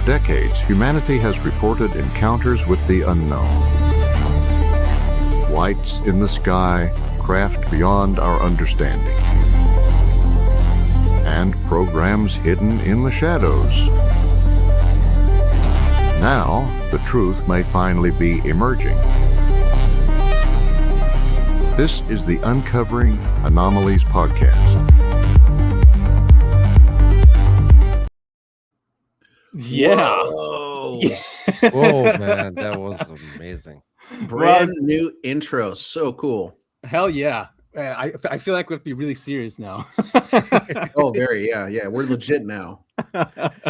decades, humanity has reported encounters with the unknown. Lights in the sky, craft beyond our understanding, and programs hidden in the shadows. Now, the truth may finally be emerging. This is the Uncovering Anomalies Podcast. Yeah. Whoa. Whoa, man, that was amazing. Brand new intro. So cool. Hell yeah. I feel like we have to be really serious now. Oh, very. Yeah. We're legit now.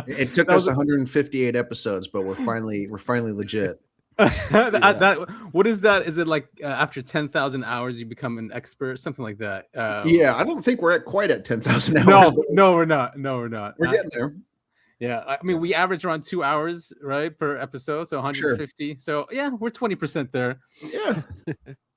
It took us 158 episodes, but we're finally legit. What is that? Is it like after 10,000 hours you become an expert, something like that? Yeah, I don't think we're quite at 10,000 hours. No, we're not. We're getting there. Yeah, I mean, we average around 2 hours, right, per episode, so 150. Sure. So yeah, we're 20% there. Yeah.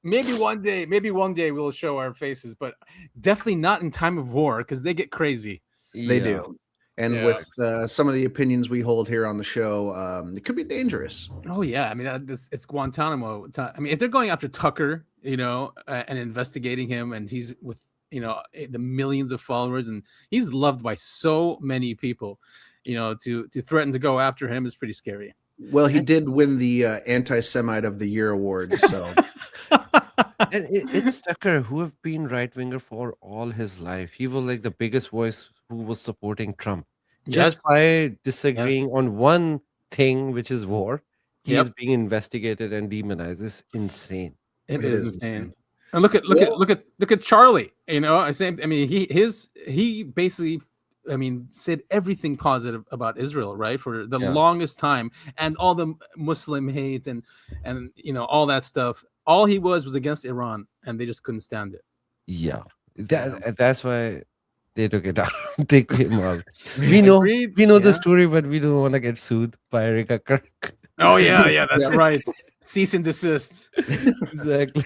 Maybe one day we'll show our faces, but definitely not in time of war because they get crazy. They do. And with some of the opinions we hold here on the show, it could be dangerous. Oh, yeah. I mean, it's Guantanamo. I mean, if they're going after Tucker, and investigating him, and he's with, the millions of followers, and he's loved by so many people, to threaten to go after him is pretty scary. Well, he did win the Anti-Semite of the Year award, so... And it's Tucker, who have been right-winger for all his life. He was like the biggest voice who was supporting Trump. Just by disagreeing on one thing, which is war, he is being investigated and demonized. It's insane. It is insane. And look at Charlie. He basically, said everything positive about Israel, right, for the longest time, and all the Muslim hate and all that stuff. All he was against Iran, and they just couldn't stand it. Yeah, that's why they took it out. They came out. We know the story, but we don't want to get sued by Erika Kirk. Oh yeah, that's right. Cease and desist. Exactly.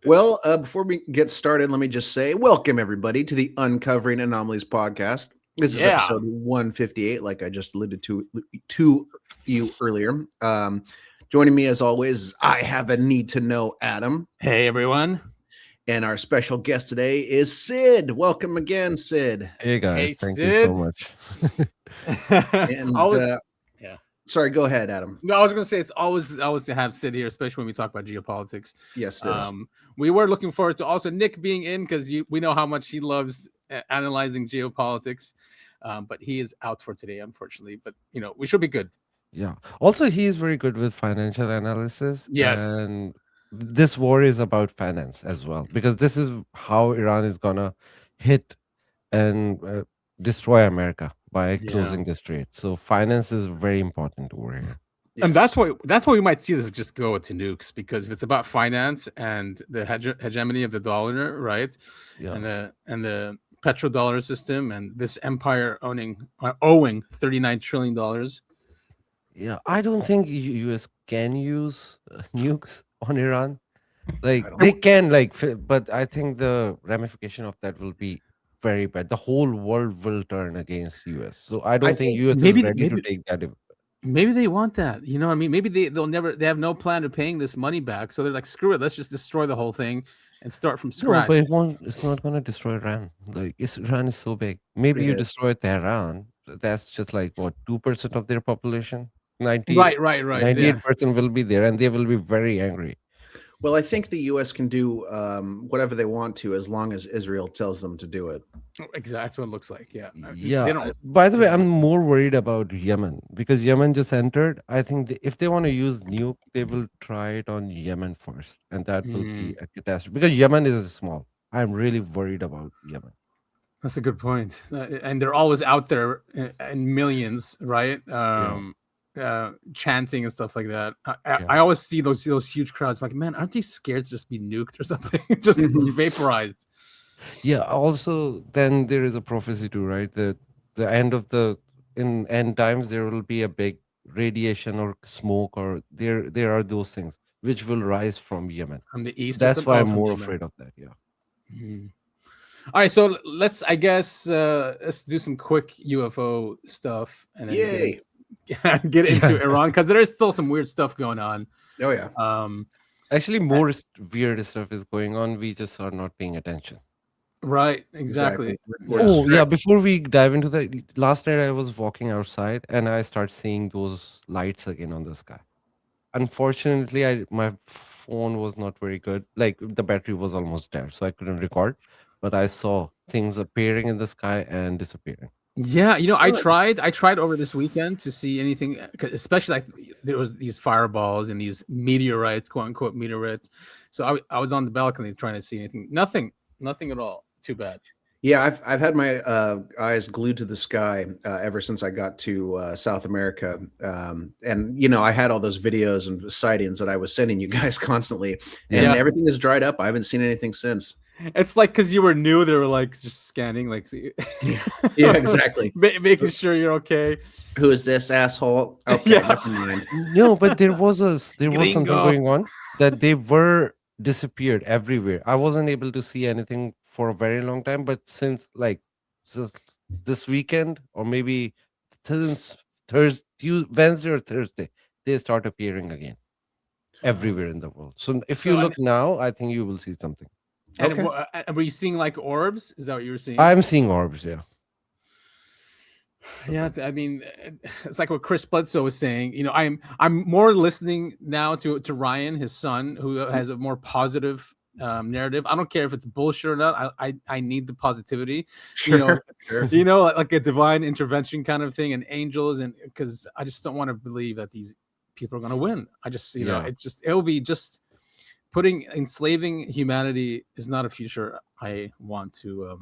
Well, before we get started, let me just say welcome everybody to the Uncovering Anomalies Podcast. This is episode 158, like I just alluded to you earlier. Joining me, as always, I have a need to know Adam. Hey, everyone. And our special guest today is Sid. Welcome again, Sid. Hey, guys. Hey, Thank Sid. you so much. And, sorry, go ahead, Adam. No, I was going to say it's always to have Sid here, especially when we talk about geopolitics. Yes, it is. We were looking forward to also Nick being in because we know how much he loves analyzing geopolitics. But he is out for today, unfortunately. But, we should be good. Yeah. Also, he is very good with financial analysis. Yes. And this war is about finance as well, because this is how Iran is going to hit and destroy America by closing the strait. So finance is very important over here. Yes. And that's why we might see this just go to nukes, because if it's about finance and the hegemony of the dollar, right? Yeah. And the petrodollar system and this empire owing $39 trillion. Yeah, I don't think US can use nukes on Iran. Like they can, but I think the ramification of that will be very bad. The whole world will turn against US. So I don't think US is ready to take that. Maybe they want that. You know what I mean? Maybe they have no plan of paying this money back. So they're like, screw it, let's just destroy the whole thing and start from scratch. No, but it's not going to destroy Iran. Iran is so big. Maybe you destroy Tehran. That's just 2% of their population. 98% will be there, and they will be very angry. Well, I think the U.S. can do whatever they want to as long as Israel tells them to do it. Exactly. That's what it looks like. Yeah. Yeah. By the way, I'm more worried about Yemen, because Yemen just entered. I think if they want to use nuke, they will try it on Yemen first, and that will be a catastrophe, because Yemen is small. I'm really worried about Yemen. That's a good point. And they're always out there in millions, right? Chanting and stuff like that. I always see those huge crowds. I'm like, man, aren't they scared to just be nuked or something? Just vaporized. Yeah. Also, then there is a prophecy too, right? The end of in end times, there will be a big radiation or smoke, or there are those things which will rise from Yemen. From the east. That's why I'm more afraid of that. Yeah. Mm-hmm. All right, so let's do some quick UFO stuff and then get into Iran, because there's still some weird stuff going on. Oh yeah. Actually, more weird stuff is going on. We just are not paying attention. Right, exactly. Oh yeah, before we dive into that, last night I was walking outside and I start seeing those lights again on the sky. Unfortunately, my phone was not very good. Like the battery was almost dead, so I couldn't record. But I saw things appearing in the sky and disappearing. Yeah, I tried over this weekend to see anything, especially like there was these fireballs and these meteorites, quote unquote meteorites. So I was on the balcony trying to see anything. Nothing at all. Too bad. Yeah, I've had my eyes glued to the sky ever since I got to South America, and I had all those videos and sightings that I was sending you guys constantly, and everything is dried up. I haven't seen anything since. It's like because you were new, they were like just scanning, like yeah, exactly, making sure you're okay. Who is this asshole? Okay, never mind. No, but there was something going on that they were disappeared everywhere. I wasn't able to see anything for a very long time, but since this weekend, or maybe since Wednesday or Thursday, they start appearing again everywhere in the world. So if you look now, I think you will see something. And were you seeing like orbs? Is that what you were seeing? I'm seeing orbs, yeah. Yeah, I mean, it's like what Chris Bledsoe was saying. I'm more listening now to Ryan, his son, who has a more positive narrative. I don't care if it's bullshit or not. I need the positivity. Sure. Like a divine intervention kind of thing, and angels, and because I just don't want to believe that these people are going to win. I just, it'll be just enslaving humanity is not a future I want to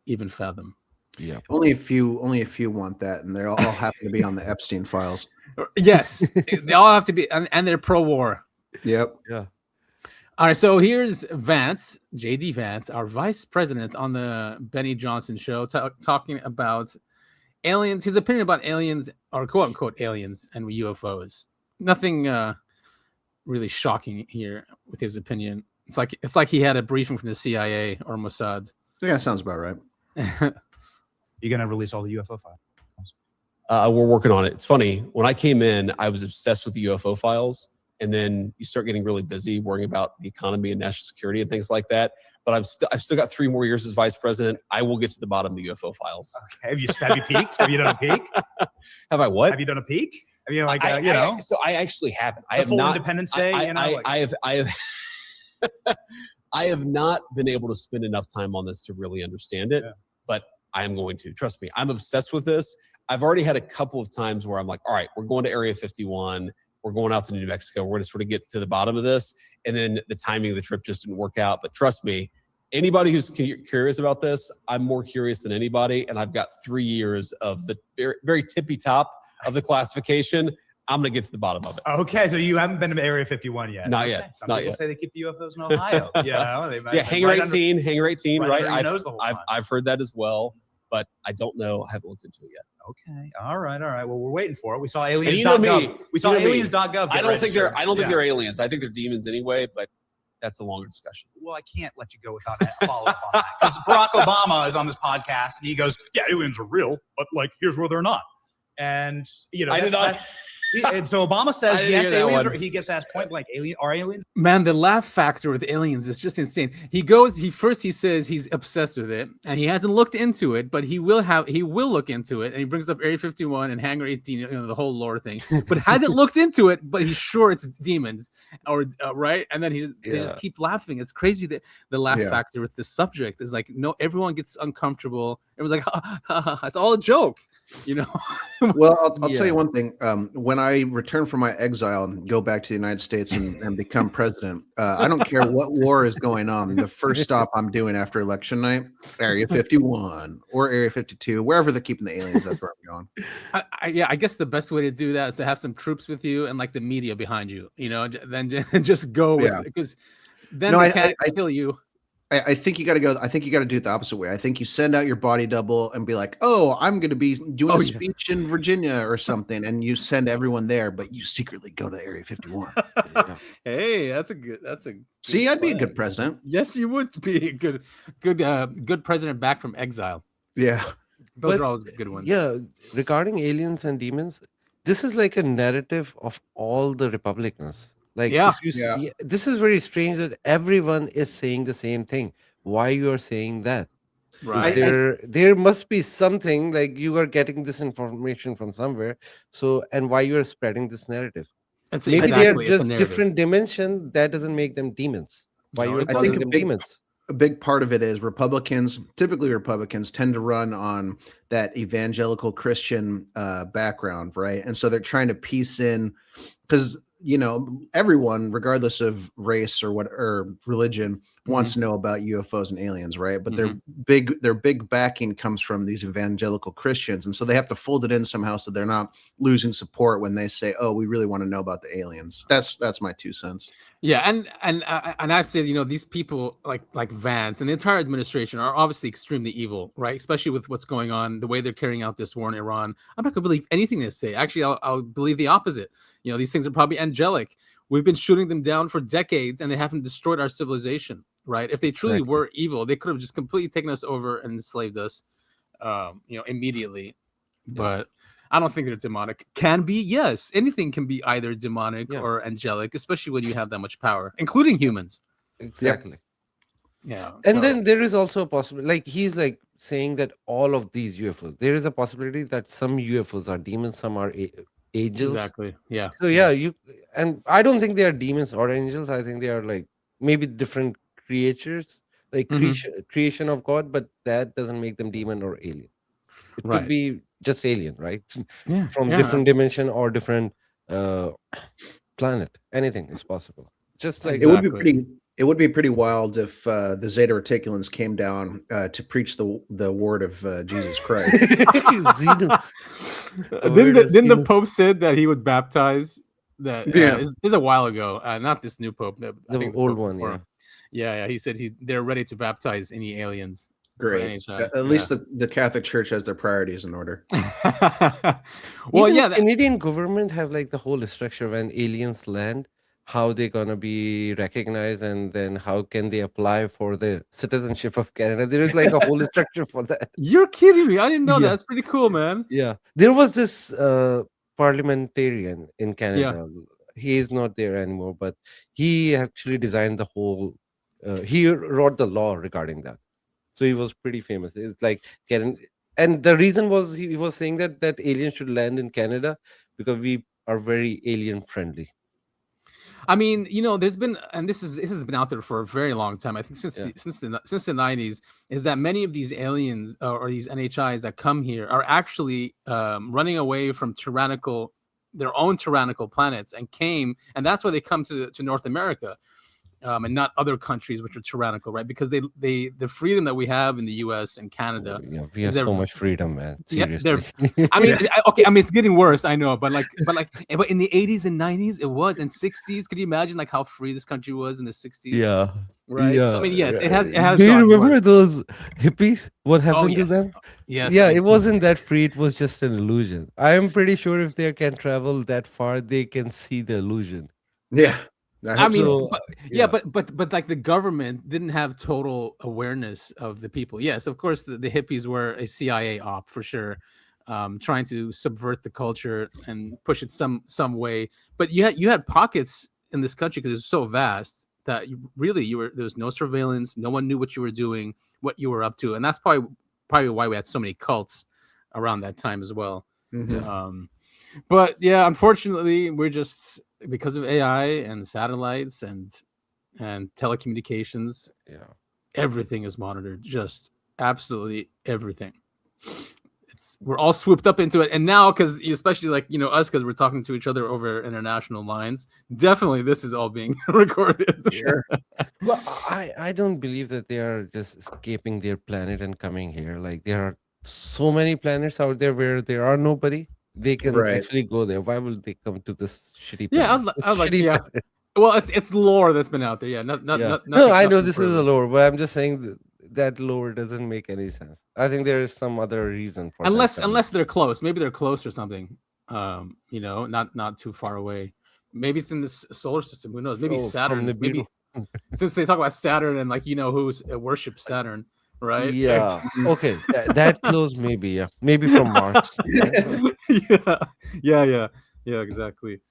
even fathom. Yeah, only a few want that, and they all happen to be on the Epstein files. Yes, they all have to be, and they're pro-war. Yep. Yeah. All right, so here's Vance, JD Vance, our vice president on the Benny Johnson show, talking about aliens. His opinion about aliens, or quote unquote aliens, and UFOs. Nothing really shocking here with his opinion. It's like he had a briefing from the CIA or Mossad. Yeah, sounds about right. You gonna release all the UFO files? We're working on it. It's funny. When I came in, I was obsessed with the UFO files, and then you start getting really busy worrying about the economy and national security and things like that. But I've still got 3 more years as vice president. I will get to the bottom of the UFO files. Okay. Have you peeked? Have you done a peek? Have I what? Have you done a peek? I mean, So I actually haven't. I have full not. Independence Day. I have. I have not been able to spend enough time on this to really understand it, but I am going to. Trust me, I'm obsessed with this. I've already had a couple of times where I'm like, all right, we're going to Area 51. We're going out to New Mexico. We're going to sort of get to the bottom of this. And then the timing of the trip just didn't work out. But trust me, anybody who's curious about this, I'm more curious than anybody. And I've got 3 years of the very, very tippy top of the classification. I'm going to get to the bottom of it. Okay, so you haven't been to Area 51 yet? Not yet. Some people say they keep the UFOs in Ohio. Hangar 18, Hangar 18, right? I've heard that as well, but I don't know. I haven't looked into it yet. Okay, all right. Well, we're waiting for it. We saw aliens.gov. You know me. We saw aliens.gov. I don't think they're aliens. I think they're demons anyway, but that's a longer discussion. Well, I can't let you go without a follow-up on that. Because Barack Obama is on this podcast, and he goes, yeah, aliens are real, but, here's where they're not. And, I did not... And so Obama says, yes, aliens he gets asked point blank, are aliens? Man, the laugh factor with aliens is just insane. He says he's obsessed with it, and he hasn't looked into it, but he will look into it, and he brings up Area 51 and Hangar 18, the whole lore thing, but hasn't looked into it, but he's sure it's demons, or right? And then they just keep laughing. It's crazy that the laugh factor with this subject is like, no, everyone gets uncomfortable. Everyone's like, ha, ha, ha, it's all a joke, Well, I'll tell you one thing. When I return from my exile and go back to the United States and become president, I don't care what war is going on. The first stop I'm doing after election night, Area 51 or Area 52, wherever they're keeping the aliens, that's where I'm going. I guess the best way to do that is to have some troops with you and the media behind you, then just go with it, because then they can't kill you. I think you got to go. I think you got to do it the opposite way. I think you send out your body double and be like, "Oh, I'm going to be doing a speech in Virginia or something," and you send everyone there, but you secretly go to Area 51. Hey, that's a good. See, I'd be a good president. Yes, you would be a good president back from exile. Yeah, those are always good ones. Yeah, regarding aliens and demons, this is like a narrative of all the Republicans. Like, Yeah. if you see, Yeah. yeah, this is very strange that everyone is saying the same thing. Why you are saying that? Is Right. there must be something, like you are getting this information from somewhere. So, and why you are spreading this narrative? It's Maybe they are exactly, it's a just narrative. different dimension. That doesn't make them demons. Why No, you are it I calling think them a big demons? a big part of it is typically Republicans tend to run on that evangelical Christian background, right? And so they're trying to piece in, because everyone, regardless of race or religion, wants to know about UFOs and aliens, right? But their big backing comes from these evangelical Christians, and so they have to fold it in somehow so they're not losing support when they say, "Oh, we really want to know about the aliens." That's my 2 cents. Yeah, and I've said, these people like Vance and the entire administration are obviously extremely evil, right? Especially with what's going on, the way they're carrying out this war in Iran. I'm not gonna believe anything they say. Actually, I'll believe the opposite. These things are probably angelic. We've been shooting them down for decades, and they haven't destroyed our civilization, right? If they truly Exactly. were evil, they could have just completely taken us over and enslaved us, immediately. But I don't think they're demonic. Can be, yes. Anything can be either demonic or angelic, especially when you have that much power, including humans. Exactly. Yeah. And then there is also a possibility, like he's like saying that all of these UFOs, there is a possibility that some UFOs are demons, some are angels. Exactly. Yeah. So and I don't think they are demons or angels. I think they are like maybe different creatures, like creation of God, but that doesn't make them demon or alien. It could be just alien, right? Yeah. From different dimension or different planet. Anything is possible. Just like It would be pretty wild if the Zeta Reticulans came down to preach the word of Jesus Christ. Didn't the Pope said that he would baptize? That is a while ago. Not this new Pope. I think the old Pope one. before. Yeah. He said they're ready to baptize any aliens. Great. At least the Catholic Church has their priorities in order. Well, even the Canadian government have like the whole structure when aliens land, how they're gonna be recognized, and then how can they apply for the citizenship of Canada. There is like a whole structure for that. You're kidding me. I didn't know that. That's pretty cool, man. Yeah. There was this parliamentarian in Canada. He is not there anymore, but he actually designed the whole he wrote the law regarding that. So he was pretty famous. It's like and the reason was he was saying that aliens should land in Canada because we are very alien friendly. I mean, there's been, and this has been out there for a very long time. I think since the 90s, is that many of these aliens or these NHIs that come here are actually running away from their own tyrannical planets, and that's why they come to North America. And not other countries which are tyrannical, right? Because the freedom that we have in the U.S. and Canada, we have so much freedom, man. Seriously. I mean, it's getting worse, I know, but in the 80s and 90s, it was, in 60s. Could you imagine like how free this country was in the 60s? Yeah, right. Yeah. So, I mean, yes, it has. Do you remember those hippies? What happened to them? Yes. Yeah, it wasn't that free. It was just an illusion. I am pretty sure if they can travel that far, they can see the illusion. Yeah. I mean, but like the government didn't have total awareness of the people. Yes, of course, the hippies were a CIA op for sure, trying to subvert the culture and push it some way. But you had pockets in this country because it's so vast that there was no surveillance. No one knew what you were doing, what you were up to, and that's probably why we had so many cults around that time as well. But yeah, unfortunately, we're just, because of AI and satellites and telecommunications, everything is monitored. Just absolutely everything. We're all swooped up into it, and now, because especially like us, because we're talking to each other over international lines, definitely this is all being recorded. Sure. Well, I don't believe that they are just escaping their planet and coming here. Like, there are so many planets out there where there are nobody. They can actually go there. Why would they come to this shitty planet? Well, it's lore that's been out there. Yeah, no, I know this is a lore, but I'm just saying that lore doesn't make any sense. I think there is some other reason for unless they're close. Maybe they're close or something. Not too far away. Maybe it's in this solar system. Who knows? Maybe Saturn. Maybe since they talk about Saturn and who worships Saturn. right? Yeah. Okay. That close, maybe. Yeah. Maybe from Mars. Yeah, exactly.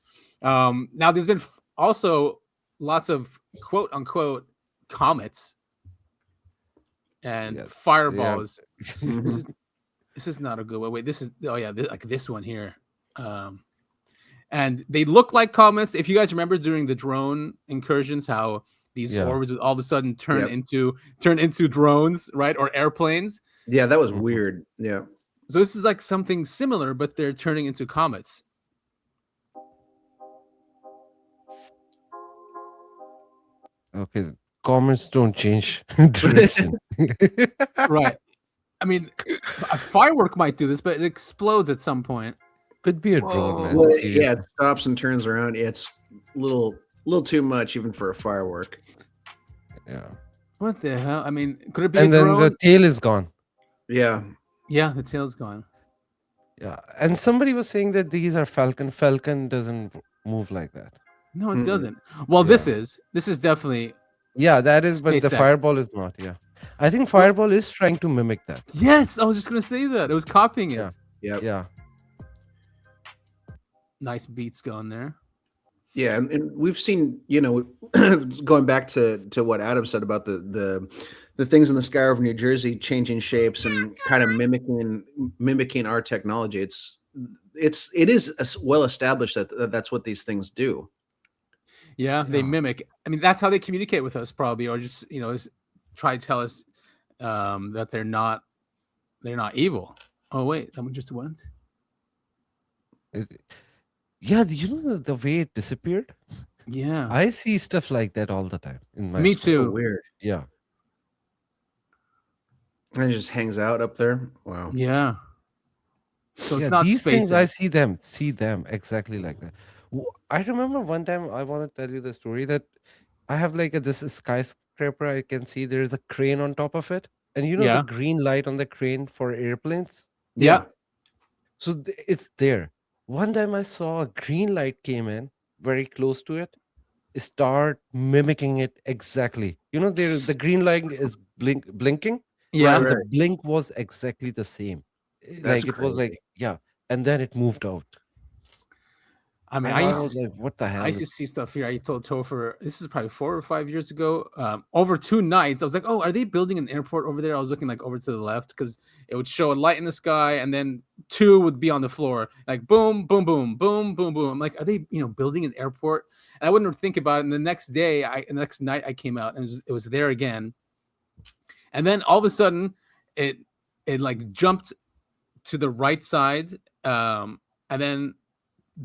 Now there's been also lots of quote unquote comets and Yeah. fireballs. Mhm. This is not a good way. Wait, this is like this one here. And they look like comets. If you guys remember during the drone incursions, how these Yeah. orbs would all of a sudden turn Yep. into drones, right, or airplanes. Yeah, that was Mhm. weird. Yeah. So this is like something similar, but they're turning into comets. Okay. Comets don't change direction. Right. I mean, a firework might do this, but it explodes at some point. Could be a drone, Whoa. man. Well, Seriously. yeah, it stops and turns around. It's a little too much even for a firework. Yeah. What the hell? I mean, could it be And a then drone? the tail is gone. Yeah. Yeah, the tail's gone. Yeah. And somebody was saying that these are Falcon. Falcon doesn't move like that. No, it Mm-mm. doesn't. Well, this is definitely Yeah, that is, but the SpaceX. fireball is not. Yeah. I think fireball is trying to mimic that. yes. I was just gonna say that it was copying it. Yeah. Yep. Yeah. Nice beats going there. Yeah, and we've seen, going back to what Adam said about the things in the sky over New Jersey changing shapes and kind of mimicking our technology. It is well established that that's what these things do. Yeah, they Yeah. mimic. I mean, that's how they communicate with us, probably, or just try to tell us that they're not evil. Oh wait, someone just went. Yeah, the way it disappeared. Yeah, I see stuff like that all the time in my me store. So too. weird. Yeah. And it just hangs out up there. Wow. Yeah. So it's Yeah, not these things I SpaceX. see them exactly like that. I remember one time I want to tell you the story that I have like this skyscraper. I can see there is a crane on top of it, and the Yeah. green light on the crane for airplanes. Yeah. So it's there. One time I saw a green light came in very close to it, start mimicking it exactly. There the green light is blinking, Yeah. and the Right. blink was exactly the same. That's Like it was like crazy. yeah, and then it moved out. I mean, And I I used was to like, what the hell? I used to see stuff here. I told Topher, this is probably 4 or 5 years ago. Over 2 nights, I was like, "Oh, are they building an airport over there?" I was looking like over to the left because it would show a light in the sky, and then 2 would be on the floor, like boom, boom, boom, boom, boom, boom. I'm like, "Are they, building an airport?" And I wouldn't think about it. And the next night, I came out and it was there again. And then all of a sudden, it like jumped to the right side, and then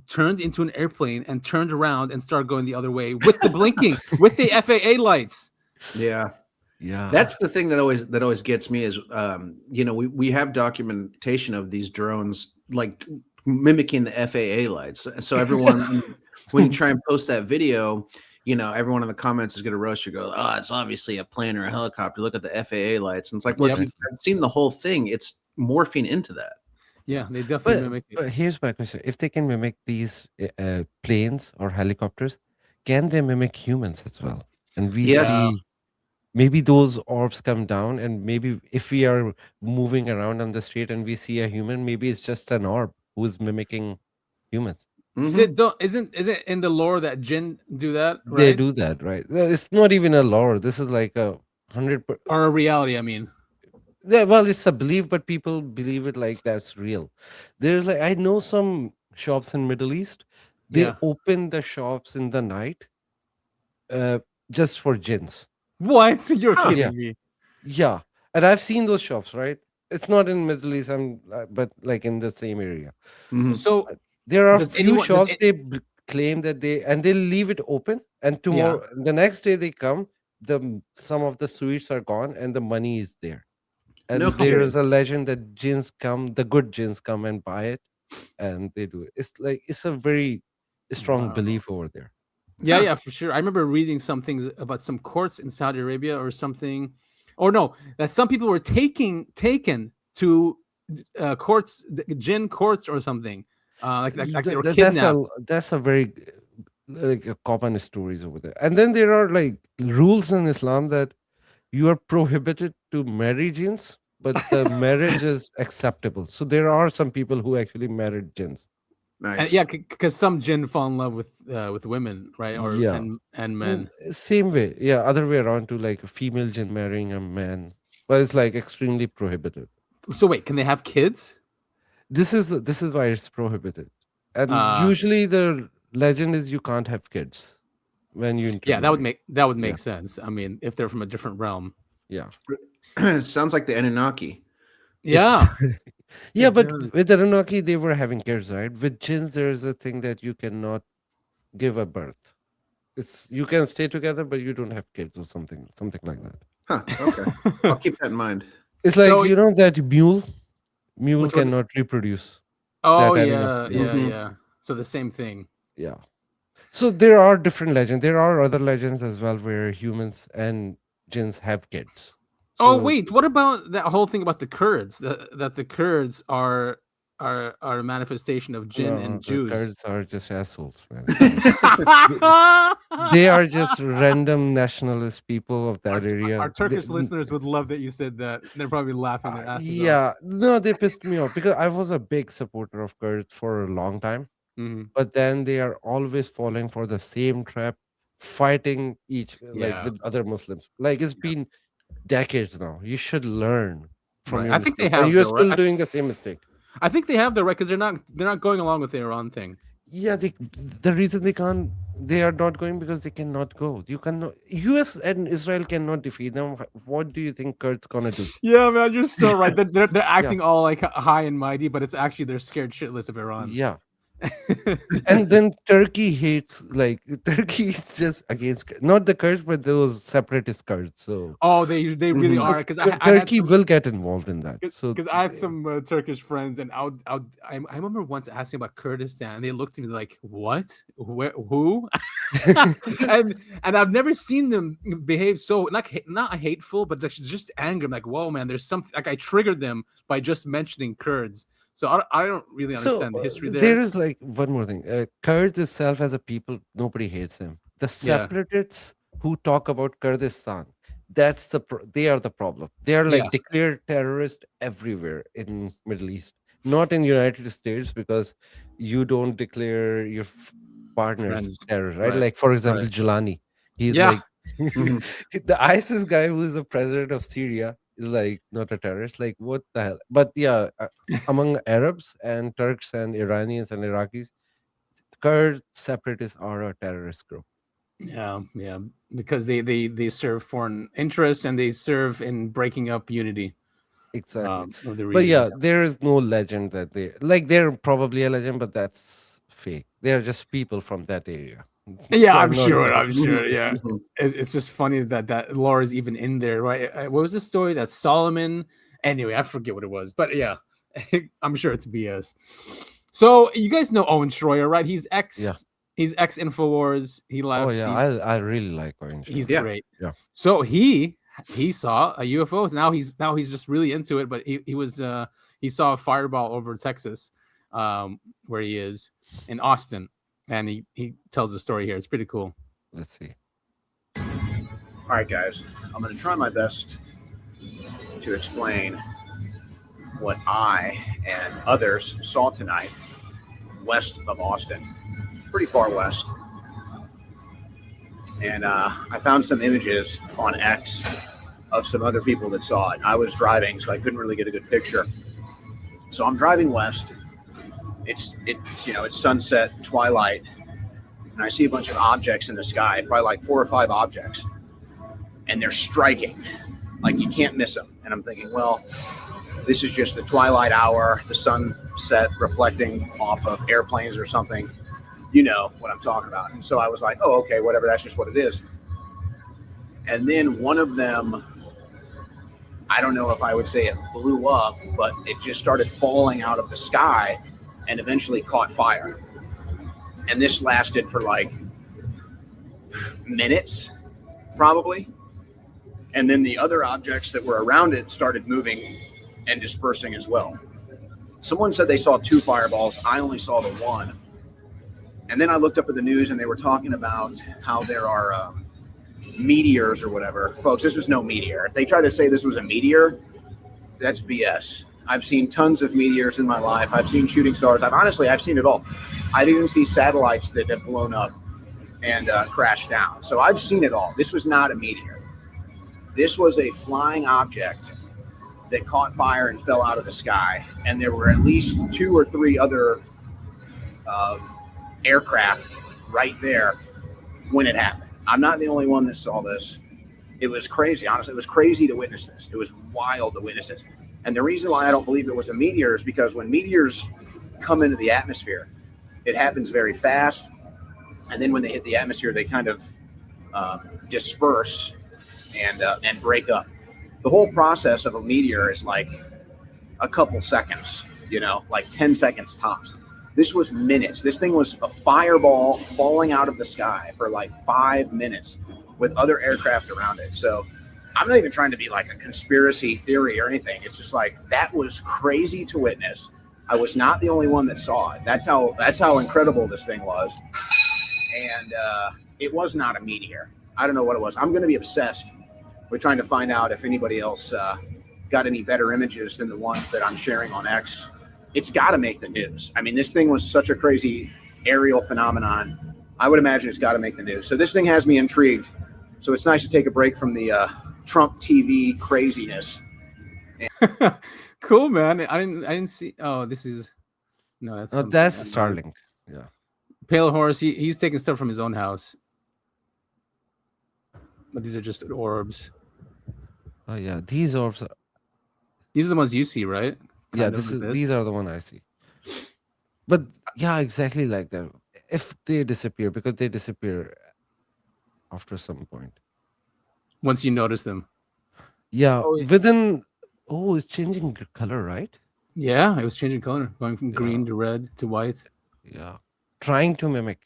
turned into an airplane and turned around and started going the other way with the blinking, with the FAA lights. Yeah. Yeah. That's the thing that always gets me is we have documentation of these drones like mimicking the FAA lights. So everyone when you try and post that video, everyone in the comments is going to roast you. Go, oh, it's obviously a plane or a helicopter. Look at the FAA lights, and it's like, well, if you've seen the whole thing, it's morphing into that. Yeah, they definitely mimic it. But here's my question: if they can mimic these planes or helicopters, can they mimic humans as well? And we Yes. see maybe those orbs come down, and maybe if we are moving around on the street and we see a human, maybe it's just an orb who is mimicking humans. Mhm. Sid, isn't in the lore that jinn do that, right? They do that, right? It's not even a lore. This is like 100%. Or a reality, I mean. Yeah, well, it's a belief, but people believe it like that's real. There's like I know some shops in Middle East. They Yeah. open the shops in the night, just for jinns. What? You're kidding Yeah. me. Yeah, and I've seen those shops. Right? It's not in Middle East. But like in the same area. Mhm. So There are Does few anyone- does shops it- they claim that they'll leave it open, and tomorrow, the next day they come, some of the sweets are gone and the money is there. And No there kidding. is a legend that the good jinns come and buy it, and they do it. It's a very strong Wow. belief over there. Yeah, for sure. I remember reading some things about some courts in Saudi Arabia or something, or no, that some people were taken to courts, jinn courts or something. Like they were kidnapped. That's a very like a common stories over there. And then there are like rules in Islam that you are prohibited to marry jinns, but the marriage is acceptable. So there are some people who actually married jinns. Nice. Yeah, because some jinn fall in love with women, right? Or Yeah. and men. Same way, yeah, other way around to like a female jinn marrying a man, but it's like extremely prohibited. So wait, can they have kids? This is why it's prohibited, and Ah. usually the legend is you can't have kids when you Yeah, that would intermarry. make sense. I mean, if they're from a different realm. Yeah. Sounds like the Anunnaki. Yeah. Yeah, It but does. with Anunnaki, they were having kids, right? With jinns, there is a thing that you cannot give a birth. It's you can stay together, but you don't have kids or something like that. Huh. Okay. I'll keep that in mind. It's like So- you know that mule Which one? cannot reproduce. Oh That yeah, Anunnaki. yeah, Mhm. yeah. So the same thing. Yeah. So there are different legends. There are other legends as well where humans and jinns have kids. Oh So- wait, what about that whole thing about the Kurds? That the Kurds are a manifestation of jinn No, and the Jews. Kurds are just assholes, man. They are just random nationalist people of that area. Our Turkish They- listeners would love that you said that. They're probably laughing their asses off. yeah, no, they pissed me off because I was a big supporter of Kurds for a long time, Mhm. but then they are always falling for the same trap, fighting each like Yeah. with other Muslims. Like it's been decades now. You should learn from Right. your I think they mistakes, have and you're the still right- doing the same mistake. I think they have the right because they're not going along with the Iran thing. Yeah, the reason they are not going because they cannot go. You cannot. U.S. and Israel cannot defeat them. What do you think Kurds gonna do? Yeah, man, you're so right. They're acting all like high and mighty, but it's actually they're scared shitless of Iran. Yeah, and then Turkey hates like Turkey is just against not the Kurds but those separatist Kurds. So Oh, they really Mhm. are because Turkey will get involved in that. So because I had some Turkish friends, and I remember once asking about Kurdistan, and they looked at me like, "What? Where? Who?" and I've never seen them behave so not hateful, but just anger. I'm like, "Whoa, man! There's something." Like I triggered them by just mentioning Kurds. So I don't really understand the history there. There is like one more thing. Kurds itself as a people, nobody hates them. The separatists who talk about Kurdistan, that's they are the problem. They are like Yeah. declared terrorists everywhere in Middle East, not in United States because you don't declare your partners Friends. terrorists, right? Right. Like for example, Right. Jelani. He's Yeah. like the ISIS guy who is the president of Syria is like not a terrorist. Like what the hell? But yeah, among Arabs and Turks and Iranians and Iraqis, Kurd separatists are a terrorist group. Yeah, because they serve foreign interests and they serve in breaking up unity. Exactly. Of the But region. yeah, there is no legend that they're probably a legend, but that's fake. They're just people from that area. Yeah, Who are I'm not- sure. Yeah, it's just funny that lore is even in there, right? What was the story that Solomon? Anyway, I forget what it was, but yeah, I'm sure it's BS. So you guys know Owen Schroyer, right? He's ex Infowars. He left. Oh yeah, I really like Orange. He's Yeah. great. Yeah. So he saw a UFO. Now he's just really into it. But he saw a fireball over Texas, where he is in Austin, and he tells the story here. It's pretty cool. Let's see. All right, guys. I'm going to try my best to explain what I and others saw tonight west of Austin, pretty far west. And I found some images on X of some other people that saw it. I was driving, so I couldn't really get a good picture. So I'm driving west. It's sunset, twilight, and I see a bunch of objects in the sky, probably like 4 or 5 objects, and they're striking, like you can't miss them. And I'm thinking, well, this is just the twilight hour, the sunset reflecting off of airplanes or something. You know what I'm talking about. And so I was like, oh, okay, whatever, that's just what it is. And then one of them, I don't know if I would say it blew up, but it just started falling out of the sky and eventually caught fire. And this lasted for like minutes, probably. And then the other objects that were around it started moving and dispersing as well. Someone said they saw 2 fireballs. I only saw the one. And then I looked up at the news and they were talking about how there are meteors or whatever. Folks, this was no meteor. If they try to say this was a meteor, that's BS. I've seen tons of meteors in my life. I've seen shooting stars. I've seen it all. I've even seen satellites that have blown up and crashed down. So I've seen it all. This was not a meteor. This was a flying object that caught fire and fell out of the sky. And there were at least 2 or 3 other aircraft right there when it happened. I'm not the only one that saw this. It was crazy. Honestly, it was crazy to witness this. It was wild to witness this. And the reason why I don't believe it was a meteor is because when meteors come into the atmosphere, it happens very fast. And then when they hit the atmosphere, they kind of disperse and break up. The whole process of a meteor is like a couple seconds, like 10 seconds tops. This was minutes. This thing was a fireball falling out of the sky for like 5 minutes with other aircraft around it. So I'm not even trying to be like a conspiracy theory or anything. It's just like, that was crazy to witness. I was not the only one that saw it. That's how incredible this thing was. And it was not a meteor. I don't know what it was. I'm going to be obsessed with trying to find out if anybody else got any better images than the ones that I'm sharing on X. It's got to make the news. I mean, this thing was such a crazy aerial phenomenon. I would imagine it's got to make the news. So this thing has me intrigued. So it's nice to take a break from the Trump TV craziness. Cool, man. I didn't see. Oh, this is that's Starlink. Yeah. Pale Horse. He's taking stuff from his own house, but these are just orbs. Oh yeah, these orbs. These are the ones you see, right? These are the one I see. But yeah, exactly like that. If they disappear, because they disappear after some point. Once you notice them. Yeah, within. Oh, it's changing color, right? Yeah, it was changing color, going from green to red to white. Yeah, trying to mimic.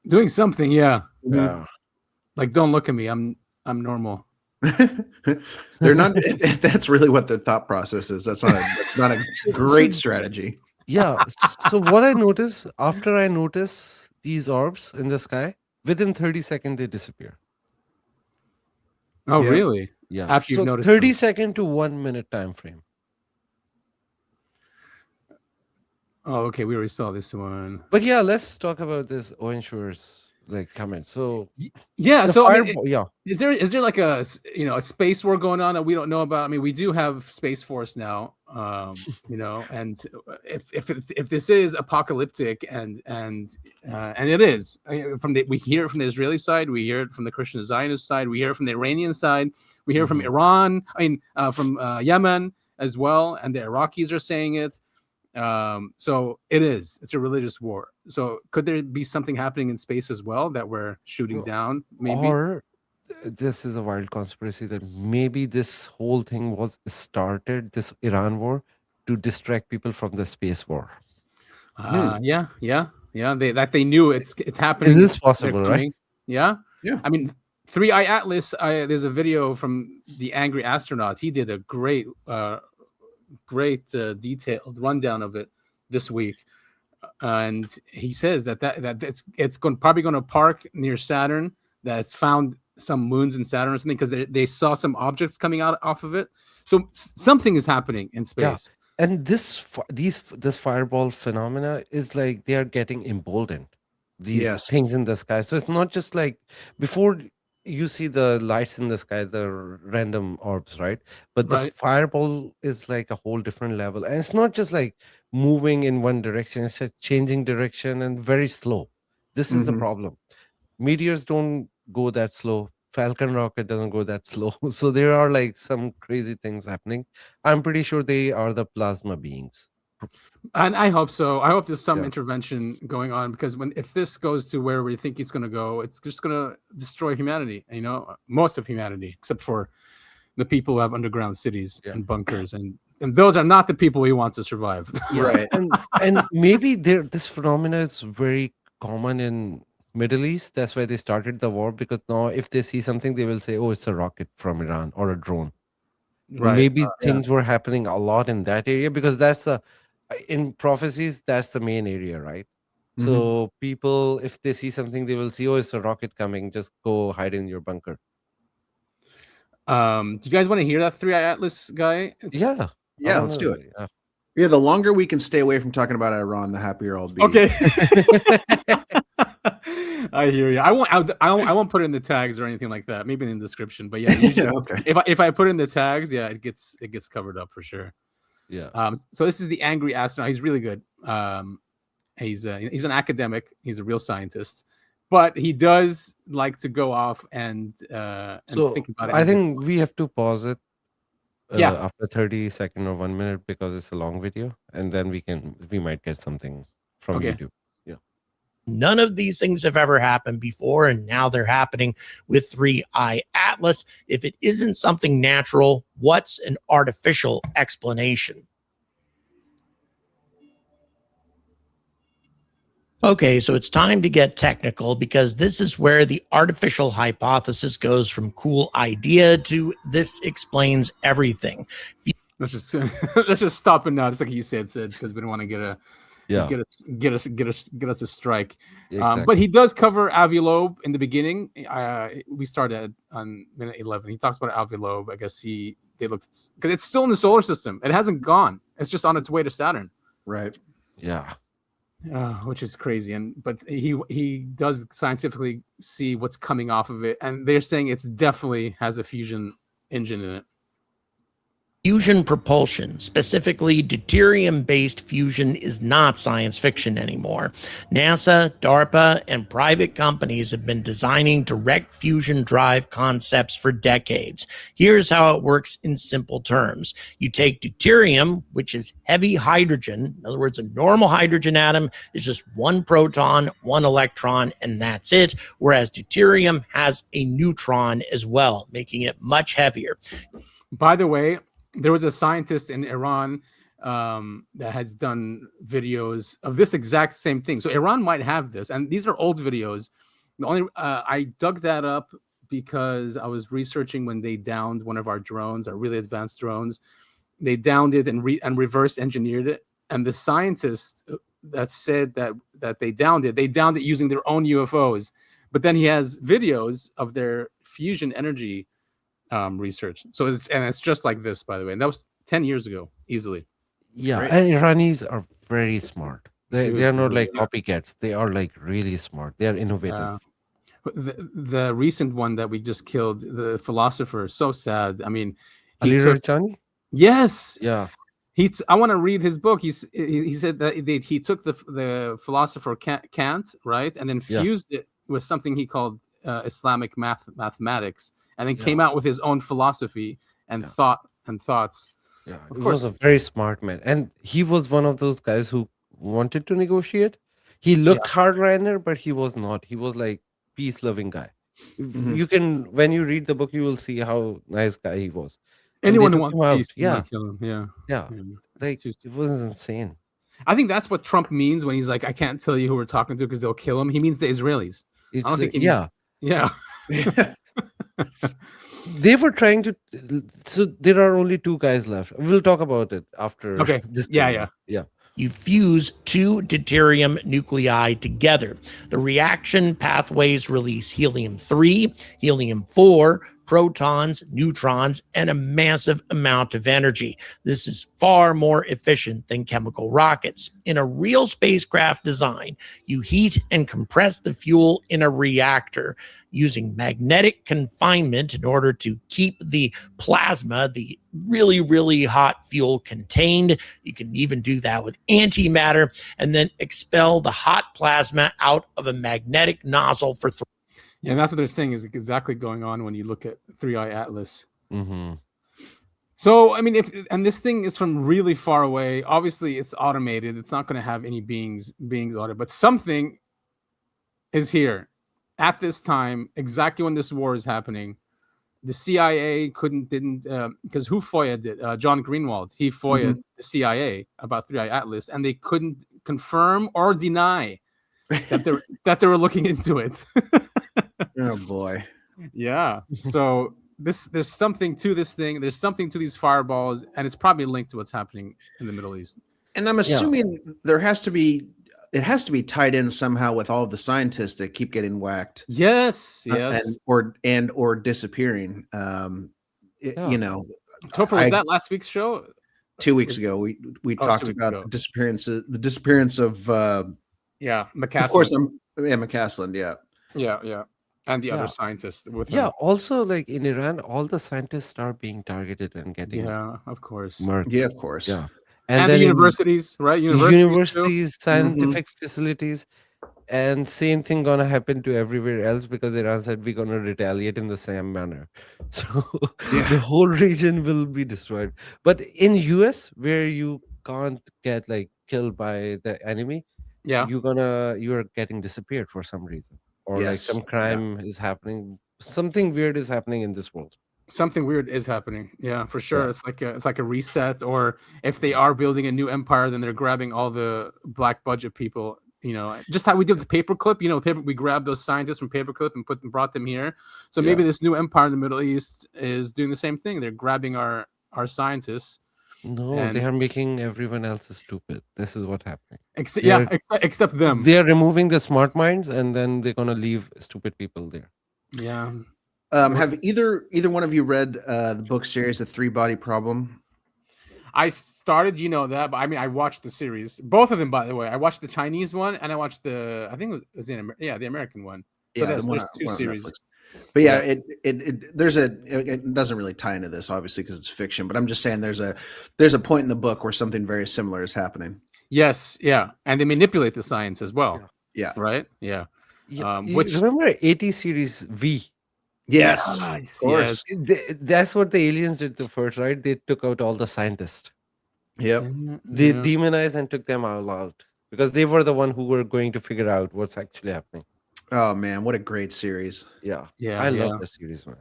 Doing something, yeah. Yeah. Like, don't look at me. I'm normal. They're not. If that's really what their thought process is, that's not a great strategy. Yeah. So what I notice after I notice these orbs in the sky, within 30 seconds they disappear. Oh, really? Yeah. After you've noticed 30 second to 1 minute time frame. Oh, okay. We already saw this one. But yeah, let's talk about this Owen Schwer's comment. So yeah, so is there like a space war going on that we don't know about? I mean, we do have Space Force now, and if this is apocalyptic and it is, we hear it from the Israeli side, we hear it from the Christian Zionist side, we hear it from the Iranian side, we hear it from Iran, from Yemen as well, and the Iraqis are saying it. So it's a religious war. So could there be something happening in space as well that we're shooting down? Maybe, or this is a wild conspiracy that maybe this whole thing was started, this Iran war, to distract people from the space war. Yeah. They knew it's happening. Is this possible, right? Yeah. I mean, 3i Atlas. There's a video from the Angry Astronaut. He did a great detailed rundown of it this week, and he says that it's probably going to park near Saturn. That's found some moons in Saturn or something, because they saw some objects coming out off of it. So something is happening in space. Yeah. And this fireball phenomena is like they are getting emboldened. These things in the sky. So it's not just like before. You see the lights in the sky, the random orbs, right? But the fireball is like a whole different level. And it's not just like moving in one direction, it's just changing direction and very slow. This is the problem. Meteors don't go that slow. Falcon rocket doesn't go that slow. So there are like some crazy things happening. I'm pretty sure they are the plasma beings. And I hope so. I hope there's some intervention going on, because if this goes to where we think it's going to go, it's just going to destroy humanity. Most of humanity, except for the people who have underground cities and bunkers, and those are not the people we want to survive. Right. And maybe this phenomena is very common in Middle East. That's why they started the war, because now if they see something, they will say, "Oh, it's a rocket from Iran or a drone." Right. Maybe things were happening a lot in that area, because that's in prophecies, that's the main area, right? So people, if they see something, they will see, oh, it's a rocket coming. Just go hide in your bunker. Do you guys want to hear that 3i Atlas guy? Yeah. Yeah, let's do it. Yeah, the longer we can stay away from talking about Iran, the happier I'll be. Okay. I hear you. I won't put it in the tags or anything like that. Maybe in the description, but yeah, usually okay. if I put it in the tags, yeah, it gets covered up for sure. Yeah. So this is the Angry Astronaut. He's really good. He's an academic. He's a real scientist, but he does like to go off and think about it. I think we have to pause it. Yeah. After 30 seconds or 1 minute, because it's a long video, and then we might get something from YouTube. Yeah. None of these things have ever happened before, and now they're happening with 3i Atlas. If it isn't something natural, what's an artificial explanation? Okay, so it's time to get technical, because this is where the artificial hypothesis goes from cool idea to this explains everything. Let's just stop it now, just like you said, Sid, because we don't want to get us a strike. Exactly. But he does cover Avilobe in the beginning. We started on minute 11. He talks about Avilobe. I guess they looked, because it's still in the solar system. It hasn't gone. It's just on its way to Saturn. Right. Yeah. Which is crazy, but he does scientifically see what's coming off of it, and they're saying it's definitely has a fusion engine in it. Fusion propulsion, specifically deuterium-based fusion, is not science fiction anymore. NASA, DARPA, and private companies have been designing direct fusion drive concepts for decades. Here's how it works in simple terms. You take deuterium, which is heavy hydrogen. In other words, a normal hydrogen atom is just one proton, one electron, and that's it. Whereas deuterium has a neutron as well, making it much heavier. By the way, there was a scientist in Iran that has done videos of this exact same thing. So Iran might have this, and these are old videos. The only I dug that up because I was researching when they downed one of our drones, our really advanced drones. They downed it and reverse engineered it. And the scientist that said that they downed it using their own UFOs. But then he has videos of their fusion energy research. So it's just like this, by the way. And that was 10 years ago, easily. Yeah. Right. And Iranis are very smart. They are not like copycats. They are like really smart. They are innovative. The recent one that we just killed, the philosopher, so sad. I mean, Ali Rajani? Yes. Yeah. I want to read his book. He said that he took the philosopher Kant, right, and then fused it with something he called Islamic mathematics, and then came out with his own philosophy and thoughts. Yeah, of he course, was a very smart man, and he was one of those guys who wanted to negotiate. He looked hardliner, but he was not. He was like peace-loving guy. You can, when you read the book, you will see how nice guy he was. Anyone who wants peace, kill him. Yeah. Like it was insane. I think that's what Trump means when he's like, "I can't tell you who we're talking to because they'll kill him." He means the Israelis. I don't think he means, They were trying to. So there are only two guys left. We'll talk about it after. Okay. This Yeah. You fuse two deuterium nuclei together. The reaction pathways release helium-3, helium-4, protons, neutrons, and a massive amount of energy. This is far more efficient than chemical rockets. In a real spacecraft design, you heat and compress the fuel in a reactor using magnetic confinement in order to keep the plasma, the really, really hot fuel, contained. You can even do that with antimatter and then expel the hot plasma out of a magnetic nozzle for Yeah, and that's what they're saying is exactly going on when you look at 3i Atlas. Mm-hmm. So, I mean, and this thing is from really far away. Obviously, it's automated. It's not going to have any beings on it, but something is here at this time, exactly when this war is happening. The CIA didn't because who FOIA'd it? John Greenwald. He FOIA'd the CIA about 3i Atlas, and they couldn't confirm or deny that they were looking into it. Oh boy. Yeah. So there's something to this thing. There's something to these fireballs, and it's probably linked to what's happening in the Middle East. And I'm assuming there has to be it has to be tied in somehow with all of the scientists that keep getting whacked. Yes. or disappearing. You know, Topher, was that last week's show? 2 weeks ago, we talked about the disappearance of McCaslin. Of course, McCaslin. Yeah. And the other scientists with him. Yeah, also like in Iran, all the scientists are being targeted and getting of course. murdered. Yeah, of course. Yeah. And then the universities, right? Universities, scientific facilities, and same thing gonna happen to everywhere else because Iran said we're gonna retaliate in the same manner. So the whole region will be destroyed. But in US, where you can't get like killed by the enemy, you are getting disappeared for some reason, or like some crime is happening. Something weird is happening in this world. Something weird is happening. Yeah, for sure. Yeah. It's like a reset, or if they are building a new empire, then they're grabbing all the black budget people. You know, just how we did with the paperclip. You know, we grabbed those scientists from paperclip and brought them here. So maybe this new empire in the Middle East is doing the same thing. They're grabbing our scientists. No, they are making everyone else stupid. This is what's happening. Except them. They are removing the smart minds, and then they're gonna leave stupid people there. Yeah. Have either one of you read the book series, The 3-Body Problem? I started, that, but I mean, I watched the series, both of them, by the way. I watched the Chinese one, and I watched the American one. So there's two series. But it doesn't really tie into this, obviously, because it's fiction. But I'm just saying there's a point in the book where something very similar is happening. Yes, yeah, and they manipulate the science as well. Yeah, right. Yeah. Which remember 80 series V? Yes, of course. Yes. That's what the aliens did first, right? They took out all the scientists. Yep. They demonized and took them all out because they were the one who were going to figure out what's actually happening. Oh man, what a great series! Yeah, I love the series, man.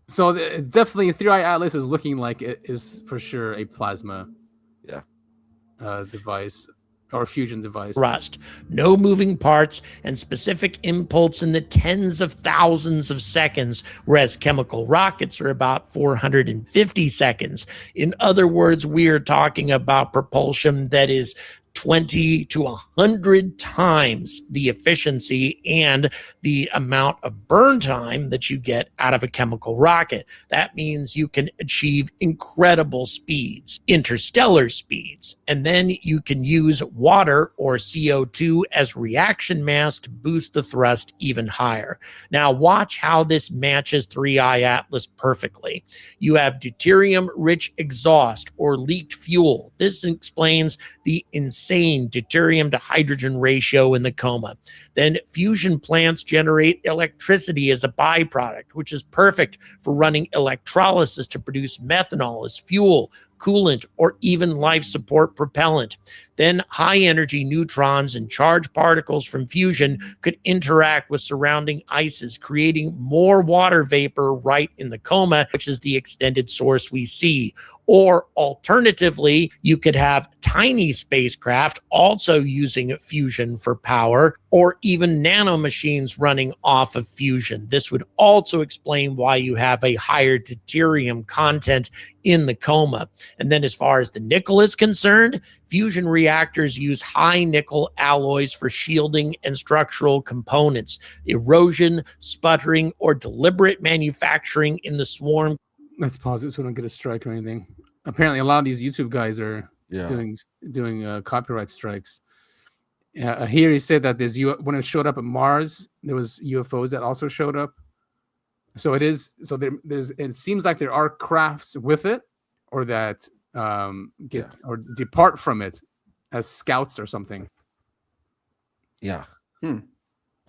So definitely, 3i Atlas is looking like it is for sure a plasma, device. Or fusion device. Rust, no moving parts, and specific impulse in the tens of thousands of seconds, whereas chemical rockets are about 450 seconds. In other words, we're talking about propulsion that is 20 to 100 times the efficiency and the amount of burn time that you get out of a chemical rocket. That means you can achieve incredible speeds, interstellar speeds, and then you can use water or CO2 as reaction mass to boost the thrust even higher. Now watch how this matches 3i Atlas perfectly. You have deuterium-rich exhaust or leaked fuel. This explains the insane deuterium to hydrogen ratio in the coma. Then fusion plants generate electricity as a byproduct, which is perfect for running electrolysis to produce methanol as fuel, coolant, or even life support propellant. Then high energy neutrons and charged particles from fusion could interact with surrounding ices, creating more water vapor right in the coma, which is the extended source we see. Or alternatively, you could have tiny spacecraft also using fusion for power, or even nanomachines running off of fusion. This would also explain why you have a higher deuterium content in the coma. And then as far as the nickel is concerned, fusion reactors use high nickel alloys for shielding and structural components. Erosion, sputtering, or deliberate manufacturing in the swarm. Let's pause it so we don't get a strike or anything. Apparently, a lot of these YouTube guys are doing copyright strikes. Here he said that when it showed up at Mars, there was UFOs that also showed up. So it is. So it seems like there are crafts with it, or that or depart from it as scouts or something. Yeah.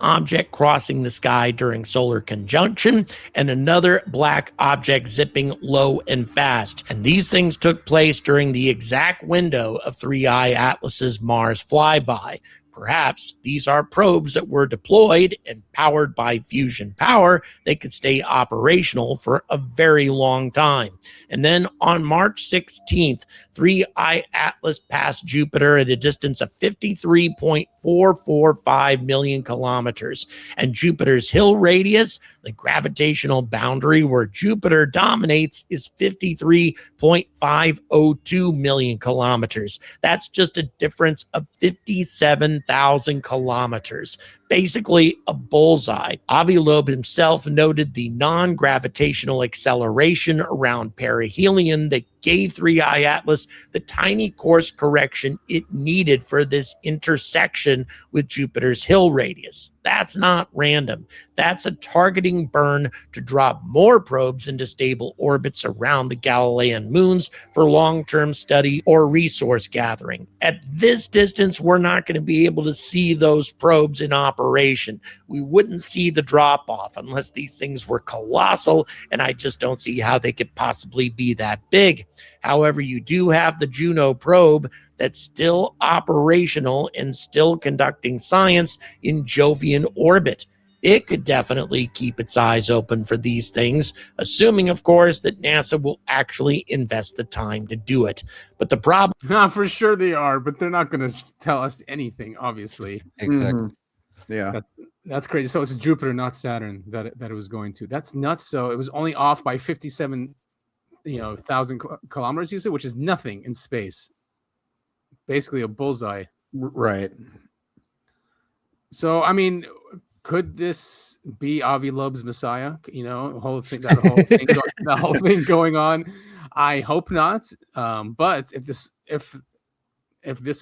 Object crossing the sky during solar conjunction, and another black object zipping low and fast. And these things took place during the exact window of 3i Atlas's Mars flyby. Perhaps these are probes that were deployed and powered by fusion power. They could stay operational for a very long time. And then on March 16th, 3i Atlas passed Jupiter at a distance of 53.445 million kilometers. And Jupiter's hill radius, the gravitational boundary where Jupiter dominates, is 53.502 million kilometers. That's just a difference of 57,000 7,000 kilometers, basically a bullseye. Avi Loeb himself noted the non-gravitational acceleration around perihelion that gave 3i Atlas the tiny course correction it needed for this intersection with Jupiter's Hill radius. That's not random. That's a targeting burn to drop more probes into stable orbits around the Galilean moons for long-term study or resource gathering. At this distance, we're not going to be able to see those probes in operation. We wouldn't see the drop-off unless these things were colossal, and I just don't see how they could possibly be that big. However, you do have the Juno probe that's still operational and still conducting science in Jovian orbit. It could definitely keep its eyes open for these things, assuming, of course, that NASA will actually invest the time to do it. But the problem... For sure they are, but they're not going to tell us anything, obviously. Exactly. Yeah. That's crazy. So it's Jupiter, not Saturn, that it was going to. That's nuts. So it was only off by 57,000 kilometers, you said, which is nothing in space. Basically a bullseye. Right. So, I mean, could this be Avi Loeb's Messiah? That whole thing going on. I hope not. But if this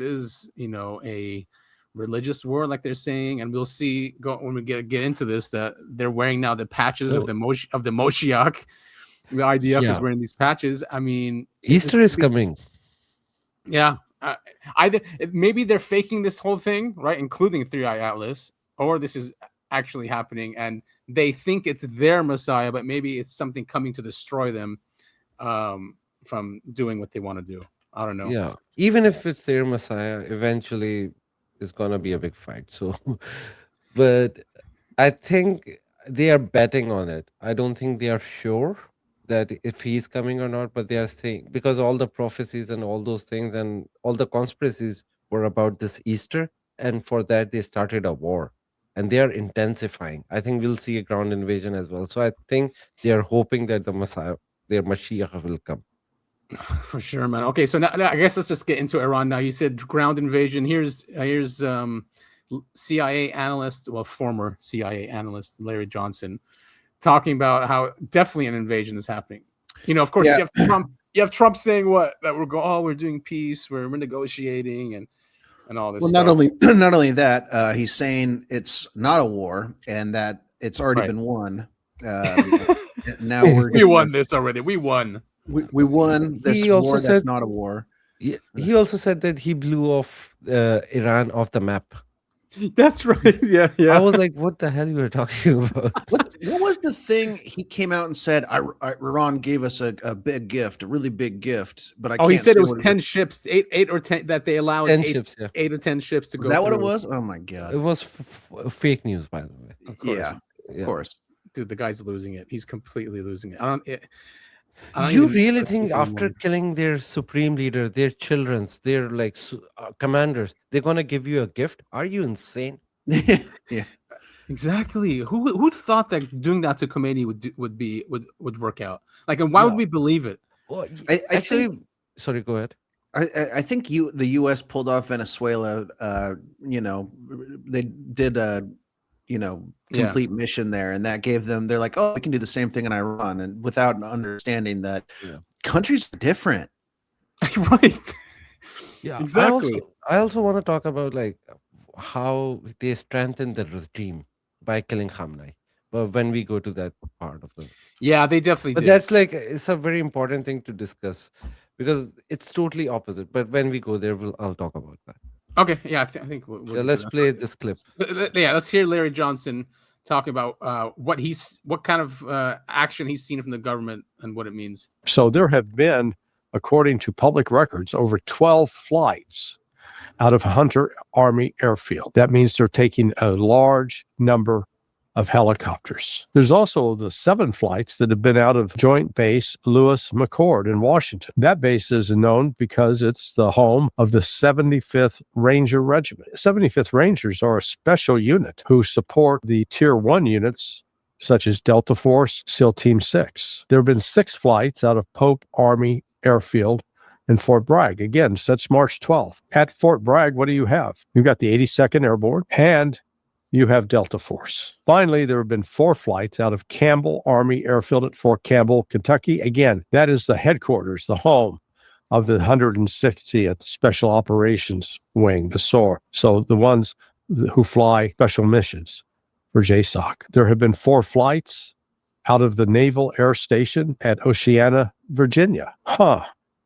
is, a religious war, like they're saying, and we'll see when we get into this, that they're wearing now the patches of the Moshiach. The IDF is wearing these patches. I mean, Easter is coming. Yeah. Either maybe they're faking this whole thing, right, including 3i Atlas, or this is actually happening and they think it's their Messiah, but maybe it's something coming to destroy them from doing what they want to do. I don't know. Yeah, even if it's their Messiah, eventually it's gonna be a big fight. So, but I think they are betting on it. I don't think they are sure that if he's coming or not, but they are saying, because all the prophecies and all those things and all the conspiracies were about this Easter, and for that they started a war, and they are intensifying. I think we'll see a ground invasion as well. So I think they are hoping that the Messiah, their Mashiach, will come. For sure, man. Okay, so now I guess let's just get into Iran now. You said ground invasion. Here's CIA analyst, well, former CIA analyst Larry Johnson, talking about how definitely an invasion is happening. Of course, you have Trump. You have Trump saying that we're doing peace, we're negotiating, and all this. Well, stuff. not only that, he's saying it's not a war and that it's already been won. Now we won this already. We won. We won this war. That's not a war. He also said that he blew off Iran off the map. That's right. Yeah. I was like, what the hell you were talking about? What was the thing he came out and said? Iran gave us a big gift, a really big gift. But he said it was 10 ships, eight or 10 that they allowed 8 or 10 ships to go. Is that what it was? Oh my god! It was fake news, by the way. Of course. Of course. Dude, the guy's losing it. He's completely losing it. You really think after killing their supreme leader, their children's, their commanders, they're gonna give you a gift? Are you insane? Yeah, exactly. Who thought that doing that to Khomeini would work out? And why would we believe it? Well, actually, sorry, go ahead. I think the U.S. pulled off Venezuela. They did a complete mission there, and that gave them. They're like, oh, we can do the same thing in Iran, and without understanding that countries are different. Right. Yeah, exactly. I also want to talk about how they strengthened the regime by killing Khamenei. But when we go to that part of the they definitely did. That's it's a very important thing to discuss because it's totally opposite. But when we go there, I'll talk about that. Okay, I think we'll let's play this clip. Let's hear Larry Johnson talking about what kind of action he's seen from the government and what it means. So there have been, according to public records, over 12 flights out of Hunter Army Airfield. That means they're taking a large number of helicopters. There's also the 7 flights that have been out of Joint Base Lewis McChord in Washington. That base is known because it's the home of the 75th Ranger Regiment. 75th Rangers are a special unit who support the Tier 1 units such as Delta Force, SEAL Team 6. There have been 6 flights out of Pope Army Airfield and Fort Bragg. Again, since March 12th. At Fort Bragg, what do you have? You've got the 82nd Airborne and you have Delta Force. Finally, there have been 4 flights out of Campbell Army Airfield at Fort Campbell, Kentucky. Again, that is the headquarters, the home of the 160th Special Operations Wing, the SOAR. So the ones who fly special missions for JSOC. There have been 4 flights out of the Naval Air Station at Oceana, Virginia.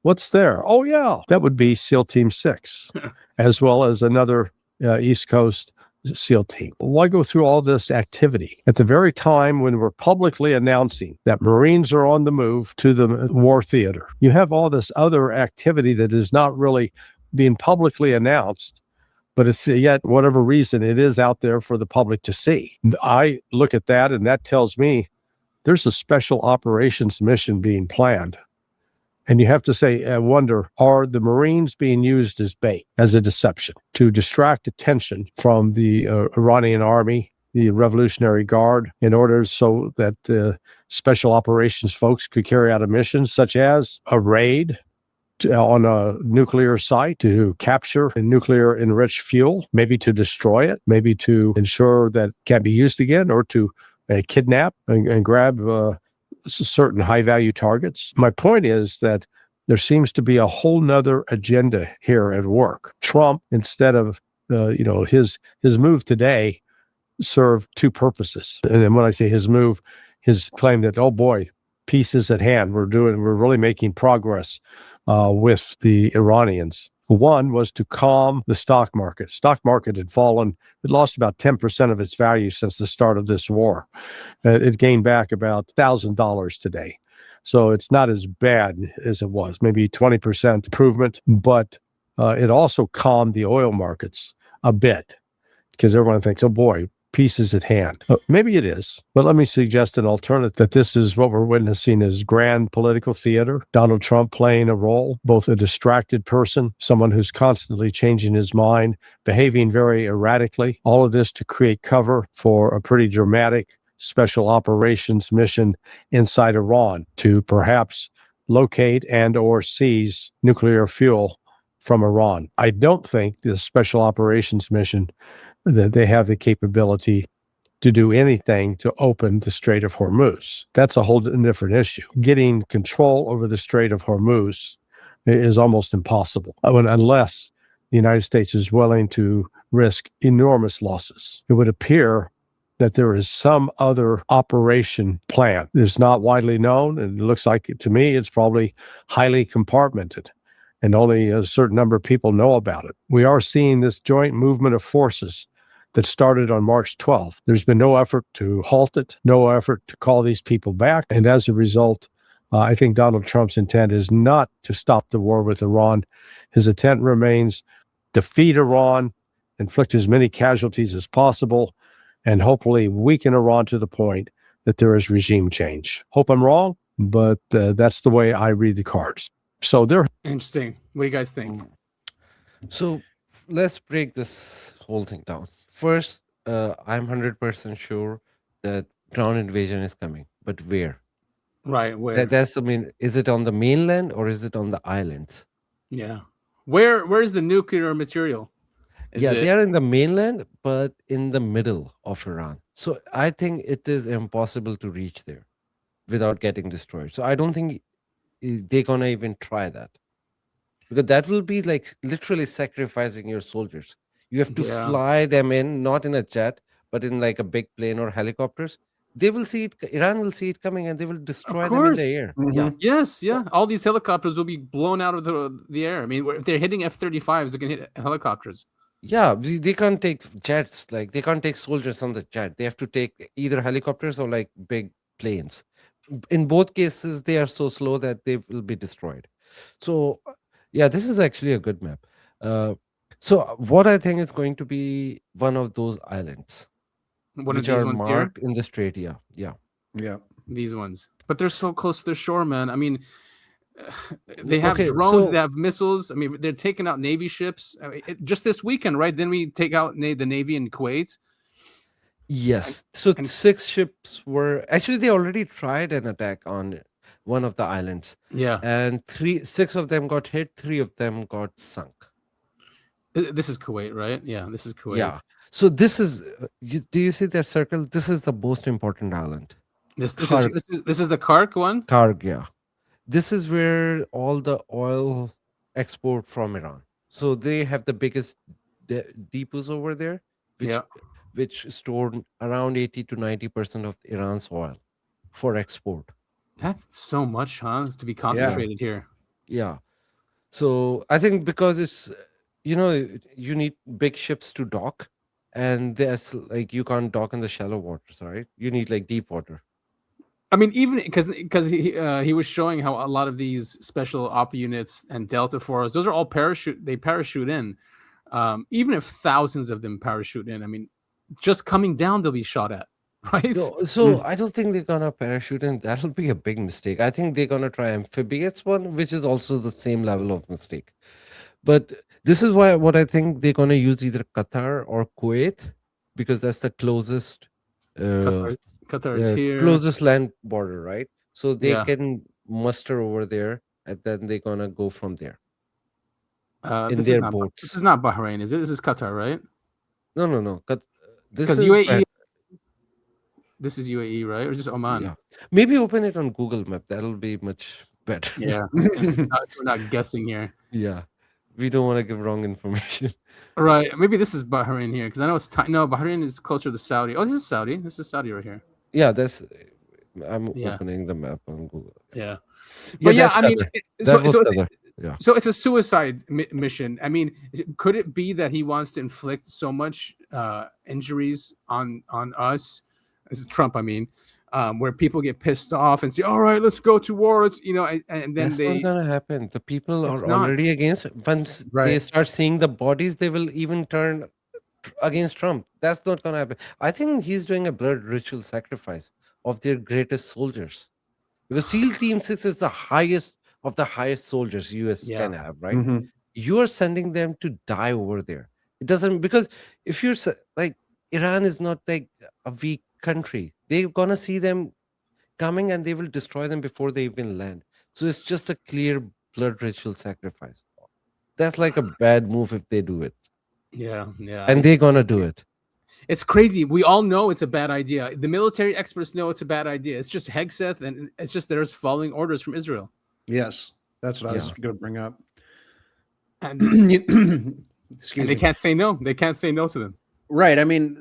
What's there? Oh, yeah, that would be SEAL Team 6, as well as another East Coast SEAL team. Why go through all this activity at the very time when we're publicly announcing that Marines are on the move to the war theater? You have all this other activity that is not really being publicly announced, but it's yet, whatever reason, it is out there for the public to see. I look at that, and that tells me there's a special operations mission being planned. And you have to say, I wonder, are the Marines being used as bait, as a deception, to distract attention from the Iranian army, the Revolutionary Guard, in order so that the special operations folks could carry out a mission such as a raid on a nuclear site to capture nuclear enriched fuel, maybe to destroy it, maybe to ensure that it can't be used again, or to kidnap and grab certain high-value targets. My point is that there seems to be a whole nother agenda here at work. Trump, instead of his move today, served 2 purposes. And then when I say his move, his claim that, oh boy, peace is at hand. We're really making progress with the Iranians. One was to calm the stock market. Stock market had fallen. It lost about 10% of its value since the start of this war. It gained back about $1,000 today. So it's not as bad as it was, maybe 20% improvement. But it also calmed the oil markets a bit because everyone thinks, oh boy, peace is at hand. Maybe it is, but let me suggest an alternative, that this is what we're witnessing as grand political theater. Donald Trump playing a role, both a distracted person, someone who's constantly changing his mind, behaving very erratically, all of this to create cover for a pretty dramatic special operations mission inside Iran to perhaps locate and or seize nuclear fuel from Iran. I don't think the special operations mission that they have the capability to do anything to open the Strait of Hormuz. That's a whole different issue. Getting control over the Strait of Hormuz is almost impossible unless the United States is willing to risk enormous losses. It would appear that there is some other operation plan. It's not widely known, and it looks like, to me, it's probably highly compartmented, and only a certain number of people know about it. We are seeing this joint movement of forces that started on March 12th. There's been no effort to halt it, no effort to call these people back. And as a result, I think Donald Trump's intent is not to stop the war with Iran. His intent remains defeat Iran, inflict as many casualties as possible, and hopefully weaken Iran to the point that there is regime change. Hope I'm wrong, but that's the way I read the cards. So they're interesting. What do you guys think? So let's break this whole thing down. First, I'm 100% sure that ground invasion is coming, but where? Right, where? Is it on the mainland or is it on the islands? Yeah. Where is the nuclear material? They are in the mainland, but in the middle of Iran. So I think it is impossible to reach there without getting destroyed. So I don't think they're going to even try that. Because that will be like literally sacrificing your soldiers. You have to fly them in, not in a jet, but in like a big plane or helicopters. They will see it. Iran will see it coming, and they will destroy them in the air. Mm-hmm. Yeah. Yes. Yeah. All these helicopters will be blown out of the air. I mean, if they're hitting F-35s, they can hit helicopters. Yeah, they can't take jets. Like they can't take soldiers on the jet. They have to take either helicopters or like big planes. In both cases, they are so slow that they will be destroyed. So, yeah, this is actually a good map. So what I think is going to be one of those islands, which are marked in the strait. Yeah. These ones, but they're so close to the shore, man. I mean, they have drones, they have missiles. I mean, they're taking out Navy ships. I mean, just this weekend, right? Then we take out the Navy in Kuwait. Yes. So 6 ships were actually, they already tried an attack on one of the islands, Yeah. and 6 of them got hit, 3 of them got sunk. This is Kuwait, right? Yeah, this is Kuwait. Yeah. So this is, do you see that circle? This is the most important island. This is the Kark one. Karg, yeah. This is where all the oil export from Iran. So they have the biggest depots over there, which stored around 80 to 90% of Iran's oil for export. That's so much, huh? To be concentrated here. Yeah. So I think because it's, you need big ships to dock, and there's like, you can't dock in the shallow waters, right? You need like deep water. I mean, even because he was showing how a lot of these special op units and Delta Force, those are all parachute in. Even if thousands of them parachute in, I mean, just coming down, they'll be shot at, right? So I don't think they're gonna parachute in. That'll be a big mistake. I think they're gonna try amphibious one, which is also the same level of mistake. But this is what I think they're gonna use, either Qatar or Kuwait, because that's the closest. Qatar is here. Closest land border, right? So they can muster over there, and then they're gonna go from there in their boats. This is not Bahrain, is it? This is Qatar, right? No. This is UAE. This is UAE, right? Or is this Oman? Yeah. Maybe open it on Google Map. That'll be much better. Yeah. We're not guessing here. Yeah. We don't want to give wrong information. Right. Maybe this is Bahrain here, because I know it's no, Bahrain is closer to Saudi. Oh, this is Saudi. This is Saudi right here. Yeah, I'm opening the map on Google. Yeah. But I mean, so it's a suicide mission. I mean, could it be that he wants to inflict so much injuries on us, this is Trump, I mean, where people get pissed off and say, "All right, let's go to war." It's, and then that's not gonna happen. The people are already against. Once they start seeing the bodies, they will even turn against Trump. That's not gonna happen. I think he's doing a blood ritual sacrifice of their greatest soldiers, because SEAL Team 6 is the highest of the highest soldiers US can have, right? Mm-hmm. You are sending them to die over there. It doesn't, because if you're like, Iran is not like a weak country. They're gonna see them coming and they will destroy them before they even land. So it's just a clear blood ritual sacrifice. That's like a bad move if they do it. Yeah. And they're gonna do it. It's crazy. We all know it's a bad idea. The military experts know it's a bad idea. It's just Hegseth, and it's just there's following orders from Israel. Yes, that's what I was going to bring up. And, they can't say no. They can't say no to them. Right. I mean,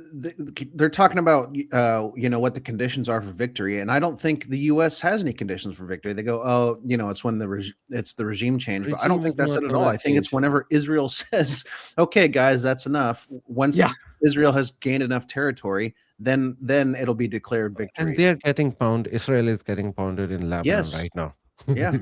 they're talking about, what the conditions are for victory. And I don't think the U.S. has any conditions for victory. They go, oh, it's when it's the regime change. But I don't think that's it at all. I think it's whenever Israel says, okay, guys, that's enough. Once Israel has gained enough territory, then it'll be declared victory. And they're getting pounded. Israel is getting pounded in Lebanon right now. Yeah.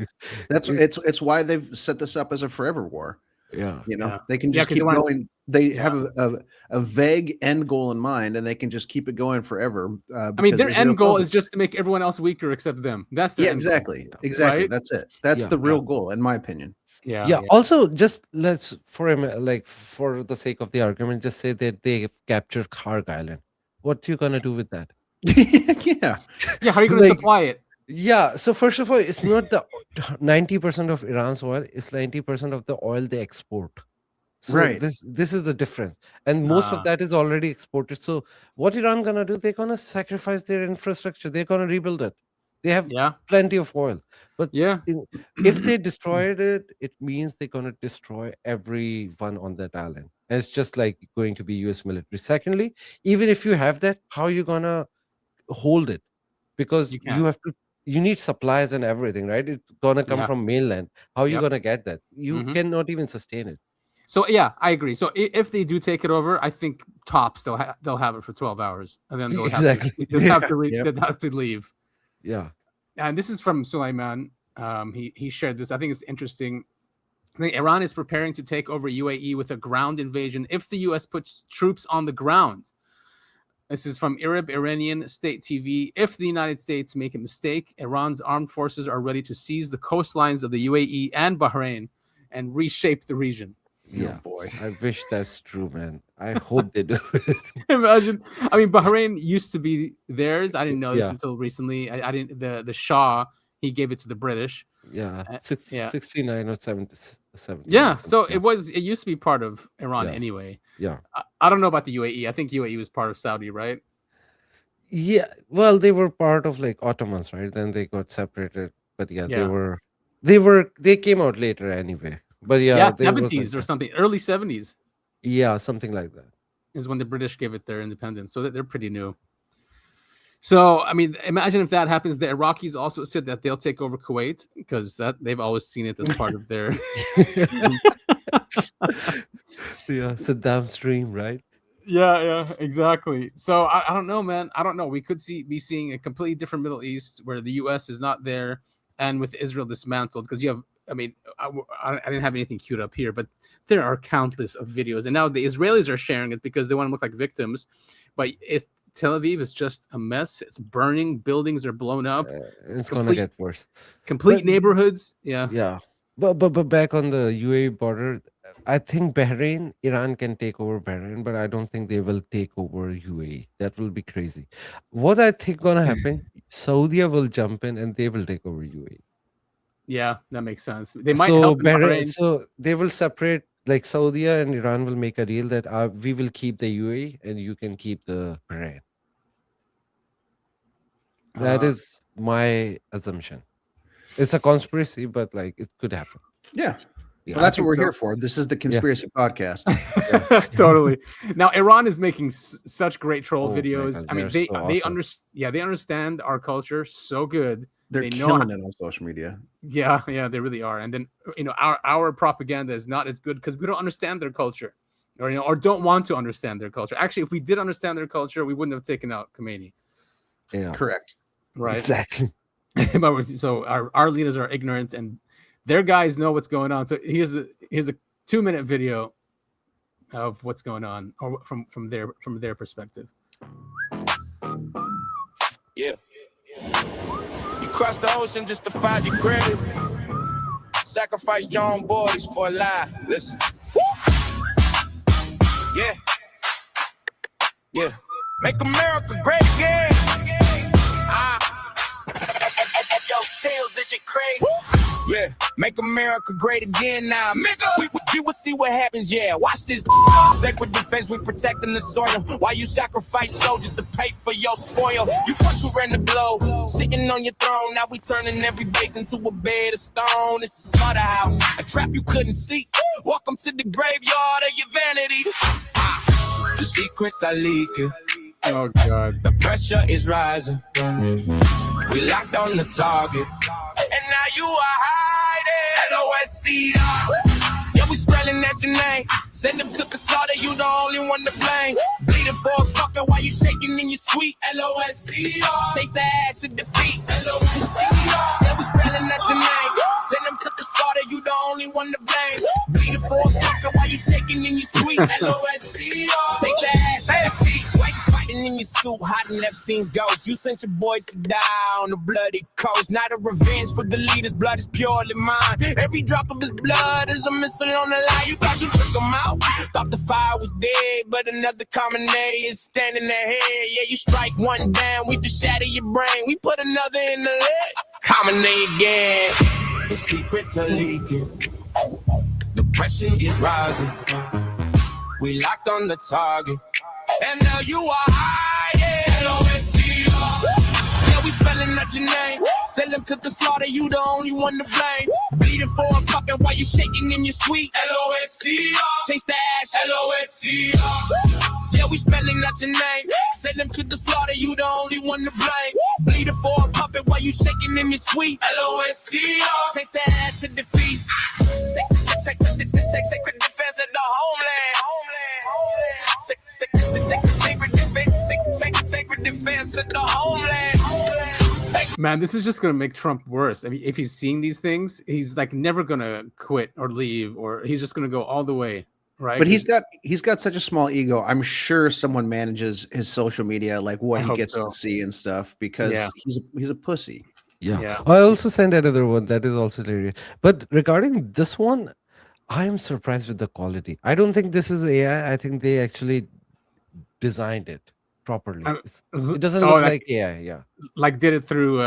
It's why they've set this up as a forever war. Yeah. They can just keep going. They have a vague end goal in mind, and they can just keep it going forever. I mean, their end goal is just to make everyone else weaker except them. That's exactly. Goal, exactly. Right? That's it. That's the real goal, in my opinion. Yeah. Also, just let's for the sake of the argument, just say that they captured Karg Island. What are you gonna do with that? Yeah. How are you gonna supply it? Yeah. So first of all, it's not the 90% of Iran's oil; it's 90% of the oil they export. So right. This is the difference, and most of that is already exported. So what Iran gonna do? They're gonna sacrifice their infrastructure. They're gonna rebuild it. They have plenty of oil, but if they destroyed it, it means they're gonna destroy everyone on that island. And it's just like going to be U.S. military. Secondly, even if you have that, how are you gonna hold it? Because you need supplies and everything, right? It's gonna come from mainland. How are you gonna get that? You cannot even sustain it. So I agree. So if they do take it over, I think tops they'll have it for 12 hours, and then they'll have to leave. Yeah. And this is from Sulaiman. He shared this. I think it's interesting. I think Iran is preparing to take over UAE with a ground invasion if the U.S. puts troops on the ground. This is from Iranian State TV. If the United States make a mistake, Iran's armed forces are ready to seize the coastlines of the UAE and Bahrain and reshape the region. Yeah, boy. I wish that's true, man. I hope they do. Imagine. I mean, Bahrain used to be theirs. I didn't know this until recently. I didn't. The Shah, He gave it to the British. Yeah, Uh, 69 or 70. Yeah, so it used to be part of Iran anyway. Yeah. I don't know about the UAE. I think UAE was part of Saudi, right? Yeah, well, they were part of like Ottomans, right? Then they got separated. But yeah, they came out later anyway. But yeah, 70s or something, early 70s. Yeah, something like that is when the British gave it their independence. So they're pretty new. So, I mean, imagine if that happens. The Iraqis also said that they'll take over Kuwait because they've always seen it as part of their Saddam's dream, right? Yeah, exactly. So I don't know, man. I don't know. We could be seeing a completely different Middle East where the U.S. is not there, and with Israel dismantled. Because you have, I mean, I didn't have anything queued up here, but there are countless of videos, and now the Israelis are sharing it because they want to look like victims. But if Tel Aviv is just a mess, it's burning, buildings are blown up. It's gonna get worse. Complete neighborhoods. Yeah. But back on the UAE border, I think Iran can take over Bahrain, but I don't think they will take over UAE. That will be crazy. What I think gonna happen, Saudi will jump in and they will take over UAE. Yeah, that makes sense. They might help Bahrain. So they will separate, like Saudi and Iran will make a deal that we will keep the UAE and you can keep the Bahrain. That is my assumption. It's a conspiracy, but like it could happen. Yeah. Well, that's what we're here for. This is the conspiracy podcast. Totally. Now, Iran is making such great troll videos. God, I mean, they understand our culture so good. They're killing it on social media. Yeah, they really are. And then our propaganda is not as good because we don't understand their culture, or don't want to understand their culture. Actually, if we did understand their culture, we wouldn't have taken out Khomeini. Yeah, correct. Right. Exactly. So our leaders are ignorant, and their guys know what's going on. So here's a 2-minute video of what's going on, or from their perspective. Yeah. You crossed the ocean just to find your grave. Sacrifice your own boys for a lie. Listen. Yeah. Make America great again. Yo, Tails, this shit crazy. Yeah, make America great again now. We will see what happens, yeah. Watch this. Sacred defense, we protecting the soil. While you sacrifice soldiers to pay for your spoil. You thought you ran the blow, sitting on your throne. Now we turning every base into a bed of stone. It's a slaughterhouse, a trap you couldn't see. Welcome to the graveyard of your vanity. The secrets are leaking. Oh, God. The pressure is rising. We locked on the target. And now you are hiding. LOSCR. Yeah, we spelling at your name. Send them to the slaughter, you the only one to blame. Bleeding for a bucket while you shaking in your sweet. LOSCR. Taste the ash of defeat. LOSCR. Yeah, we spelling at your name. Send them to the slaughter, you the only one to blame. Bleeding for a bucket while you shaking in your sweet. LOSCR. Taste the ash of defeat. Fighting in your suit, hiding Epstein's ghost. You sent your boys to die on the bloody coast. Not a revenge for the leader's blood is purely mine. Every drop of his blood is a missile on the line. You thought you took him out, thought the fire was dead, but another common name is standing ahead. Yeah, you strike one down, we just shatter your brain. We put another in the leg. Common name again. The secrets are leaking. The pressure is rising. We locked on the target. And now you are hiding. LOSCR. Yeah, we spelling out your name. Send them to the slaughter, you the only one to blame. Bleeding for a puppet while you shaking in your sweet. LOSCR. Taste the ash. LOSCR. Yeah, we spelling out your name. Send them to the slaughter, you the only one to blame. Bleeding for a puppet while you shaking in your sweet. LOSCR. Taste the ash of defeat. Sacred defense of the homeland. Sacred defense of the homeland. Man, this is just gonna make Trump worse. I mean, if he's seeing these things, he's like never gonna quit or leave, or he's just gonna go all the way, right? But he's got such a small ego. I'm sure someone manages his social media, like what he gets to see and stuff, because he's a pussy. Yeah. I also sent another one that is also hilarious. But regarding this one, I am surprised with the quality. I don't think this is AI. I think they actually designed it. properly. Um, It doesn't oh, look like- like AI. Yeah, Like did it through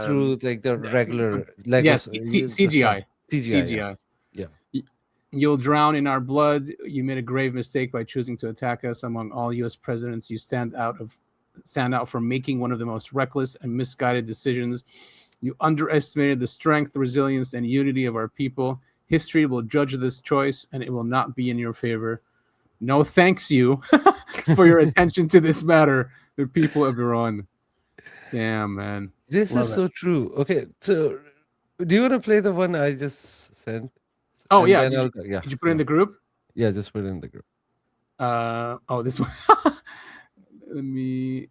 through like the regular yes, Legos, CGI. CGI. CGI. Yeah. You'll drown in our blood. You made a grave mistake by choosing to attack us. Among all U.S. presidents, you stand out for making one of the most reckless and misguided decisions. You underestimated the strength, resilience, and unity of our people. History will judge this choice, and it will not be in your favor. No thanks you for your attention to this matter, the people of Iran. Damn, man. This Love is it. so true. Okay, so do you want to play the one I just sent? Oh, And yeah. then Did you put it in the group? Yeah, just put it in the group. This one. Let me.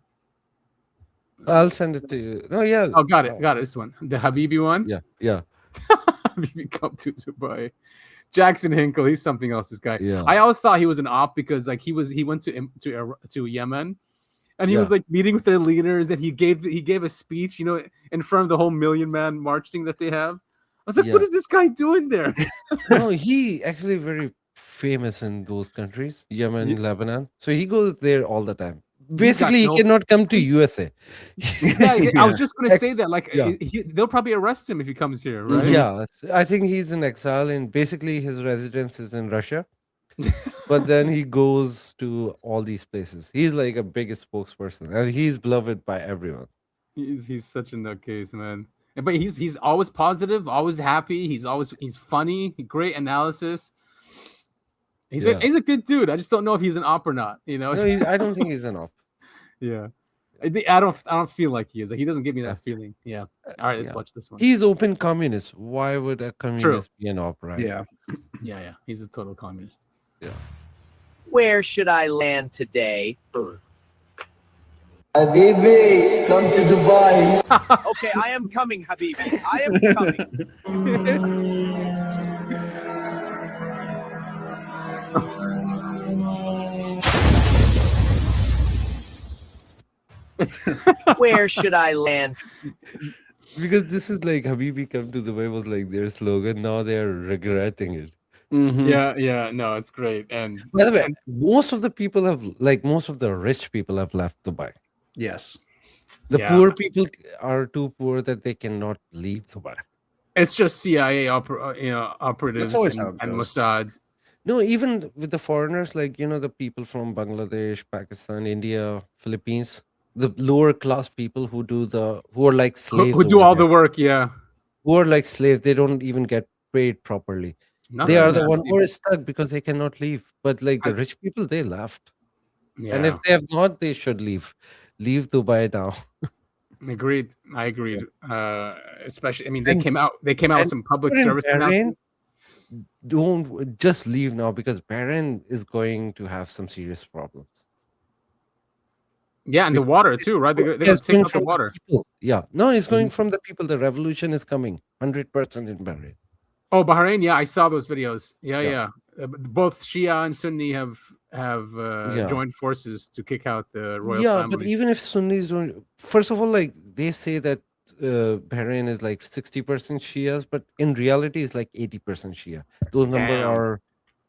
I'll send it to you. No, yeah. Oh, got it. This one. The Habibi one. Yeah. Habibi come to Dubai. Jackson Hinkle, he's something else. This guy. Yeah. I always thought he was an op because like he went to Yemen, and he Yeah. was like meeting with their leaders, and he gave a speech, in front of the whole million-man march thing that they have. I was like, Yeah. what is this guy doing there? No, he actually very famous in those countries, Yemen, Lebanon. So he goes there all the time. Basically, he cannot come to USA. I was just gonna say that. Like, Yeah. they'll probably arrest him if he comes here, right? Yeah, I think he's in exile, and basically his residence is in Russia. But then he goes to all these places. He's like a biggest spokesperson, and he's beloved by everyone. He's such a nutcase, man. But he's always positive, always happy. He's funny. Great analysis. He's a good dude. I just don't know if he's an op or not. No, I don't think he's an op. Yeah. I don't feel like he is. Like, he doesn't give me that feeling. Yeah. All right, let's watch this one. He's open communist. Why would a communist be an op, right? Yeah. Yeah. He's a total communist. Yeah. Where should I land today? Habibi, come to Dubai. Okay, I am coming, Habibi. I am coming. Where should I land? Because this is like Habibi come to Dubai was like their slogan. Now they're regretting it. Mm-hmm. Yeah. No, it's great. And By the way, most of the people most of the rich people have left Dubai. Yes. The Yeah. poor people are too poor that they cannot leave Dubai. it's just CIA operatives That's always how it and goes. Mossad. No, even with the foreigners, like the people from Bangladesh, Pakistan, India, Philippines, the lower class people who are like slaves, Who do over all the there, work, yeah. who are like slaves, they don't even get paid properly. Nothing They are like the that. one who are stuck because they cannot leave. But like the rich people, they left. Yeah. And if they have not, they should leave. Leave Dubai now. Agreed. I agreed. Especially, they And- came out with some public in service Bahrain, announcements. don't just leave now because Bahrain is going to have some serious problems. Yeah, and the water too, right? They're gonna It's take going out the from water. people. Yeah, no, it's going from the people. The revolution is coming 100% in Bahrain. Oh, Bahrain. Yeah, I saw those videos. Yeah. Yeah. Both Shia and Sunni have Yeah. joined forces to kick out the royal Yeah, family. but even if Sunnis don't, first of all, like they say that Bahrain is like 60% Shias, but in reality, it's like 80% Shia. Those numbers Damn. are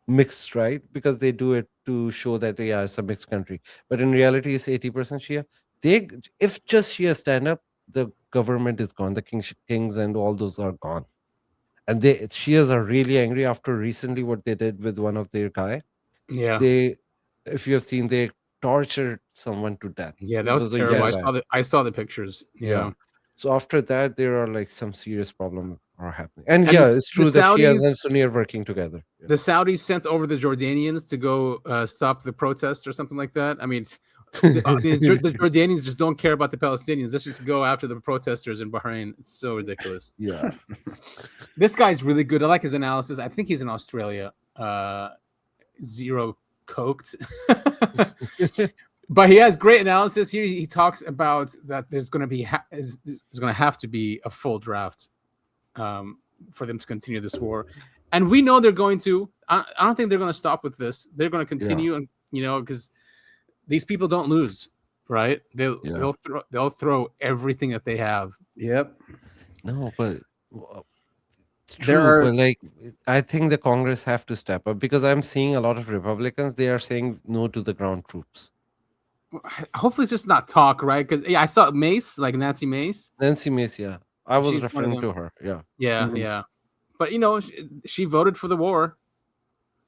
mixed, right? Because they do it to show that it's a mixed country. But in reality, it's 80% Shia. If just Shia stand up, the government is gone. The kings and all those are gone. And Shias are really angry after recently what they did with one of their guy. Yeah. If you have seen, they tortured someone to death. Yeah, that This was a terrible. young guy. I saw the pictures. Yeah. So after that, there are like some serious problems are happening. And, And yeah, the- it's true the that Shias Saudis- and Sunni are working together. Yeah. The Saudis sent over the Jordanians to go stop the protests or something like that. The Jordanians just don't care about the Palestinians. Let's just go after the protesters in Bahrain. It's so ridiculous. Yeah. This guy's really good. I like his analysis. I think he's in Australia. Zero coked. But he has great analysis here. He talks about that there's going to be there's going to have to be a full draft for them to continue this war, and we know they're going to. I don't think they're going to stop with this. They're going to continue, and because these people don't lose, right? They'll throw everything that they have. Yep. No, but it's There true, are- but like I think the Congress have to step up because I'm seeing a lot of Republicans. They are saying no to the ground troops. Hopefully, it's just not talk, right? Because I saw Mace, like Nancy Mace. Nancy Mace, yeah. I was She's one of referring them. to her. Yeah. Yeah, Mhm. yeah. But she voted for the war.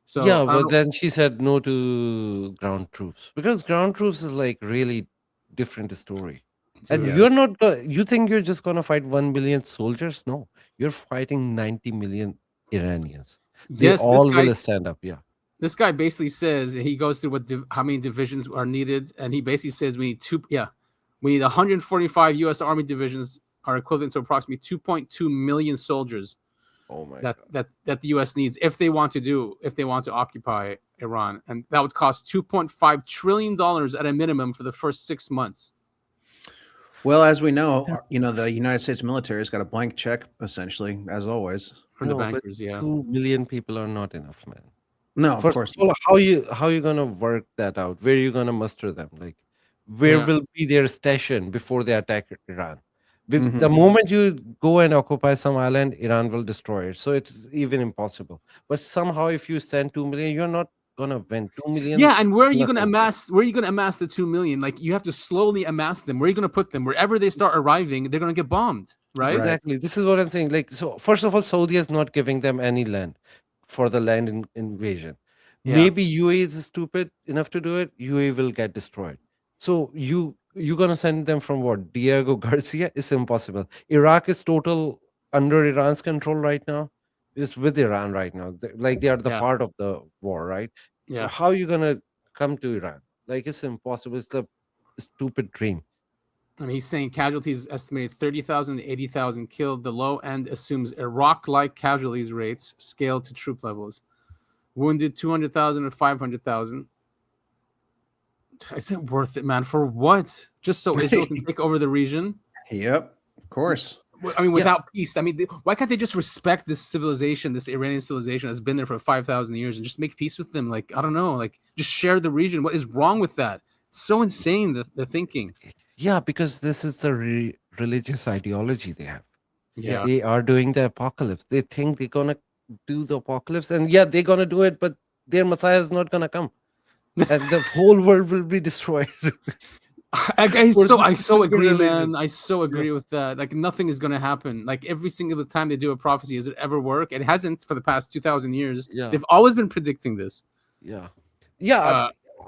So Yeah, I don't but know- then she said no to ground troops because ground troops is like really different story. And Yes. you're not you think you're just gonna fight 1 million soldiers? No, you're fighting 90 million Iranians. They yes, all will stand up. Yeah. this guy basically says he goes through how many divisions are needed, and he basically says we need 145 U.S. Army divisions are equivalent to approximately 2.2 million soldiers. Oh my that the U.S. needs if they want to occupy Iran, and that would cost $2.5 trillion at a minimum for the first 6 months. Well, as we know, the United States military has got a blank check, essentially, as always. For the No, but bankers, yeah. 2 million people are not enough, man. No, of First course of all, how you gonna work that out? Where you gonna muster them? Like, where Yeah. will be their station before they attack Iran? Mhm. The moment you go and occupy some island, Iran will destroy it. So it's even impossible. But somehow, if you send 2 million, you're not gonna win 2 million. Yeah, and where are you going to nothing. amass? Where are you going to amass the 2 million? Like you have to slowly amass them. Where are you going to put them? Wherever they start arriving, they're going to get bombed, right? Exactly. This is what I'm saying. Like, so first of all, Saudi is not giving them any land for the land invasion. Yeah. Maybe UAE is stupid enough to do it. UAE will get destroyed. So you're gonna send them from what? Diego Garcia? It's impossible. Iraq is total under Iran's control right now. It's with Iran right now. They are the Yeah. part of the war, right? Yeah. How are you gonna come to Iran? Like, it's impossible. It's a stupid dream. I mean, he's saying casualties estimated 30,000 to 80,000 killed. The low end assumes Iraq-like casualties rates scaled to troop levels. Wounded 200,000 or 500,000. Is it worth it, man? For what? Just so Israel can take over the region? Yep, of course. I mean, without peace. I mean, why can't they just respect this civilization, this Iranian civilization that's been there for 5,000 years, and just make peace with them? Like, I don't know, like just share the region. What is wrong with that? It's so insane, the thinking. Yeah, because this is the religious ideology they have. Yeah. They are doing the apocalypse. They think they're gonna do the apocalypse, and yeah, they're gonna do it, but their Messiah is not gonna come, and the whole world will be destroyed. I so agree, man. I so agree with that. Like nothing is gonna happen. Like every single time they do a prophecy, does it ever work? It hasn't for the past 2,000 years. Yeah. They've always been predicting this. Yeah.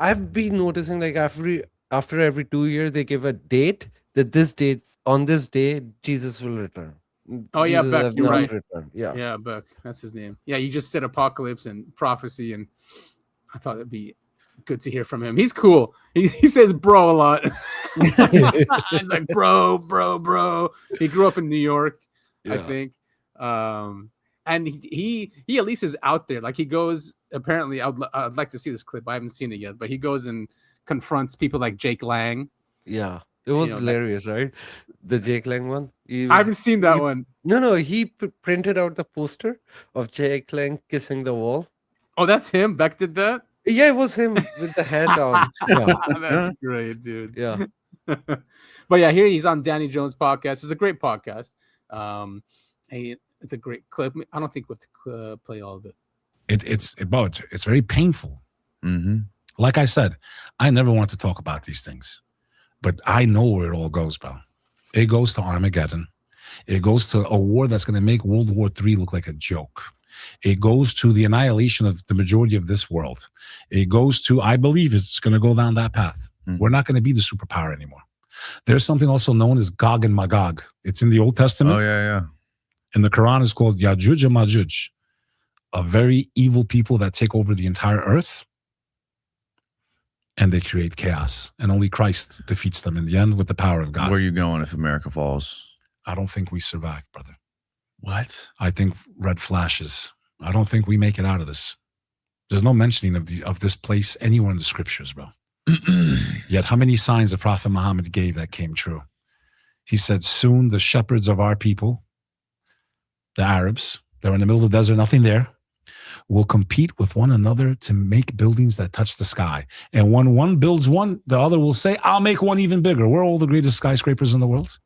I've been noticing like after every 2 years they give a date that on this day Jesus will return. Oh yeah, Jesus Beck, has you're not right. returned. Yeah. Beck, that's his name. Yeah, you just said apocalypse and prophecy, and I thought it'd be good to hear from him. He's cool. He says bro a lot. He's like bro. He grew up in New York, I think. And he at least is out there. Like he goes. Apparently, I'd like to see this clip. I haven't seen it yet, but he goes and confronts people like Jake Lang. Yeah. It was hilarious, right? The Jake Lang one. I haven't seen that one. No. He printed out the poster of Jake Lang kissing the wall. Oh, that's him. Beck did that. Yeah, it was him with the hand on. Yeah. That's great, dude. Yeah. But yeah, here he's on Danny Jones' podcast. It's a great podcast. It's a great clip. I don't think we have to play all of it. It's very painful. Mm-hmm. Like I said, I never want to talk about these things, but I know where it all goes, bro. It goes to Armageddon. It goes to a war that's going to make World War III look like a joke. It goes to the annihilation of the majority of this world. It goes to, I believe it's going to go down that path. Mm-hmm. We're not going to be the superpower anymore. There's something also known as Gog and Magog. It's in the Old Testament. Oh, yeah. In the Quran, it's called Yajuj and Majuj, a very evil people that take over the entire earth, and they create chaos. And only Christ defeats them in the end with the power of God. Where are you going if America falls? I don't think we survive, brother. What? I think red flashes. I don't think we make it out of this. There's no mentioning of this place anywhere in the scriptures, bro. Yet how many signs the Prophet Muhammad gave that came true? He said, soon the shepherds of our people, the Arabs, they're in the middle of the desert, nothing there, will compete with one another to make buildings that touch the sky. And when one builds one, the other will say, I'll make one even bigger. We're all the greatest skyscrapers in the world.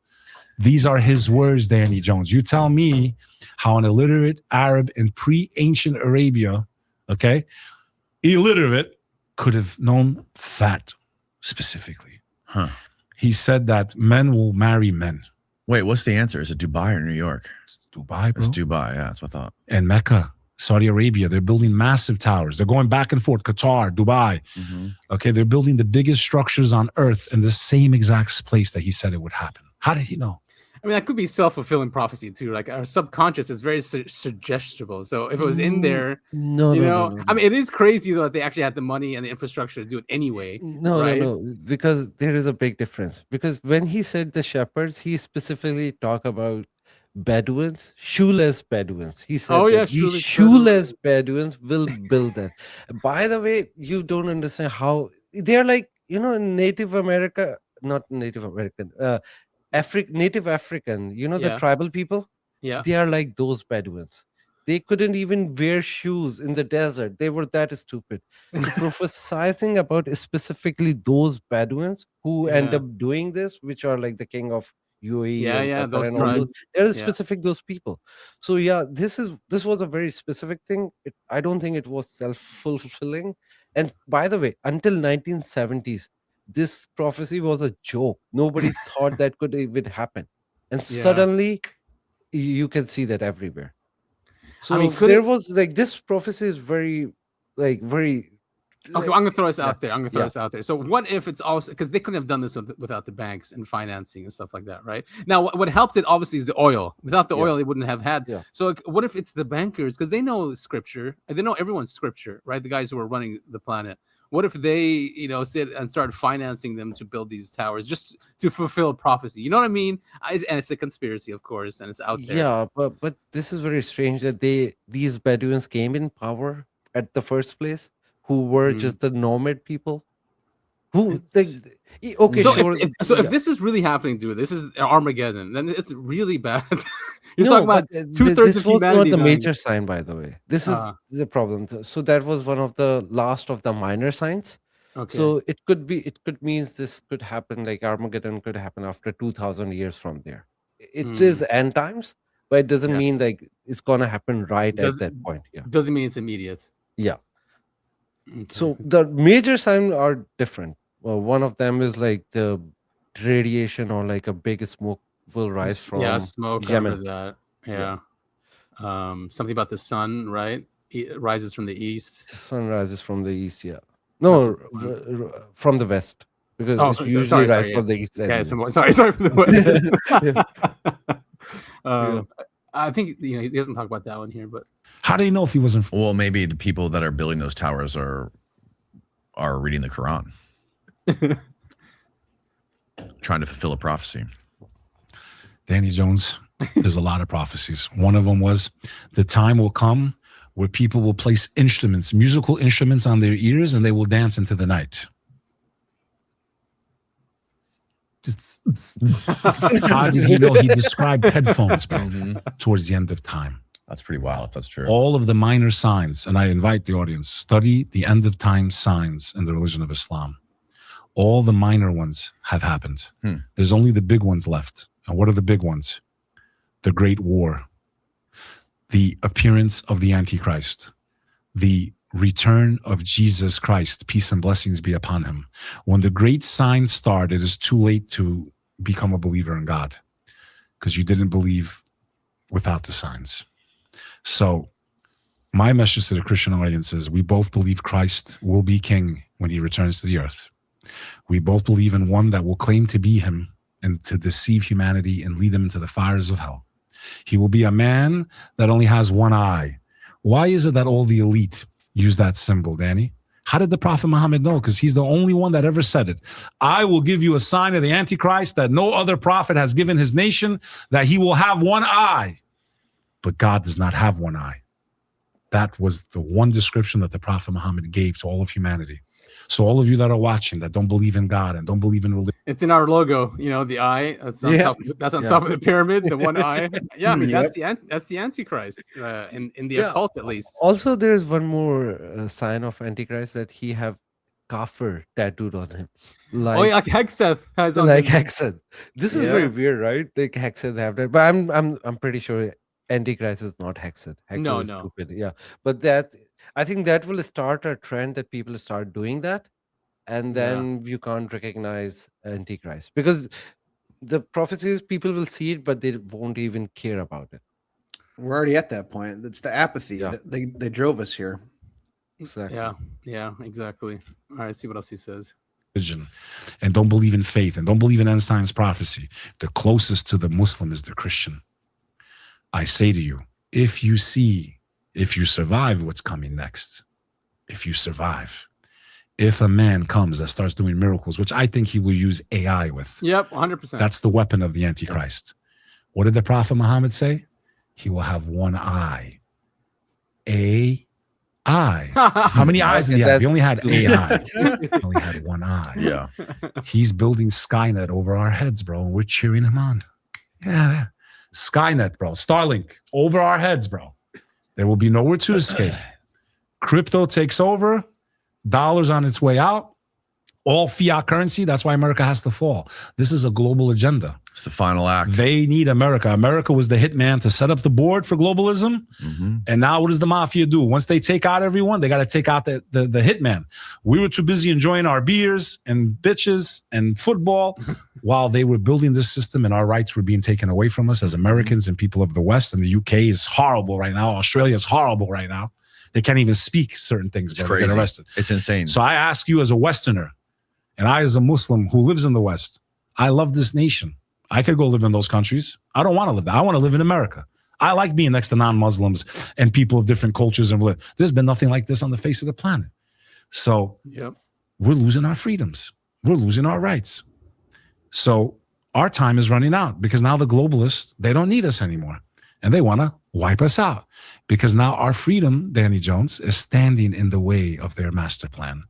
These are his words, Danny Jones. You tell me how an illiterate Arab in pre-ancient Arabia, okay, illiterate, could have known that. specifically. Huh. He said that men will marry men. Wait, what's the answer? Is it Dubai or New York? It's Dubai, bro. It's Dubai. Yeah, that's what I thought. And Mecca, Saudi Arabia, they're building massive towers. They're going back and forth. Qatar, Dubai. Okay, they're building the biggest structures on earth in the same exact place that he said it would happen. How did he know? I mean, that could be self-fulfilling prophecy too. Like our subconscious is very suggestible. So if it was in there, No. I mean, it is crazy though that they actually had the money and the infrastructure to do it anyway. No, because there is a big difference. Because when he said the shepherds, he specifically talked about Bedouins, shoeless Bedouins. He said, these shoeless Bedouins will build that. By the way, you don't understand how they're like, Native America, not Native American, Native African, the tribal people. Yeah, they are like those Bedouins. They couldn't even wear shoes in the desert. They were that stupid. So prophesizing about specifically those Bedouins who end up doing this, which are like the king of UAE. Those tribes. They're specific those people. So this was a very specific thing. I don't think it was self-fulfilling. And by the way, until 1970s, this prophecy was a joke. Nobody thought that could even happen. And suddenly you can see that everywhere. So there was like this prophecy is very. Okay, I'm gonna throw this out there. Throw this out there. So what if it's also because they couldn't have done this without the banks and financing and stuff like that, right? Now, what helped it obviously is the oil. Without the oil, they wouldn't have had. Yeah. So what if it's the bankers because they know scripture and they know everyone's scripture, right? The guys who are running the planet. What if they, sit and start financing them to build these towers just to fulfill prophecy? You know what I mean? And it's a conspiracy, of course, and it's out there. Yeah, but this is very strange that these Bedouins came in power at the first place, who were just the nomad people. If this is really happening, dude, this is Armageddon, then it's really bad. You're talking about 2/3 of humanity. This was not the major sign, by the way. This is the problem. So that was one of the last of the minor signs. Okay. So it could means this could happen, like Armageddon could happen after 2,000 years from there. It is end times, but it doesn't mean like it's gonna happen at that point. Yeah. Doesn't mean it's immediate. Yeah. Okay. So the major signs are different. Well, one of them is like the radiation or like a big smoke will rise from smoke. Yemen. That. Yeah. Something about the sun, right? It rises from the east. The sun rises from the east. Yeah. No, from the west because it's usually rise from the east. Yeah, sorry from the west. I think he doesn't talk about that one here, but how do you know if he wasn't? Well, maybe the people that are building those towers are reading the Quran, trying to fulfill a prophecy. Danny Jones, there's a lot of prophecies. One of them was the time will come where people will place musical instruments on their ears, and they will dance into the night. How did he know? He described headphones, bro, towards the end of time. That's pretty wild if that's true. All of the minor signs, and I invite the audience, study the end of time signs in the religion of Islam. All the minor ones have happened. There's only the big ones left. And what are the big ones? The Great War, the appearance of the Antichrist, the return of Jesus Christ, peace and blessings be upon him. When the great signs start, it is too late to become a believer in God because you didn't believe without the signs. So my message to the Christian audience is we both believe Christ will be king when he returns to the earth. We both believe in one that will claim to be him and to deceive humanity and lead them into the fires of hell. He will be a man that only has one eye. Why is it that all the elite use that symbol, Danny? How did the Prophet Muhammad know? Because he's the only one that ever said it. I will give you a sign of the Antichrist that no other prophet has given his nation, that he will have one eye. But God does not have one eye. That was the one description that the Prophet Muhammad gave to all of humanity. So all of you that are watching that don't believe in God and don't believe in religion. It's in our logo, the eye. That's on top of the pyramid, the one eye. Yeah, I mean that's the Antichrist in the occult at least. Also, there's one more sign of Antichrist that he have kafir tattooed on him. Like Hexeth has on like Hexeth. This is very weird, right? Like Hexeth have that, but I'm pretty sure Antichrist is not Hexeth. Hexeth is stupid. Yeah, but I think that will start a trend that people start doing that. and then you can't recognize Antichrist, because the prophecies, people will see it, but they won't even care about it. We're already at that point. It's the apathy Yeah. that they drove us here. Exactly. Yeah, exactly. All right, see what else he says. Religion, and don't believe in faith, and don't believe in end times prophecy. The closest to the Muslim is the Christian. I say to you, if you survive what's coming next, if you survive, if a man comes that starts doing miracles, which I think he will use AI with. Yep, 100%. That's the weapon of the Antichrist. What did the Prophet Muhammad say? He will have one eye. AI. How many eyes did he have? He only had AI. He only had one eye. Yeah. He's building Skynet over our heads, bro. We're cheering him on. Yeah. Skynet, bro. Starlink over our heads, bro. There will be nowhere to escape. Crypto takes over. Dollars on its way out. All fiat currency. That's why America has to fall. This is a global agenda. It's the final act. They need America. America was the hitman to set up the board for globalism. Mm-hmm. And now what does the mafia do? Once they take out everyone, they got to take out the hitman. We were too busy enjoying our beers and bitches and football while they were building this system, and our rights were being taken away from us as Americans and people of the West. And the UK is horrible right now. Australia is horrible right now. They can't even speak certain things. It's They crazy. get arrested. It's insane. So I ask you as a Westerner, and I as a Muslim who lives in the West, I love this nation. I could go live in those countries. I don't want to live there. I want to live in America. I like being next to non-Muslims and people of different cultures and religion. There's been nothing like this on the face of the planet. So we're losing our freedoms. We're losing our rights. So our time is running out because now the globalists, they don't need us anymore. And they want to wipe us out because now our freedom, Danny Jones, is standing in the way of their master plan.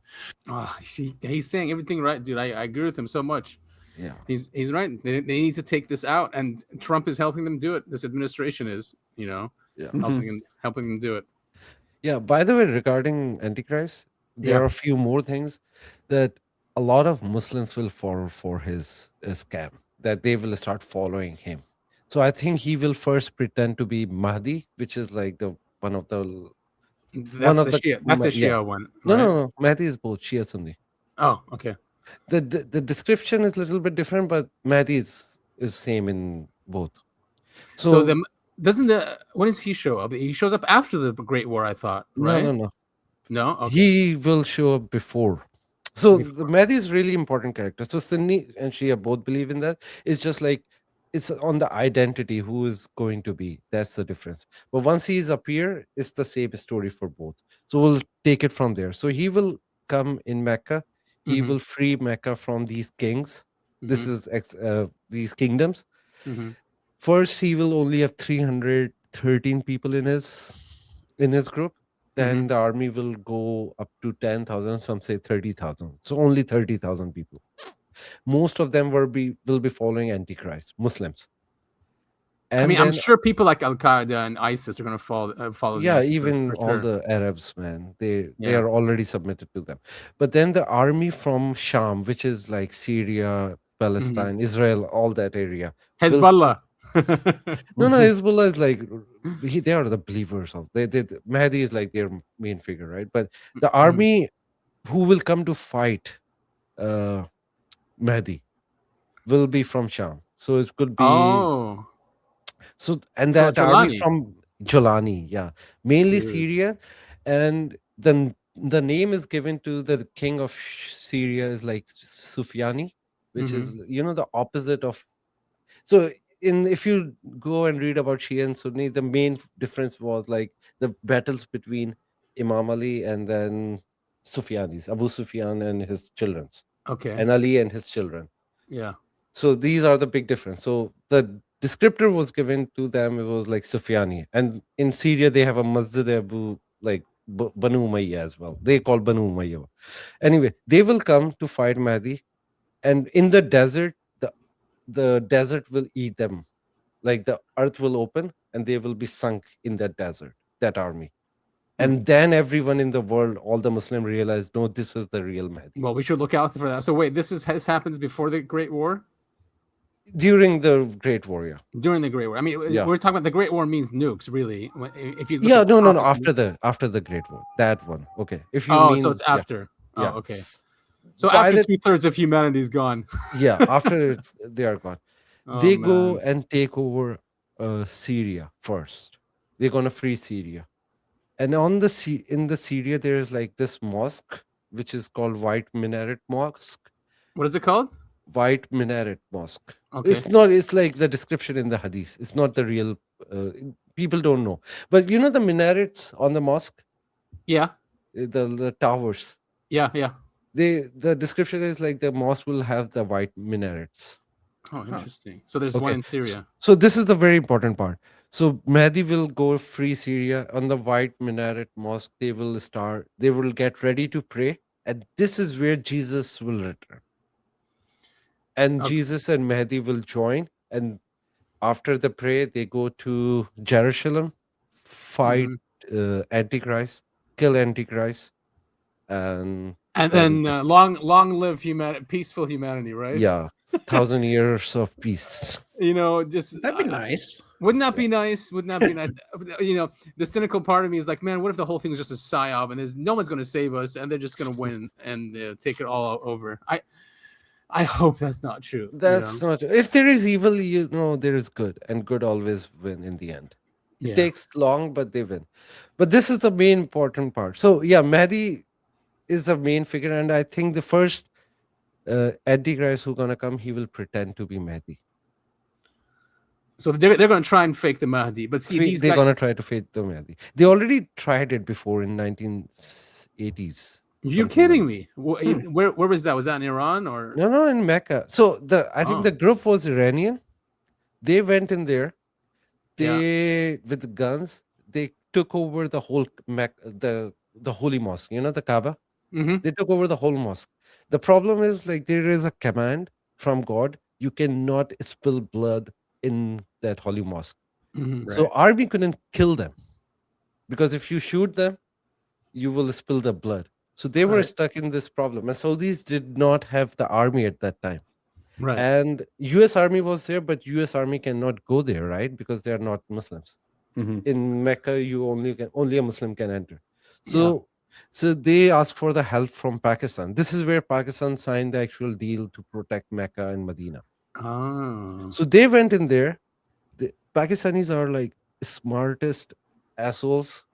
Oh, see, he's saying everything right, dude. I agree with him so much. Yeah, he's right. They need to take this out, and Trump is helping them do it. This administration is, helping them do it. Yeah. By the way, regarding Antichrist, there are a few more things that a lot of Muslims will fall for his scam. That they will start following him. So I think he will first pretend to be Mahdi, which is like one of the Shia one. Right? No. Mahdi is both Shia Sunni. Oh, okay. The description is a little bit different, but Mahdi is same in both. So when does he show up? He shows up after the Great War, I thought. Right? No. Okay. He will show up before. So the Mahdi is really important character. So Sunni and Shia both believe in that. It's just like it's on the identity who is going to be. That's the difference. But once he is appear, it's the same story for both. So we'll take it from there. So he will come in Mecca. He will free Mecca from these kings. This is these kingdoms. First, he will only have 313 people in his group. Then the army will go up to 10,000. Some say 30,000. So only 30,000 people. Most of them will be following Antichrist, Muslims. And I'm sure people like Al Qaeda and ISIS are going to follow. Yeah, even all the Arabs, man, they are already submitted to them. But then the army from Sham, which is like Syria, Palestine, Israel, all that area. Hezbollah. No, Hezbollah is like they are the believers of. Mahdi is like their main figure, right? But the army who will come to fight Mahdi will be from Sham. So it could be. So and that army from Jolani, mainly Syria, and then the name is given to the king of Syria is like Sufyani, which is the opposite of. So if you go and read about Shia and Sunni, the main difference was like the battles between Imam Ali and then Sufyanis, Abu Sufyan and his children. Okay. And Ali and his children. Yeah. So these are the big difference. So the descriptor was given to them. It was like Sufyani. And in Syria, they have a Masjid Abu, like Banu Umayyah as well. They call Banu Umayyah. Anyway, they will come to fight Mahdi. And in the desert, the desert will eat them. Like the earth will open and they will be sunk in that desert, that army. And then everyone in the world, all the Muslims realize, no, this is the real Mahdi. Well, we should look out for that. So wait, this happens before the Great War? During the Great War, yeah. During the Great War. I mean, we're talking about the Great War means nukes, really. If you no. After the Great War, that one. Okay. If you mean, so it's after. Yeah. Oh, okay. So after 2/3 of humanity is gone. Yeah, after they are gone, they go and take over Syria first. They're gonna free Syria, and in the Syria there is like this mosque which is called White Minaret Mosque. What is it called? White Minaret Mosque. Okay. It's not. It's like the description in the Hadith. It's not the real. People don't know, but you know the minarets on the mosque. Yeah. The towers. Yeah. The description is like the mosque will have the white minarets. Oh, interesting. So there's one in Syria. So this is the very important part. So Mahdi will go free Syria on the white minaret mosque. They will get ready to pray, and this is where Jesus will return. And Jesus and Mahdi will join, and after the prayer, they go to Jerusalem, fight Antichrist, kill Antichrist, and then long live humanity, peaceful humanity, right? Yeah, 1,000 years of peace. Just that'd be nice. Wouldn't that be nice? Wouldn't that be nice? The cynical part of me is like, man, what if the whole thing is just a psyop and no one's going to save us and they're just going to win and take it all over? I hope that's not true. That's not true. If there is evil, there is good, and good always win in the end. It takes long, but they win. But this is the main important part. So yeah, Mahdi is a main figure, and I think the first Antichrist who's gonna come, he will pretend to be Mahdi. So they're going to try and fake the Mahdi, but see, they're gonna try to fake the Mahdi. They already tried it before in 1980s. You kidding me? Where was that? Was that in Iran or no, in Mecca? So I think the group was Iranian. They went in there. They with guns. They took over the whole the holy mosque. The Kaaba. Mm-hmm. They took over the whole mosque. The problem is like there is a command from God. You cannot spill blood in that holy mosque. Mm-hmm. So army couldn't kill them because if you shoot them, you will spill the blood. So they were stuck in this problem. And Saudis did not have the army at that time. Right. And US army was there, but US army cannot go there, right? Because they are not Muslims. Mm-hmm. In Mecca, only a Muslim can enter. So they asked for the help from Pakistan. This is where Pakistan signed the actual deal to protect Mecca and Medina. Oh. So they went in there. The Pakistanis are like smartest assholes,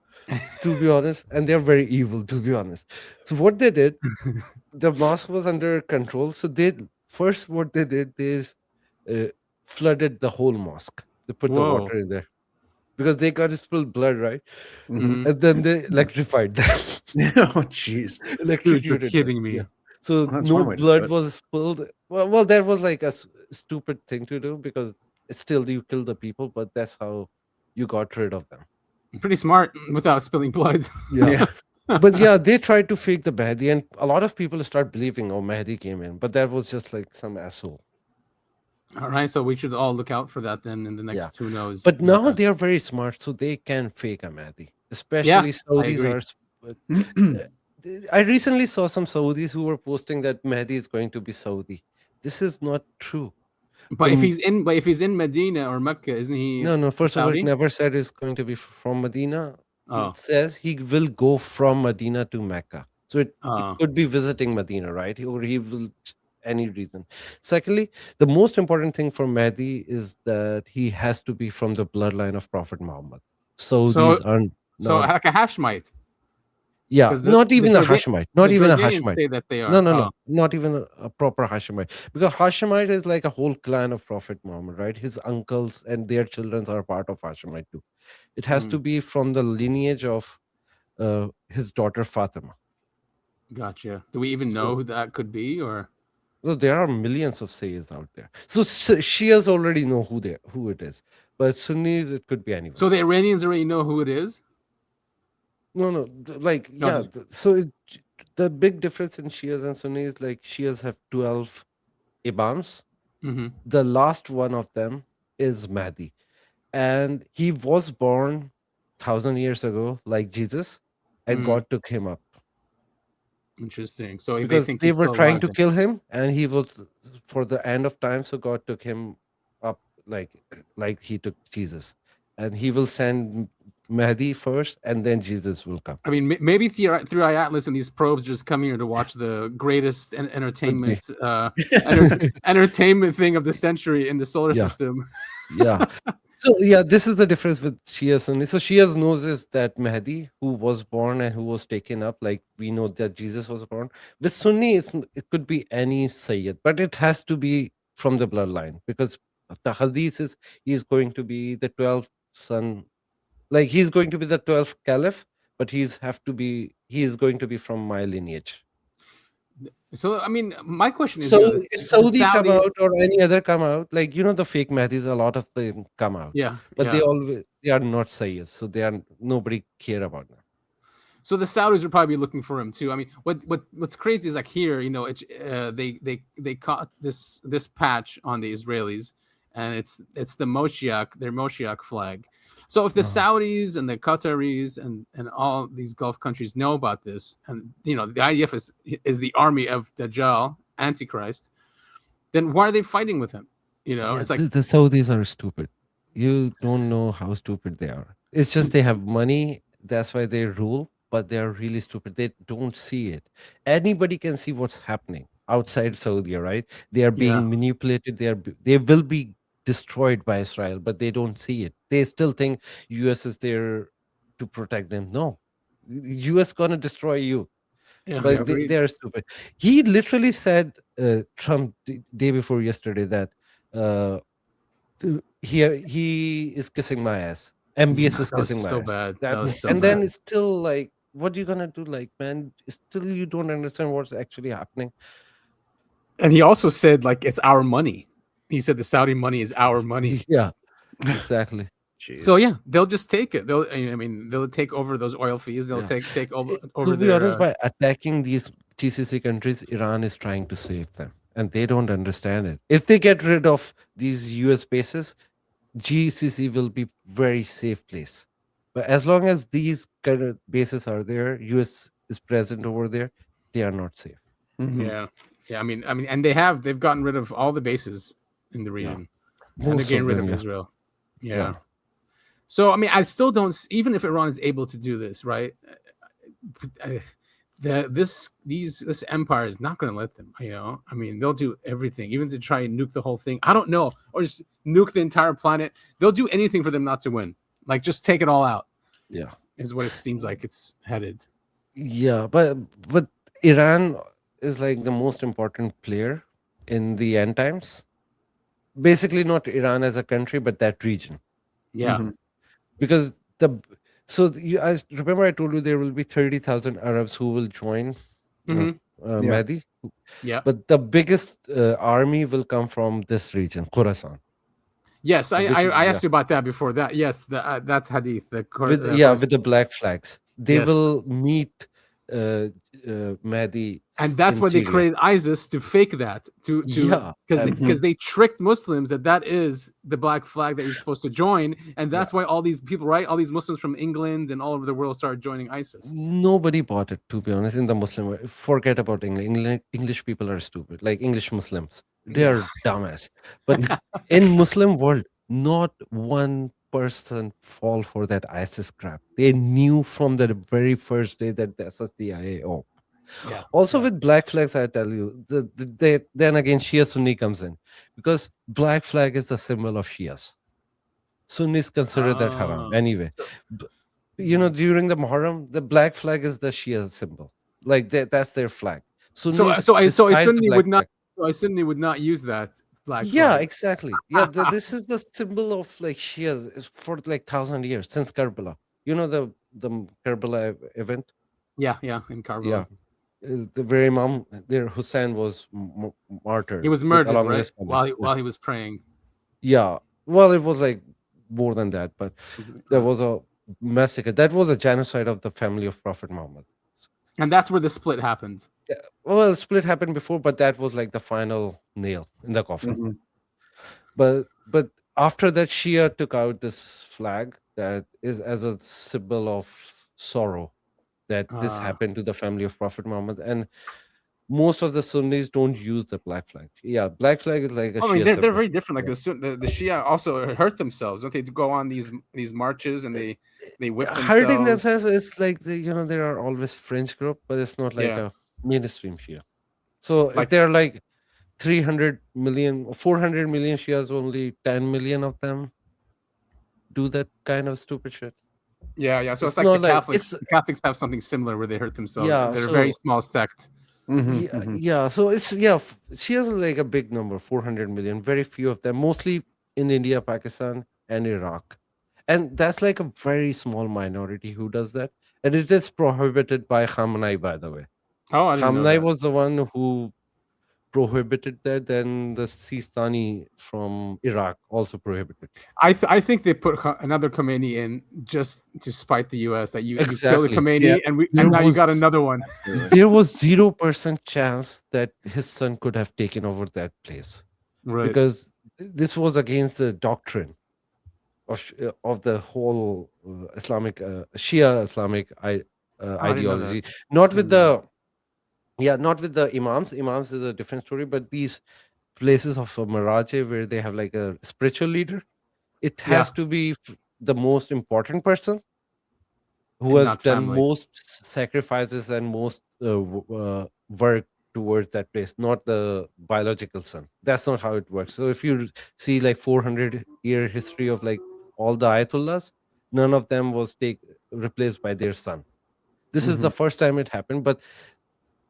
to be honest, and they're very evil, to be honest. So what they did, the mosque was under control. So what they did is flooded the whole mosque. They put the water in there because they got to spill blood, right? Mm-hmm. And then they electrified them. Oh, jeez. You're kidding me. Yeah. So no blood was spilled. Well, that was like a stupid thing to do because still you kill the people, but that's how you got rid of them. Pretty smart without spilling blood. Yeah. But yeah, they tried to fake the Mahdi, and a lot of people start believing, Mahdi came in, but that was just like some asshole. All right, so we should all look out for that then in the next 2 knows. But now they are very smart, so they can fake a Mahdi. Especially Saudis I recently saw some Saudis who were posting that Mahdi is going to be Saudi. This is not true. But if he's in Medina or Mecca, isn't he? No. First of all, it never said it's going to be from Medina. It says he will go from Medina to Mecca. So it could be visiting Medina, right? Or he will any reason. Secondly, the most important thing for Mahdi is that he has to be from the bloodline of Prophet Muhammad. So these aren't. So like a Hashemite. Yeah, not even a Hashemite. Not even a Hashemite. Say that they are. No. Not even a proper Hashemite. Because Hashemite is like a whole clan of Prophet Muhammad, right? His uncles and their children are part of Hashemite too. It has to be from the lineage of his daughter Fatima. Gotcha. Do we even know who that could be, or? Well, there are millions of Sayyidis out there. So Shias already know who it is, but Sunnis it could be anyone. So the Iranians already know who it is. No, like So the big difference in Shias and Sunnis, like Shias have 12 Imams. Mm-hmm. The last one of them is Mahdi, and he was born 1,000 years ago, like Jesus, and God took him up. Interesting. So because they were trying to kill him, and he was for the end of time. So God took him up, like he took Jesus, and He will send Mahdi first, and then Jesus will come. I mean, maybe through Atlas and these probes just come here to watch the greatest entertainment entertainment thing of the century in the solar system. Yeah. So yeah, this is the difference with Shia Sunni. So Shias knows is that Mahdi, who was born and who was taken up, like we know that Jesus was born. With Sunni, it could be any Sayyid, but it has to be from the bloodline, because the Hadith is he's going to be the 12th son, like he's going to be the 12th caliph, but he is going to be from my lineage. So I mean, my question is: so if Saudi come out or any other come out, like the fake Mahdis, a lot of them come out. But they are not Sayyids, so nobody care about them. So the Saudis are probably looking for him too. I mean, what's crazy is like here, they caught this patch on the Israelis, and it's the Moshiach, their Moshiach flag. So if the Saudis and the Qataris and all these Gulf countries know about this, and the IDF is the army of Dajjal, Antichrist, then why are they fighting with him? It's like the Saudis are stupid. You don't know how stupid they are. It's just they have money, that's why they rule, but they are really stupid. They don't see it. Anybody can see what's happening outside Saudi, right? They are being manipulated. They will be destroyed by Israel, but they don't see it. They still think US is there to protect them. No, US gonna destroy you. But they are stupid. He literally said, Trump day before yesterday, that he is kissing my ass. MBS is kissing my ass. Bad. Then it's still like, what are you gonna do? Like, man, still you don't understand what's actually happening. And he also said, like, it's our money. He said the Saudi money is our money. Yeah, exactly. Jeez. So yeah, they'll just take it. They'll take over those oil fees. They'll take over. To be honest, by attacking these GCC countries, Iran is trying to save them, and they don't understand it. If they get rid of these US bases, GCC will be very safe place. But as long as these kind of bases are there, US is present over there, they are not safe. Mm-hmm. Yeah. I mean, and they've gotten rid of all the bases in the region, and they're getting rid of Israel. Yeah. So I mean, I still don't. Even if Iran is able to do this, right? This empire is not going to let them. I mean, they'll do everything, even to try and nuke the whole thing. I don't know, or just nuke the entire planet. They'll do anything for them not to win. Like, just take it all out. Yeah, is what it seems like it's headed. Yeah, but Iran is like the most important player in the end times. Basically, not Iran as a country, but that region. Yeah. Mm-hmm. Because I remember I told you there will be 30,000 Arabs who will join Mahdi. Yeah. But the biggest army will come from this region, Khorasan. Yes, I asked you about that before. That that's Hadith. With the black flags, they will meet Mahdi, and that's why they created ISIS, to fake that, because they tricked Muslims that is the black flag that you're supposed to join, and that's why all these people, right, all these Muslims from England and all over the world started joining ISIS. Nobody bought it, to be honest. In the Muslim world, forget about England. English people are stupid, like English Muslims. They are dumbass. But in Muslim world, not one person fall for that ISIS crap. They knew from the very first day that that's the IAO. Yeah. Also with black flags, I tell you, then again Shia Sunni comes in, because black flag is the symbol of Shias. Sunnis consider that haram anyway. During the Muharram, the black flag is the Shia symbol. Like that's their flag. So a Sunni would not. So a Sunni would not use that black flag. Yeah, exactly. Yeah, this is the symbol of like Shias for like 1,000 years since Karbala. The Karbala event. Yeah, in Karbala. Yeah. The very Imam there, Hussein, was martyred. He was murdered, right? While he was praying. Yeah. Well, it was like more than that, but there was a massacre. That was a genocide of the family of Prophet Muhammad. And that's where the split happened. Yeah. Well, split happened before, but that was like the final nail in the coffin. Mm-hmm. But after that, Shia took out this flag that is as a symbol of sorrow that this happened to the family of Prophet Muhammad. And most of the Sunnis don't use the black flag. Yeah, black flag is like a I mean, Shia they're separate. very different. Like the Shia also hurt themselves. Don't they go on these marches and they whip Hurting themselves? themselves is like there are always fringe group, but it's not like Yeah. a mainstream Shia. So if Like- there are like 300 million, 400 million Shias, only 10 million of them do that kind of stupid shit. Yeah. So it's It's like not the like- Catholics. it's- The Catholics have something similar where they hurt themselves. Yeah, They're a very so- small sect. Yeah, so it's she has like a big number, 400 million. Very few of them, mostly in India, Pakistan, and Iraq, and that's like a very small minority who does that, and it is prohibited by Khamenei, by the way. Oh, I didn't know Khamenei that. was the one who prohibited that. Then the Sistani from Iraq also prohibited. I think they put another Khomeini in just to spite the U.S. that you killed Exactly. a Khomeini Yeah. and There now you got was- another one. There was 0% chance that his son could have taken over that place. Right. Because this was against the doctrine of the whole Islamic Shia Islamic didn't know ideology. Not with the not with the imams. Imams is a different story, but these places of Maraje where they have like a spiritual leader, it has to be the most important person who And has not done family. most sacrifices and most work towards that place, not the biological son. That's not how it works. So if you see like 400-year history of like all the ayatollahs, none of them was replaced by their son. This is the first time it happened, but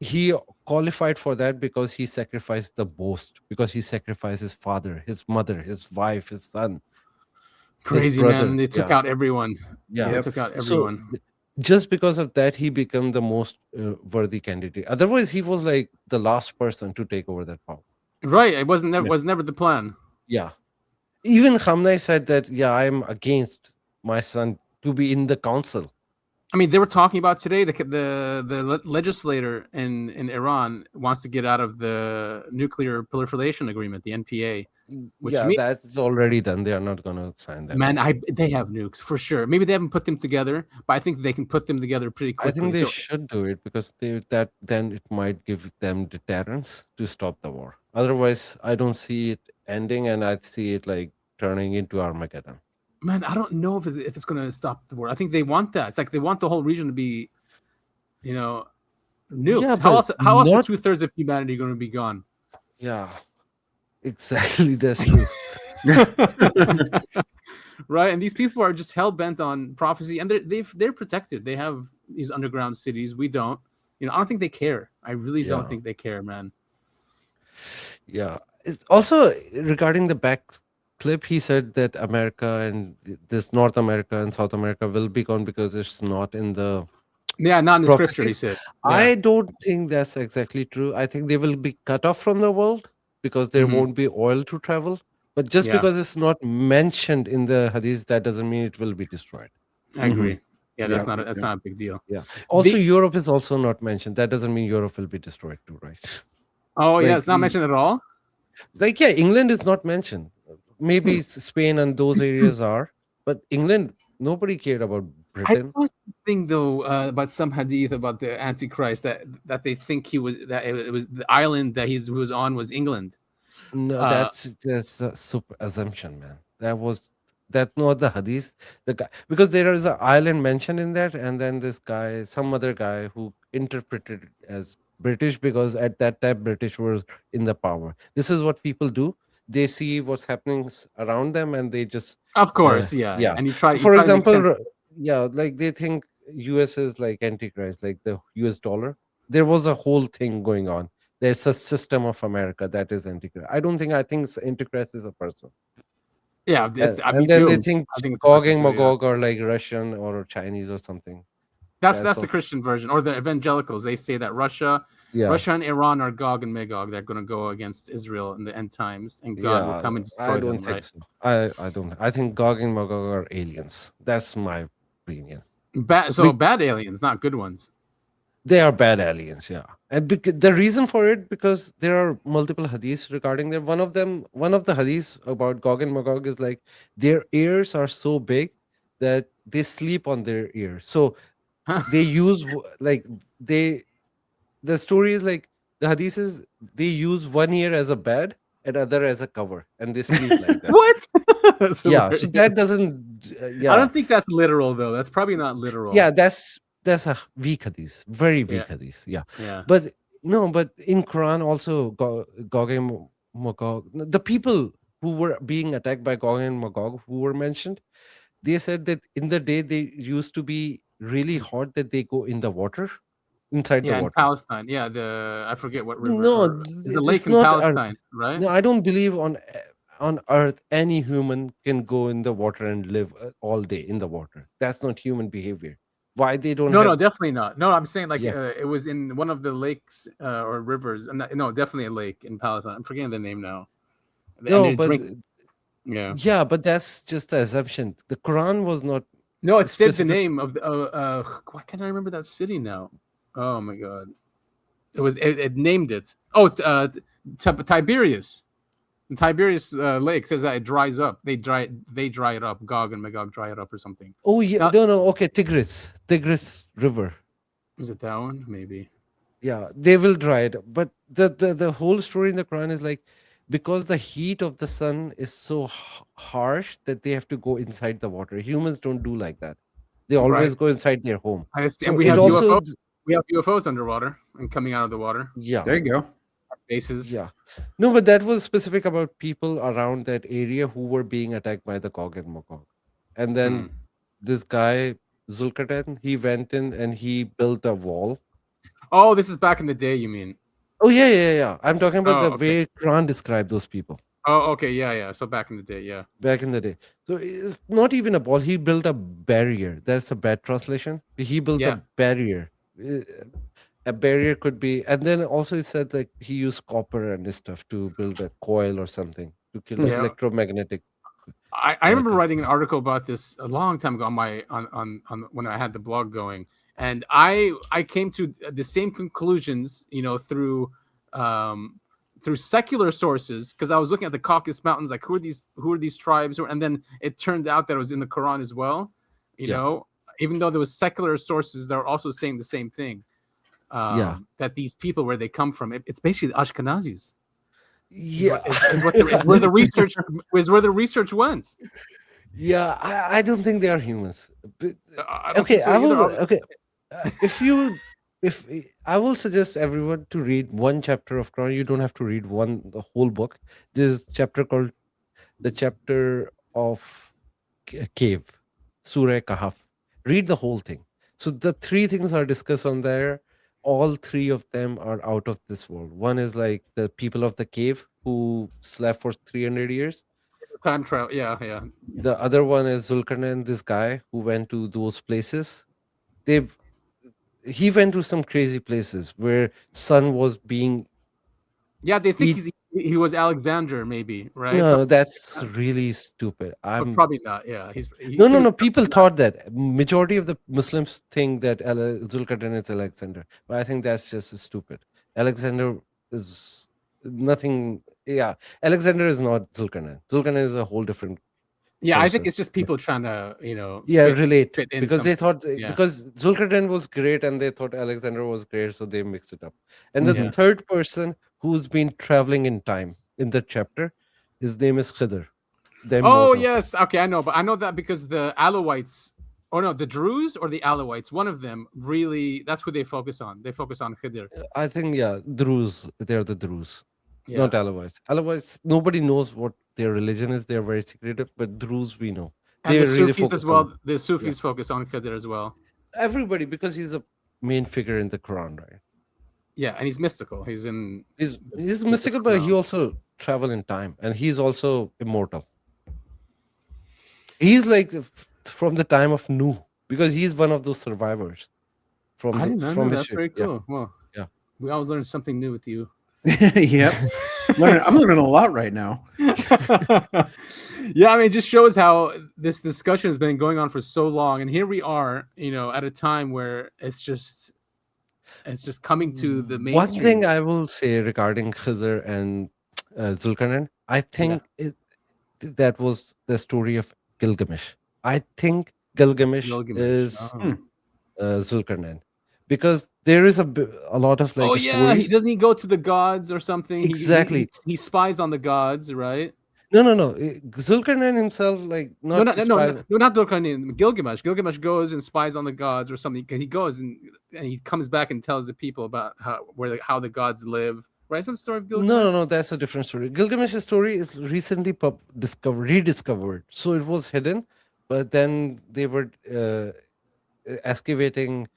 he qualified for that because he sacrificed the most, because he sacrificed his father, his mother, his wife, his son. Crazy, brother, man. They took yeah. out everyone. Yeah. They took out So everyone. just because of that, he became the most worthy candidate. Otherwise, he was like the last person to take over that power. Right. It was never the plan. Yeah. Even Khamenei said that, I'm against my son to be in the council. I mean, they were talking about today the legislator in Iran wants to get out of the nuclear proliferation agreement, the NPA. Which That's already done. They are not going to sign that. Man, they have nukes for sure. Maybe they haven't put them together, but I think they can put them together pretty quickly. I think they should do it because then it might give them deterrence to stop the war. Otherwise, I don't see it ending, and I see it like turning into Armageddon. Man, I don't know if it's going to stop the war. I think they want that. It's like they want the whole region to be, nuked. Yeah, how but else are not- 2/3 of humanity going to be gone? Yeah, exactly. That's true. Right, and these people are just hell bent on prophecy, and they're protected. They have these underground cities. We don't. I don't think they care. I really don't Yeah. think they care, man. Yeah. It's also regarding the back clip, he said that America and this North America and South America will be gone because it's not in the Yeah, not in the scripture. He prophecies. said. I don't think that's exactly true. I think they will be cut off from the world because there Mhm. won't be oil to travel. But just Yeah. because it's not mentioned in the hadith, that doesn't mean it will be destroyed. I agree. Yeah, that's Yeah. not a big deal. Yeah. Also, Europe is also not mentioned. That doesn't mean Europe will be destroyed too, right? Oh yeah, Like, it's not mentioned at all. Like, England is not mentioned. Maybe Spain and those areas are, but England, nobody cared about I Britain. saw something though about some hadith about the Antichrist that they think it was the island that he was on was England. No, that's a super assumption, man. That's not the hadith. The guy, because there is an island mentioned in that, and then this guy, some other guy who interpreted it as British because at that time British was in the power. This is what people do. They see what's happening around them, and they just Of course, yeah. And you try. For you try to make example, sense. like they think US is like Antichrist, like the US dollar. There was a whole thing going on. There's a system of America that is Antichrist. I think Antichrist is a person. Yeah, And me then they too. think I think it's Gog and Christians too, yeah. Magog are like Russian or Chinese or something. That's That's the Christian version, or the evangelicals. They say that Russia and Iran are Gog and Magog. They're going to go against Israel in the end times, and God will come and destroy I don't them. think Right? so. I don't. I think Gog and Magog are aliens. That's my opinion. Bad aliens, not good ones. They are bad aliens, yeah. And the reason for it, because there are multiple hadiths regarding them. One of the hadiths about Gog and Magog is like their ears are so big that they sleep on their ears. So they use the story is like The hadith is they use one ear as a bed and other as a cover, and they sleep like that. What? That's Yeah, so hilarious. that doesn't. Yeah, I don't think that's literal though. That's probably not literal. yeah, that's a weak hadith, very weak Yeah. hadith. Yeah, Yeah. but no, but in Quran also, Gog and Magog, the people who were being attacked by Gog and Magog, who were mentioned, they said that in the day they used to be really hot, that they go in the water, inside Yeah, the in water. Palestine. Yeah, I forget what river. No, or- There's a it lake is in not Palestine, right? No, I don't believe on earth any human can go in the water and live all day in the water. That's not human behavior. Why they don't No, have no, definitely not. No, I'm saying like Yeah. it was in one of the lakes or rivers. No, definitely a lake in Palestine. I'm forgetting the name now. And No, they but drink- yeah. yeah, but that's just the assumption. The Quran was not. No, it said the specific- name of the. Why can't I remember that city now? Oh my god, it named it. Oh, Tiberias. Tiberias Lake says that it dries up. They dry it up. Gog and Magog dry it up or something. Oh yeah, no. Okay, Tigris River. Was it that one? Maybe. Yeah, they will dry it. But the whole story in the Quran is like, because the heat of the sun is so harsh that they have to go inside the water. Humans don't do like that. They always Right. go inside their home. And So we it have also- UFOs. We have UFOs underwater and coming out of the water. Yeah. There you go. Bases. Yeah. No, but that was specific about people around that area who were being attacked by the Gog and Magog. And then this guy, Zulkarnain, he went in and he built a wall. Oh, this is back in the day, you mean? Oh, yeah. I'm talking about Oh, the okay. way Quran described those people Oh, okay, yeah. So back in the day, yeah. back in the day. So it's not even a wall. He built a barrier. That's a bad translation. He built Yeah. a barrier. A barrier could be, and then also it said that he used copper and stuff to build a coil or something to kill Yeah. electromagnetic. I remember writing an article about this a long time ago on my on when I had the blog going, and I came to the same conclusions, through secular sources, because I was looking at the Caucasus Mountains, like who are these tribes, and then it turned out that it was in the Quran as well. Even though there was secular sources that are also saying the same thing. That these people, where they come from, it's basically the Ashkenazis. Yeah, is where the research went. Yeah, I don't think they are humans. But, I don't okay, think so I will. either. Okay, if I will suggest everyone to read one chapter of Quran. You don't have to read the whole book. There's a chapter called the chapter of cave, Surah Kahf. Read the whole thing. So the three things are discussed on there. All three of them are out of this world. One is like the people of the cave who slept for 300 years. Time travel, yeah. The other one is Zulkarnain, this guy who went to those places. He went to some crazy places where sun was being. Yeah, they think he was Alexander, maybe, right? No, that's really stupid. But probably not. Yeah, No. People thought that. Majority of the Muslims think that Zulkarnain is Alexander, but I think that's just stupid. Alexander is nothing. Yeah, Alexander is not Zulkarnain. Zulkarnain is a whole different. Yeah, I think person. it's just people trying to, relate fit in because they thought yeah. because Zulkarnain was great and they thought Alexander was great, so they mixed it up. And the Yeah. third person who's been traveling in time in the chapter, his name is Khidr. the Oh immortal. yes, okay, I know, but I know that because the Alawites, or no, the Druze or the Alawites, one of them really, that's who they focus on. They focus on Khidr. I think Druze. They're the Druze, Yeah. not Alawites. Alawites, nobody knows what their religion is. They're very secretive, but Druze we know. And They the really Sufis focus as well. on The Sufis focus on Khidr as well. everybody because he's a main figure in the Quran, right? Yeah, and he's mystical. He's mystical, but he also travel in time, and he's also immortal. He's like from the time of Nuh, because he's one of those survivors from I didn't know from that. That's history. very cool. Well, Yeah. We always learn something new with you. Yep. I'm learning a lot right now. Yeah, I mean, it just shows how this discussion has been going on for so long, and here we are, at a time where it's just coming to the mainstream. One thing I will say regarding Khizr and Zulkarnain, I think that was the story of Gilgamesh. I think Gilgamesh is Zulkarnain, because there is a lot of like stories. doesn't he go to the gods or something? Exactly. He spies on the gods, right? No. Zulkarnain himself, like No, not Zulkarnain. Gilgamesh. Gilgamesh goes and spies on the gods or something. He goes and he comes back and tells the people about how the gods live. Right? Some story of Gilgamesh. No. That's a different story. Gilgamesh's story is recently rediscovered. So it was hidden, but then they were excavating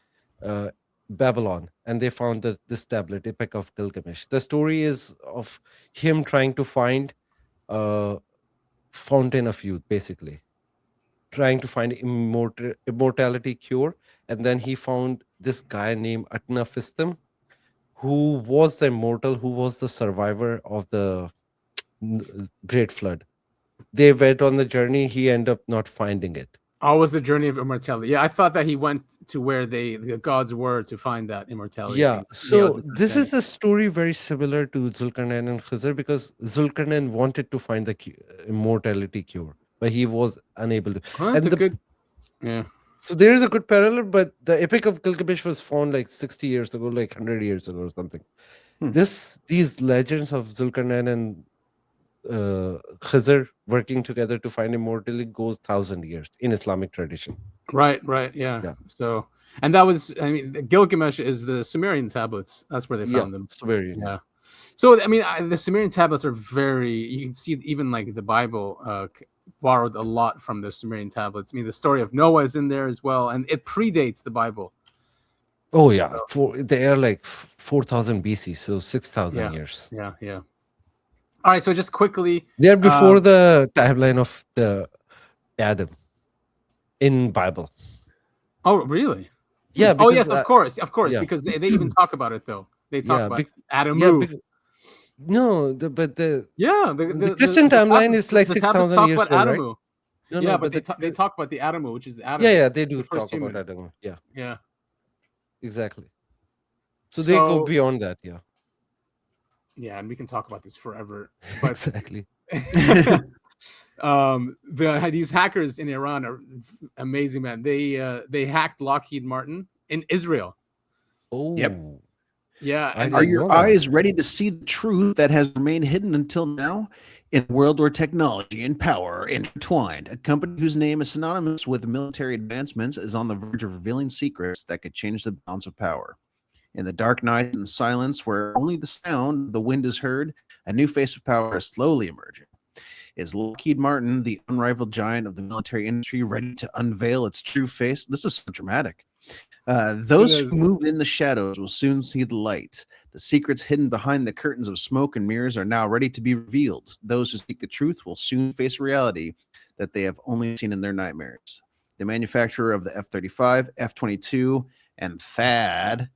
Babylon, and they found this tablet, Epic of Gilgamesh. The story is of him trying to find fountain of youth, basically trying to find immortality cure, and then he found this guy named Atnafistim, who was the immortal, who was the survivor of the Great Flood. They went on the journey. He ended up not finding it. Oh, was the journey of immortality? Yeah, I thought that he went to where the gods were to find that immortality. Yeah, so this is a story very similar to Zulkarnain and Khizr, because Zulkarnain wanted to find the immortality cure, but he was unable to. Oh, that's yeah. So there is a good parallel, but the Epic of Gilgamesh was found like 60 years ago, like 100 years ago or something. These legends of Zulkarnain and Khizr working together to find immortality goes 1,000 years in Islamic tradition. Right, yeah. So, and that was, I mean, Gilgamesh is the Sumerian tablets. That's where they found them. Sumerian. Yeah. So, I mean, the Sumerian tablets are you can see even like the Bible borrowed a lot from the Sumerian tablets. I mean, the story of Noah is in there as well, and it predates the Bible. Oh, yeah. They are like 4,000 BC, so 6,000 years. Yeah. All right, so just quickly, they're before the timeline of the Adam in Bible. Oh, really? Yeah. Oh, yes, of course, yeah. because they even talk about it though. They talk about Adam. No, the the Christian timeline is like 6,000 years old, right? No, but they talk about the Adamu, which is the Adam. Yeah, they do talk about Adam. Yeah, exactly. So they go beyond that. Yeah, and we can talk about this forever. But exactly. These hackers in Iran are amazing, man. They hacked Lockheed Martin in Israel. Oh, yep. Yeah. Are your eyes ready to see the truth that has remained hidden until now? In a world where technology and power are intertwined, a company whose name is synonymous with military advancements is on the verge of revealing secrets that could change the balance of power. In the dark night and silence where only the sound of the wind is heard, a new face of power is slowly emerging. Is Lockheed Martin, the unrivaled giant of the military industry, ready to unveil its true face? This is so dramatic. Those who move in the shadows will soon see the light. The secrets hidden behind the curtains of smoke and mirrors are now ready to be revealed. Those who seek the truth will soon face reality that they have only seen in their nightmares. The manufacturer of the F-35, F-22, and THAAD.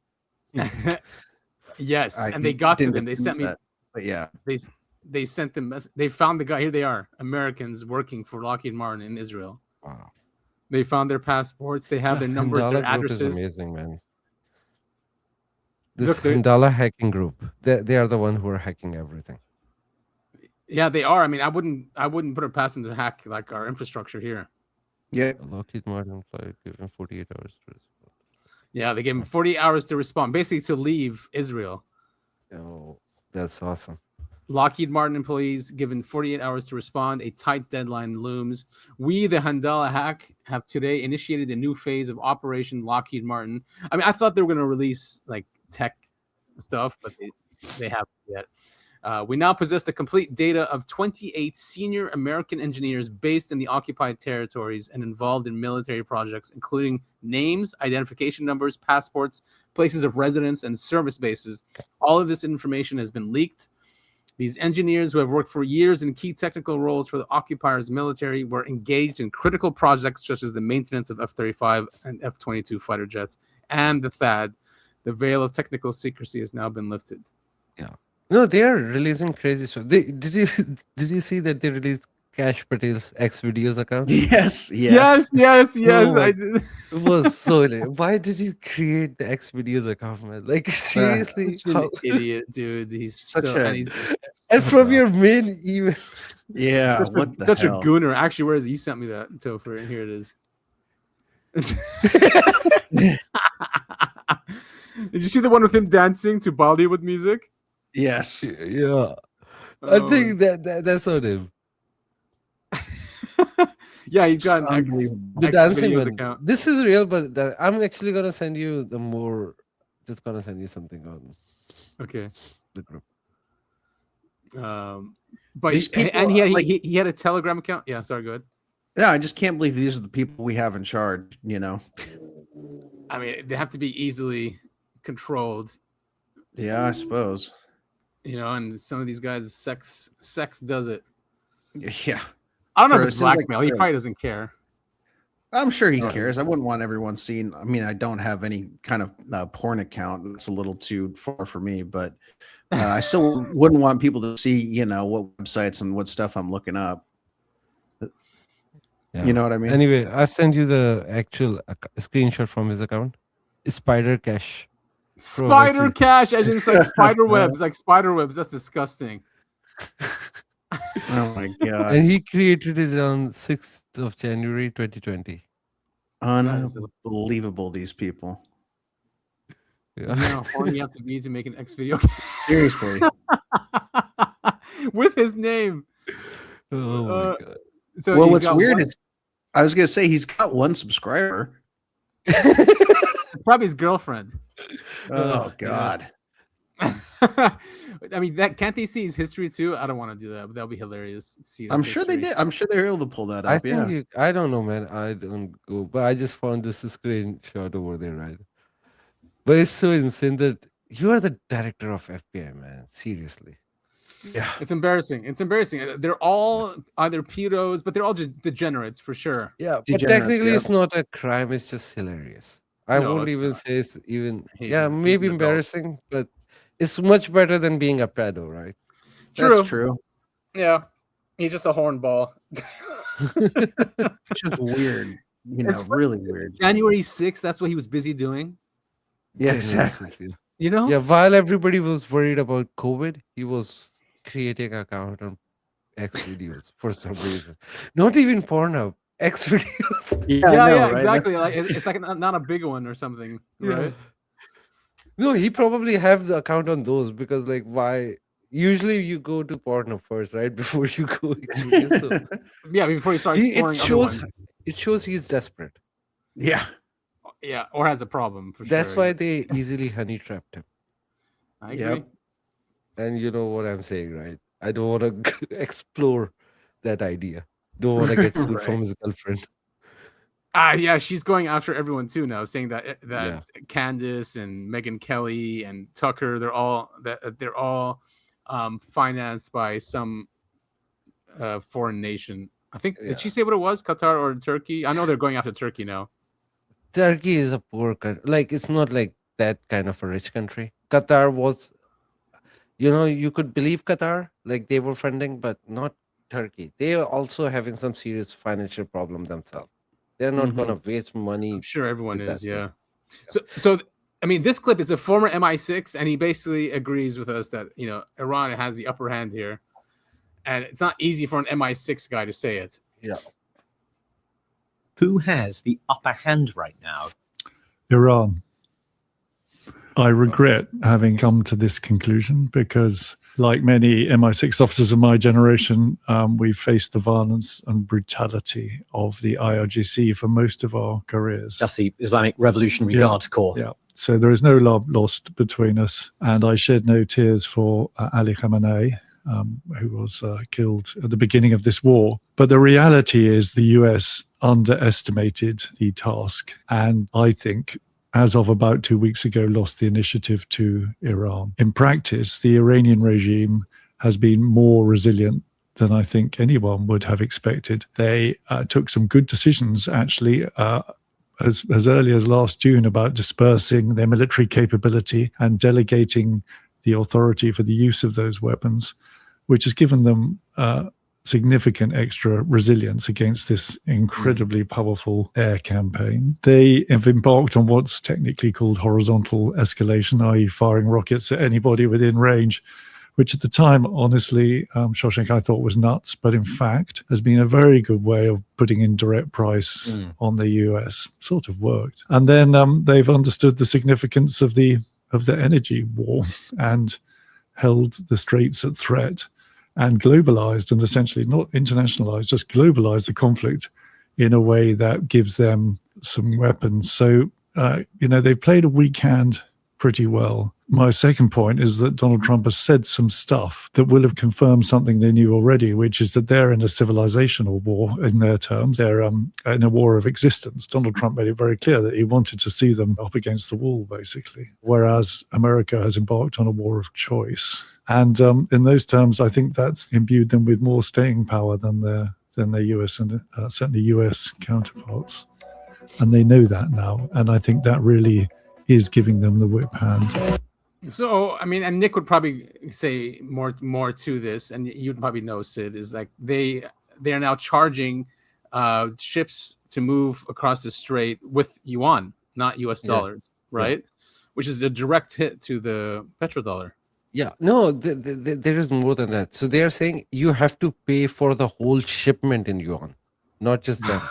Yes, and they got to them. They sent me. But yeah, they sent them. They found the guy. Here they are, Americans working for Lockheed Martin in Israel. Wow. They found their passports. They have their numbers, their addresses. Is amazing, man. This Hindala hacking group. They are the one who are hacking everything. Yeah, they are. I mean, I wouldn't put it past them to hack like our infrastructure here. Yeah. Lockheed Martin given 48 hours to respond. Yeah, they gave him 40 hours to respond, basically to leave Israel. Oh, that's awesome. Lockheed Martin employees given 48 hours to respond. A tight deadline looms. We, the Handala hack, have today initiated a new phase of Operation Lockheed Martin. I mean, I thought they were going to release like tech stuff, but they haven't yet. We now possess the complete data of 28 senior American engineers based in the occupied territories and involved in military projects, including names, identification numbers, passports, places of residence, and service bases. All of this information has been leaked. These engineers, who have worked for years in key technical roles for the occupiers' military, were engaged in critical projects such as the maintenance of F-35 and F-22 fighter jets and the THAAD. The veil of technical secrecy has now been lifted. Yeah. No, they are releasing crazy stuff. Did you see that they released Kash Patel's X videos account? Yes. Oh, I did. It was so. Why did you create the X videos account, man? Like seriously, Such an idiot, dude. He's and from your main email. Yeah, such a gooner. Actually, where is it? You sent me that, Topher. Here it is. Did you see the one with him dancing to Bollywood music? Yes. Yeah. I think that's not him. Yeah, he's got an the dancing one. account. This is real, but I'm actually gonna send you the more. Just gonna send you something on. Okay. The group. But These people, and he had a Telegram account. Yeah, sorry, go ahead. Yeah, I just can't believe these are the people we have in charge. You know. I mean, they have to be easily controlled. Yeah, I suppose. You know, and some of these guys, sex does it. Yeah. I don't know For if it's a simple blackmail. He thing. probably doesn't care. I'm sure he cares. I wouldn't want everyone seeing. I mean, I don't have any kind of porn account. That's a little too far for me, but I still wouldn't want people to see, you know, what websites and what stuff I'm looking up. Yeah. You know what I mean? Anyway, I sent you the actual screenshot from his account. It's Spider Cash. Spider Cash, as in it's like spider webs, like spider webs. That's disgusting. Oh my god! And he created it on 6th of January 2020. Unbelievable, these people. Yeah. You know how horny you have to be to make an X video. Seriously. With his name. Oh my god. So well, what's weird is I was gonna say he's got one subscriber. Probably his girlfriend. Oh god. I mean, that can't they see his history too? I don't want to do that, but that'll be hilarious. See, I'm sure they did. I'm sure they were able to pull that up. I think I don't know, man. I don't go, but I just found this screenshot over there, right? But it's so insane that you are the director of FBI, man. Seriously. Yeah, it's embarrassing. It's embarrassing. They're all either pedos, but they're all degenerates for sure. Yeah, but technically, it's not a crime. It's just hilarious. I won't even say it's even. Maybe embarrassing, but it's much better than being a pedo, right? True. That's true. Yeah, he's just a hornball. It's just weird. You know, really weird. January 6th, that's what he was busy doing. Yeah, exactly. 6th, yeah. You know? Yeah, while everybody was worried about COVID, he was creating an account on X videos for some reason. Not even Pornhub, X videos. Yeah, exactly. Like it's like not a big one or something, right? No, he probably have the account on those because like why? Usually you go to Pornhub first, right? Before you go X videos. So. Yeah, before you start exploring it shows he's desperate. Yeah. Yeah, or has a problem for That's sure. why they easily honey trapped him. I agree. And you know what I'm saying, right? I don't want to explore that idea. Don't want to get sued from his girlfriend. Yeah, she's going after everyone too now, saying that Candace and Megyn Kelly and Tucker, they're all financed by some foreign nation. I think did she say what it was? Qatar or Turkey? I know they're going after Turkey now. Turkey is a poor country. Like it's not like that kind of a rich country. Qatar was, you could believe Qatar, like they were funding, but not Turkey. They are also having some serious financial problem themselves. They're not going to waste money. I'm sure everyone is, yeah. So I mean, this clip is a former MI6, and he basically agrees with us that Iran has the upper hand here, and it's not easy for an MI6 guy to say it. Yeah. Who has the upper hand right now? Iran. I regret having come to this conclusion because, like many MI6 officers of my generation, we faced the violence and brutality of the IRGC for most of our careers. That's the Islamic Revolutionary Guards Corps. Yeah. So there is no love lost between us. And I shed no tears for Ali Khamenei, who was killed at the beginning of this war. But the reality is the US underestimated the task. And I think, as of about 2 weeks ago, lost the initiative to Iran. In practice, the Iranian regime has been more resilient than I think anyone would have expected. They took some good decisions, actually, as early as last June about dispersing their military capability and delegating the authority for the use of those weapons, which has given them significant extra resilience against this incredibly powerful air campaign. They have embarked on what's technically called horizontal escalation, i.e. firing rockets at anybody within range which at the time, honestly, Shawshank I thought was nuts, but in fact has been a very good way of putting in direct price on the US. Sort of worked. And then they've understood the significance of the energy war and held the Straits at threat and globalized and essentially not internationalized, just globalized the conflict in a way that gives them some weapons. So, they've played a weak hand pretty well. My second point is that Donald Trump has said some stuff that will have confirmed something they knew already, which is that they're in a civilizational war in their terms. They're in a war of existence. Donald Trump made it very clear that he wanted to see them up against the wall, basically, whereas America has embarked on a war of choice. And in those terms, I think that's imbued them with more staying power than their US and certainly US counterparts. And they know that now. And I think that really is giving them the whip hand. So, I mean, and Nick would probably say more to this, and you'd probably know, Sid, is like they are now charging ships to move across the strait with yuan, not US dollars, right? Yeah. Which is the direct hit to the petrodollar. Yeah, no, there is more than that. So they are saying you have to pay for the whole shipment in yuan, not just that.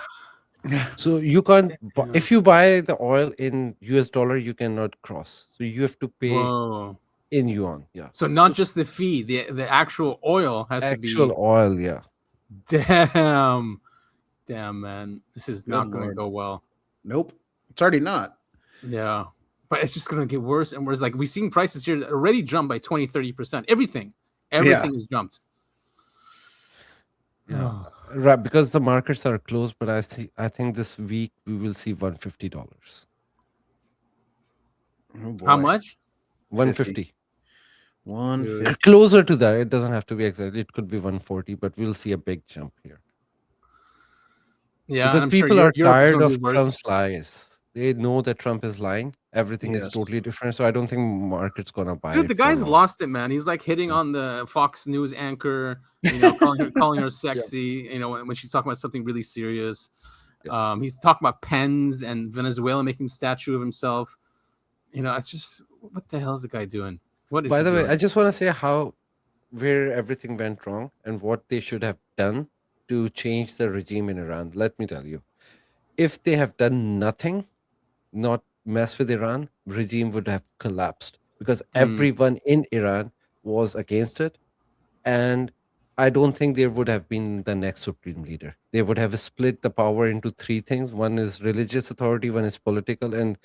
So you can't, if you buy the oil in US dollar, you cannot cross. So you have to pay in yuan. Yeah. So not just the fee, the actual oil has to be actual oil. Yeah. Damn, man, this is not going to go well. Nope, it's already not. Yeah, but it's just going to get worse and worse. Like we've seen prices here that already jumped by 20-30%. Everything has jumped. Yeah. Right, because the markets are closed, but I think this week we will see $150. How much? 150. 150. Closer to that. It doesn't have to be exact. It could be 140, but we'll see a big jump here. Yeah, because people are tired of Trump's lies. They know that Trump is lying. Everything is totally different. So I don't think market's gonna buy it. Dude, the guy's lost it, man. He's like hitting on the Fox News anchor, calling her sexy, when she's talking about something really serious. He's talking about pens and Venezuela making a statue of himself. It's just, what the hell is the guy doing? What is By the way, I just want to say where everything went wrong and what they should have done to change the regime in Iran. Let me tell you, if they have done nothing, not mess with Iran, regime would have collapsed because everyone in Iran was against it. And I don't think there would have been the next supreme leader. They would have split the power into three things. One is religious authority, one is political, and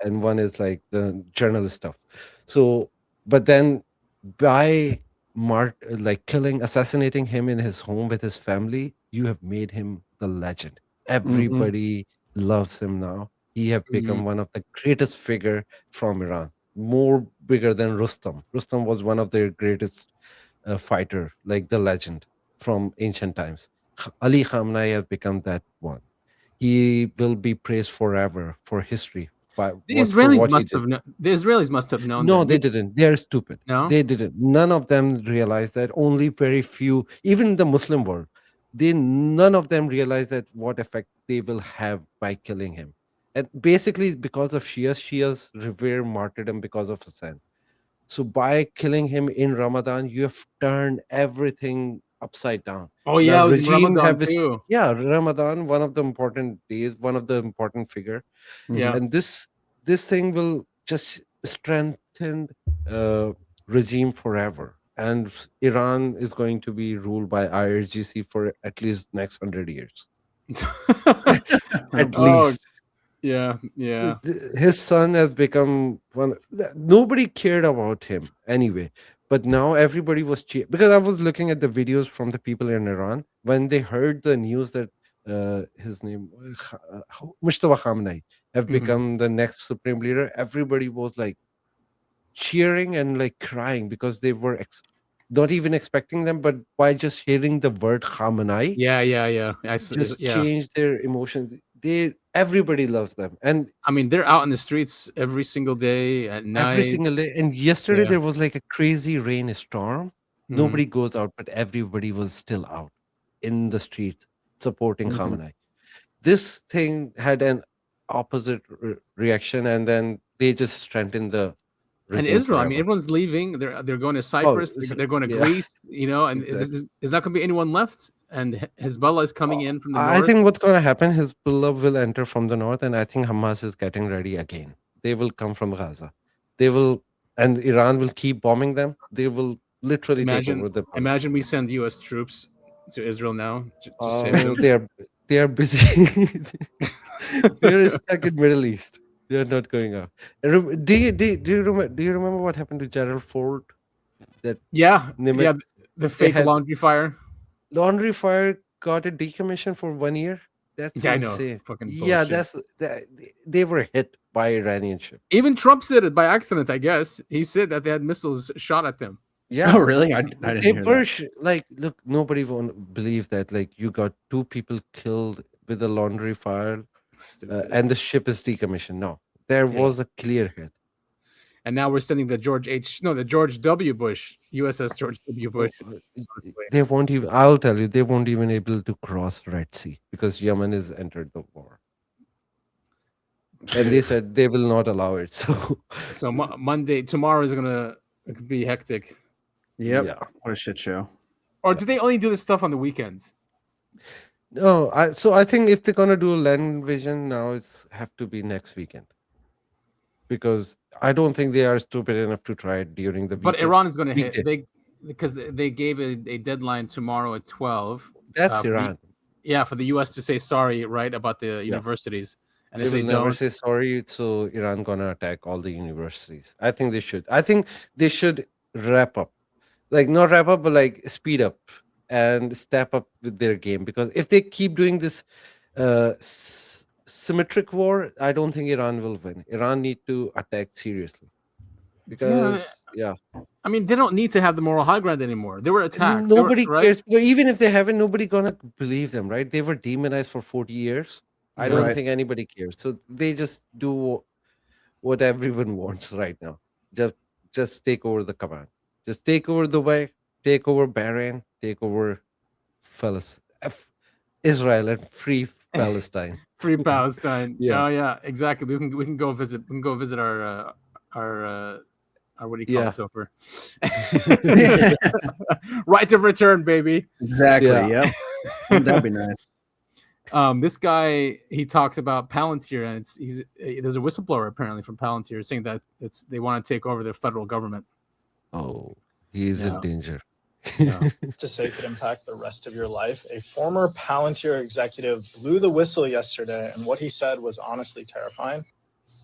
one is like the journalist stuff. So, but then by assassinating him in his home with his family, you have made him the legend. Everybody loves him now. He have become one of the greatest figure from Iran, more bigger than Rustam. Rustam was one of their greatest fighter, like the legend from ancient times. Ali Khamenei has become that one. He will be praised forever for history. The Israelis must have known. No, they didn't. They are stupid. No, they didn't. None of them realized that. Only very few, even the Muslim world, none of them realized that what effect they will have by killing him. And basically, because of Shias revere martyrdom because of Hussein. So by killing him in Ramadan, you have turned everything upside down. Oh yeah, Ramadan too. Yeah, Ramadan, one of the important days, one of the important figure. Yeah, and this thing will just strengthen regime forever. And Iran is going to be ruled by IRGC for at least next 100 years. At least. Yeah. His son has become one. Nobody cared about him anyway, but now everybody was because I was looking at the videos from the people in Iran when they heard the news that his name Mustafa Khamenei have become the next supreme leader. Everybody was like cheering and like crying because they were not even expecting them, but by just hearing the word Khamenei, changed their emotions. Everybody loves them, and I mean they're out in the streets every single day at night. Every single day, and yesterday there was like a crazy rainstorm. Nobody goes out, but everybody was still out in the street supporting Khamenei. This thing had an opposite reaction, and then they just strengthened the And Israel, I mean, everyone's leaving. They're going to Cyprus. They're going to Greece. And exactly. There's not going to be anyone left. And Hezbollah is coming in from the north. I think what's going to happen, Hezbollah will enter from the north, and I think Hamas is getting ready again. They will come from Gaza. And Iran will keep bombing them. They will literally take over the. Imagine we send U.S. troops to Israel now. They are busy. They're stuck in Middle East. They're not going out. Do you remember what happened to Gerald Ford? The fake laundry fire. Laundry fire got a decommission for 1 year. That's I insane. know. Fucking bullshit. They were hit by Iranian ship. Even Trump said it by accident, I guess. He said that they had missiles shot at them. Yeah. Oh, really? I didn't hear that. Look, nobody won't believe that. You got 2 people killed with a laundry fire, and the ship is decommissioned. No, there was a clear hit. And now we're sending the George W. Bush, USS George W. Bush. They won't even. I'll tell you, they won't even able to cross Red Sea because Yemen has entered the war, and they said they will not allow it. So tomorrow is gonna be hectic. Yep. Yeah. What a shit show. Or do they only do this stuff on the weekends? No, I think if they're gonna do a land invasion now, it's have to be next weekend. Because I don't think they are stupid enough to try it during the weekend. But Iran is going to hit because they gave a deadline tomorrow at 12. That's Iran. For the U.S. to say sorry, right, about the universities. And they will never say sorry, so Iran gonna attack all the universities. I think they should. I think they should wrap up, not wrap up, but speed up and step up with their game. Because if they keep doing this symmetric war, I don't think Iran will win. Iran need to attack seriously because I mean, they don't need to have the moral high ground anymore. They were attacked. Nobody cares. Right? Even if they haven't, nobody gonna believe them, right? They were demonized for 40 years. I don't think anybody cares. So they just do what everyone wants right now. Just take over the command. Just take over Dubai, take over Bahrain, take over Israel, and free Palestine. Free Palestine. Yeah. Oh yeah, exactly. We can go visit. We can go visit our what do you call it, Topher? Right of return, baby. Exactly. Yeah. That'd be nice. This guy, he talks about Palantir, and there's a whistleblower apparently from Palantir saying that they want to take over the federal government. Oh, he is in danger. To say could impact the rest of your life. A former Palantir executive blew the whistle yesterday, and what he said was honestly terrifying.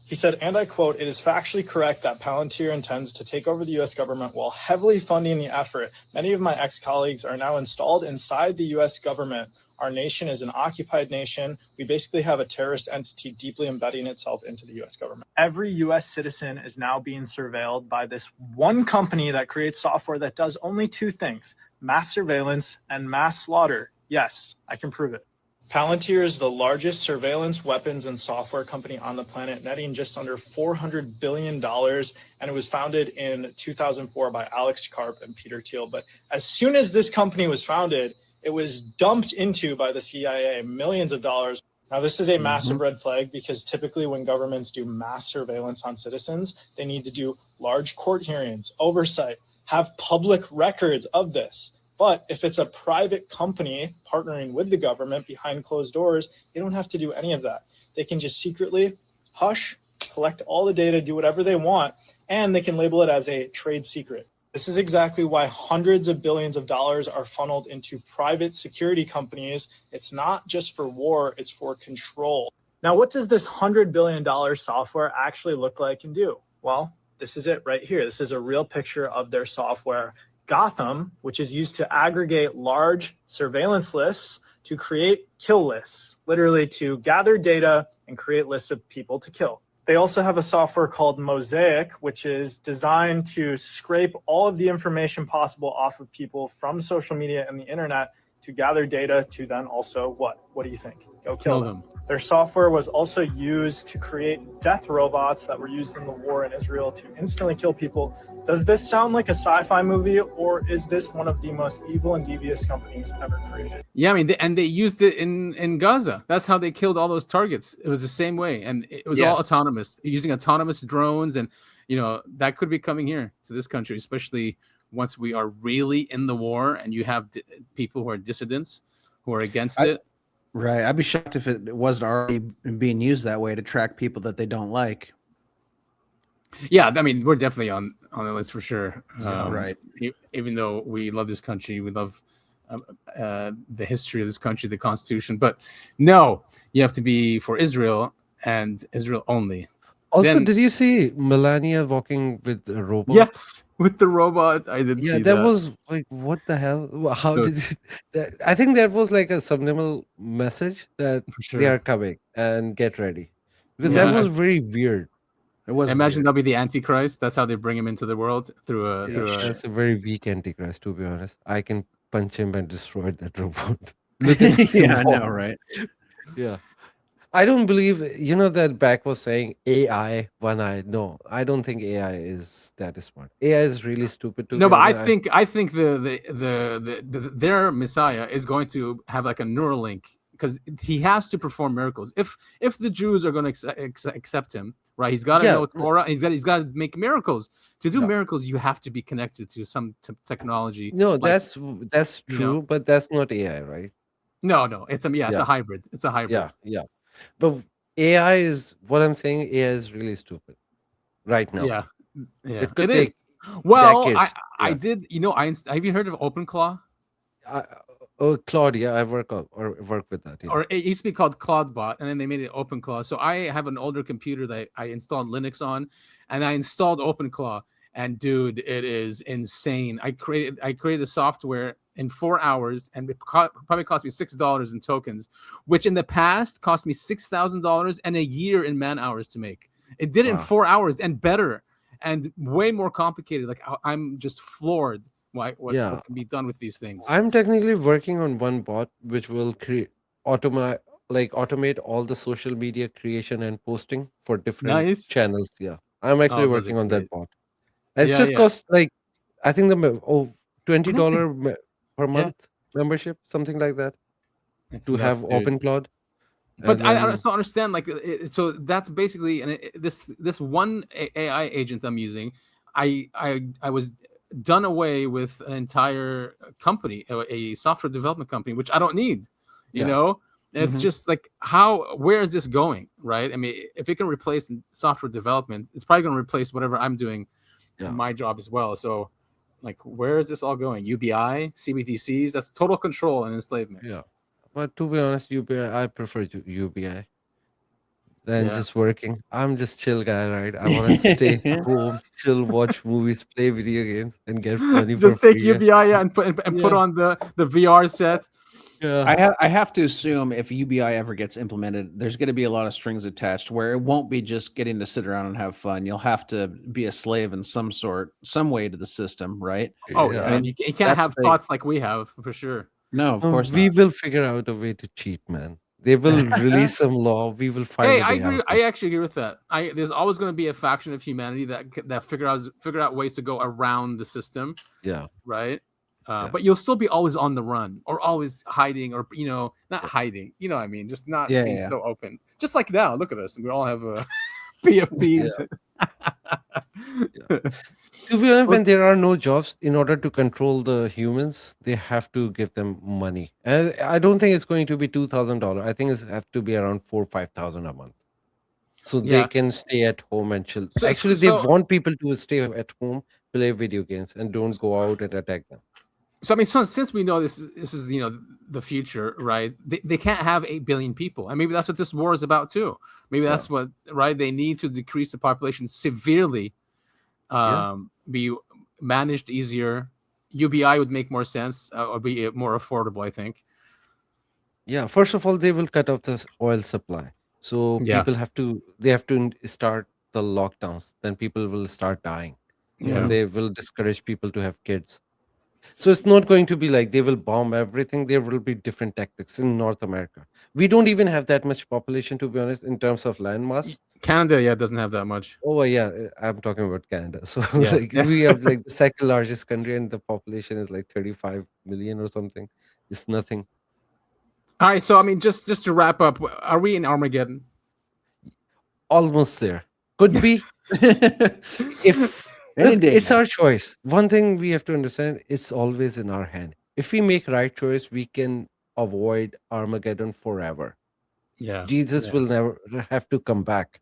He said, and I quote, "It is factually correct that Palantir intends to take over the U.S. government while heavily funding the effort. Many of my ex-colleagues are now installed inside the U.S. government. Our nation is an occupied nation. We basically have a terrorist entity deeply embedding itself into the U.S. government." Every U.S. citizen is now being surveilled by this one company that creates software that does only 2 things: mass surveillance and mass slaughter. Yes, I can prove it. Palantir is the largest surveillance, weapons, and software company on the planet, netting just under $400 billion, and it was founded in 2004 by Alex Karp and Peter Thiel. But as soon as this company was founded, it was dumped into by the CIA, millions of dollars. Now, this is a massive red flag because typically when governments do mass surveillance on citizens, they need to do large court hearings, oversight, have public records of this. But if it's a private company partnering with the government behind closed doors, they don't have to do any of that. They can just secretly hush, collect all the data, do whatever they want, and they can label it as a trade secret. This is exactly why hundreds of billions of dollars are funneled into private security companies. It's not just for war, it's for control. Now, what does this $100 billion software actually look like and do? Well, this is it right here. This is a real picture of their software. Gotham, which is used to aggregate large surveillance lists to create kill lists, literally to gather data and create lists of people to kill. They also have a software called Mosaic, which is designed to scrape all of the information possible off of people from social media and the internet to gather data to then also what? What do you think? Go kill them. Their software was also used to create death robots that were used in the war in Israel to instantly kill people. Does this sound like a sci-fi movie, or is this one of the most evil and devious companies ever created? Yeah, I mean, they used it in Gaza. That's how they killed all those targets. It was the same way, and it was all autonomous, using autonomous drones, and that could be coming here to this country, especially once we are really in the war and you have people who are dissidents who are against it. Right. I'd be shocked if it wasn't already being used that way to track people that they don't like. Yeah, I mean, we're definitely on the list for sure. Right. Even though we love this country, we love the history of this country, the Constitution. But no, you have to be for Israel and Israel only. Also, did you see Melania walking with a robot? Yes, with the robot. I did see that. Yeah, that was like, what the hell? How did it? I think that was like a subliminal message that they are coming and get ready. Because that was very weird. It was. Imagine that'll be the Antichrist. That's how they bring him into the world through a. That's a very weak Antichrist, to be honest. I can punch him and destroy that robot. Yeah, I know, right? Yeah. I don't believe, that Back was saying AI, one eye. No, I don't think AI is that smart. AI is really stupid. No, but I think their Messiah is going to have like a neural link because he has to perform miracles. If the Jews are going to accept him, right? He's got to know Torah. And he's got to make miracles. To do miracles, you have to be connected to some technology. No, that's true, but that's not AI, right? No, it's a hybrid. It's a hybrid. Yeah. But AI is what I'm saying. AI is really stupid right now. Yeah. It could it take is. Well, decades. I did. Have you heard of OpenClaw? Claude, yeah, I work with that. Yeah. Or it used to be called CloudBot, and then they made it OpenClaw. So I have an older computer that I installed Linux on, and I installed OpenClaw. And dude, it is insane. I created the software in 4 hours, and it probably cost me $6 in tokens, which in the past cost me $6,000 and a year in man hours to make. It did it in 4 hours and better and way more complicated. Like I'm just floored what can be done with these things. I'm technically working on one bot which will automate all the social media creation and posting for different channels. Yeah, I'm actually working on that bot. It just costs I think the $20 per month membership, something like that, to have OpenCloud. But I just don't understand. So that's basically this one AI agent I'm using. I was done away with an entire company, a software development company, which I don't need. You know, and it's just like where is this going, right? I mean, if it can replace software development, it's probably going to replace whatever I'm doing. My job as well. So where is this all going? UBI, CBDCs, that's total control and enslavement. Yeah. But to be honest, UBI, I prefer UBI than just working. I'm just chill guy, right? I want to stay home, chill, watch movies, play video games, and get money. Just take UBI and put on the VR set. Yeah. I have to assume if UBI ever gets implemented, there's going to be a lot of strings attached where it won't be just getting to sit around and have fun. You'll have to be a slave in some way to the system, right? Oh, yeah. And you can't have thoughts like we have, for sure. No, of course not. We will figure out a way to cheat, man. They will release some law. We will find. Hey, I actually agree with that. There's always going to be a faction of humanity that figure out ways to go around the system. Yeah. Right. But you'll still be always on the run or always hiding or, not hiding, what I mean? Just not being so open. Just like now, look at us. We all have PFPs. To be honest, when there are no jobs, in order to control the humans, they have to give them money. And I don't think it's going to be $2,000. I think it have to be around $4,000 or $5,000 a month. So they can stay at home and chill. Actually, they want people to stay at home, play video games, and don't go out and attack them. So I mean, since we know this is the future, right? They can't have 8 billion people, and maybe that's what this war is about too. Maybe that's what they need to decrease the population severely, be managed easier. UBI would make more sense or be more affordable, I think. Yeah, first of all, they will cut off the oil supply, so people have to start the lockdowns. Then people will start dying, and they will discourage people to have kids. So it's not going to be like they will bomb everything. There will be different tactics in North America. We don't even have that much population, to be honest, in terms of land mass. Canada, doesn't have that much. Oh, yeah, I'm talking about Canada. So we have the second largest country, and the population is 35 million or something. It's nothing. All right, so I mean, just to wrap up, are we in Armageddon? Almost there. Could be. If Any look, day it's now. our choice. One thing we have to understand: it's always in our hand. If we make right choice, we can avoid Armageddon forever. Yeah. Jesus yeah. will never have to come back,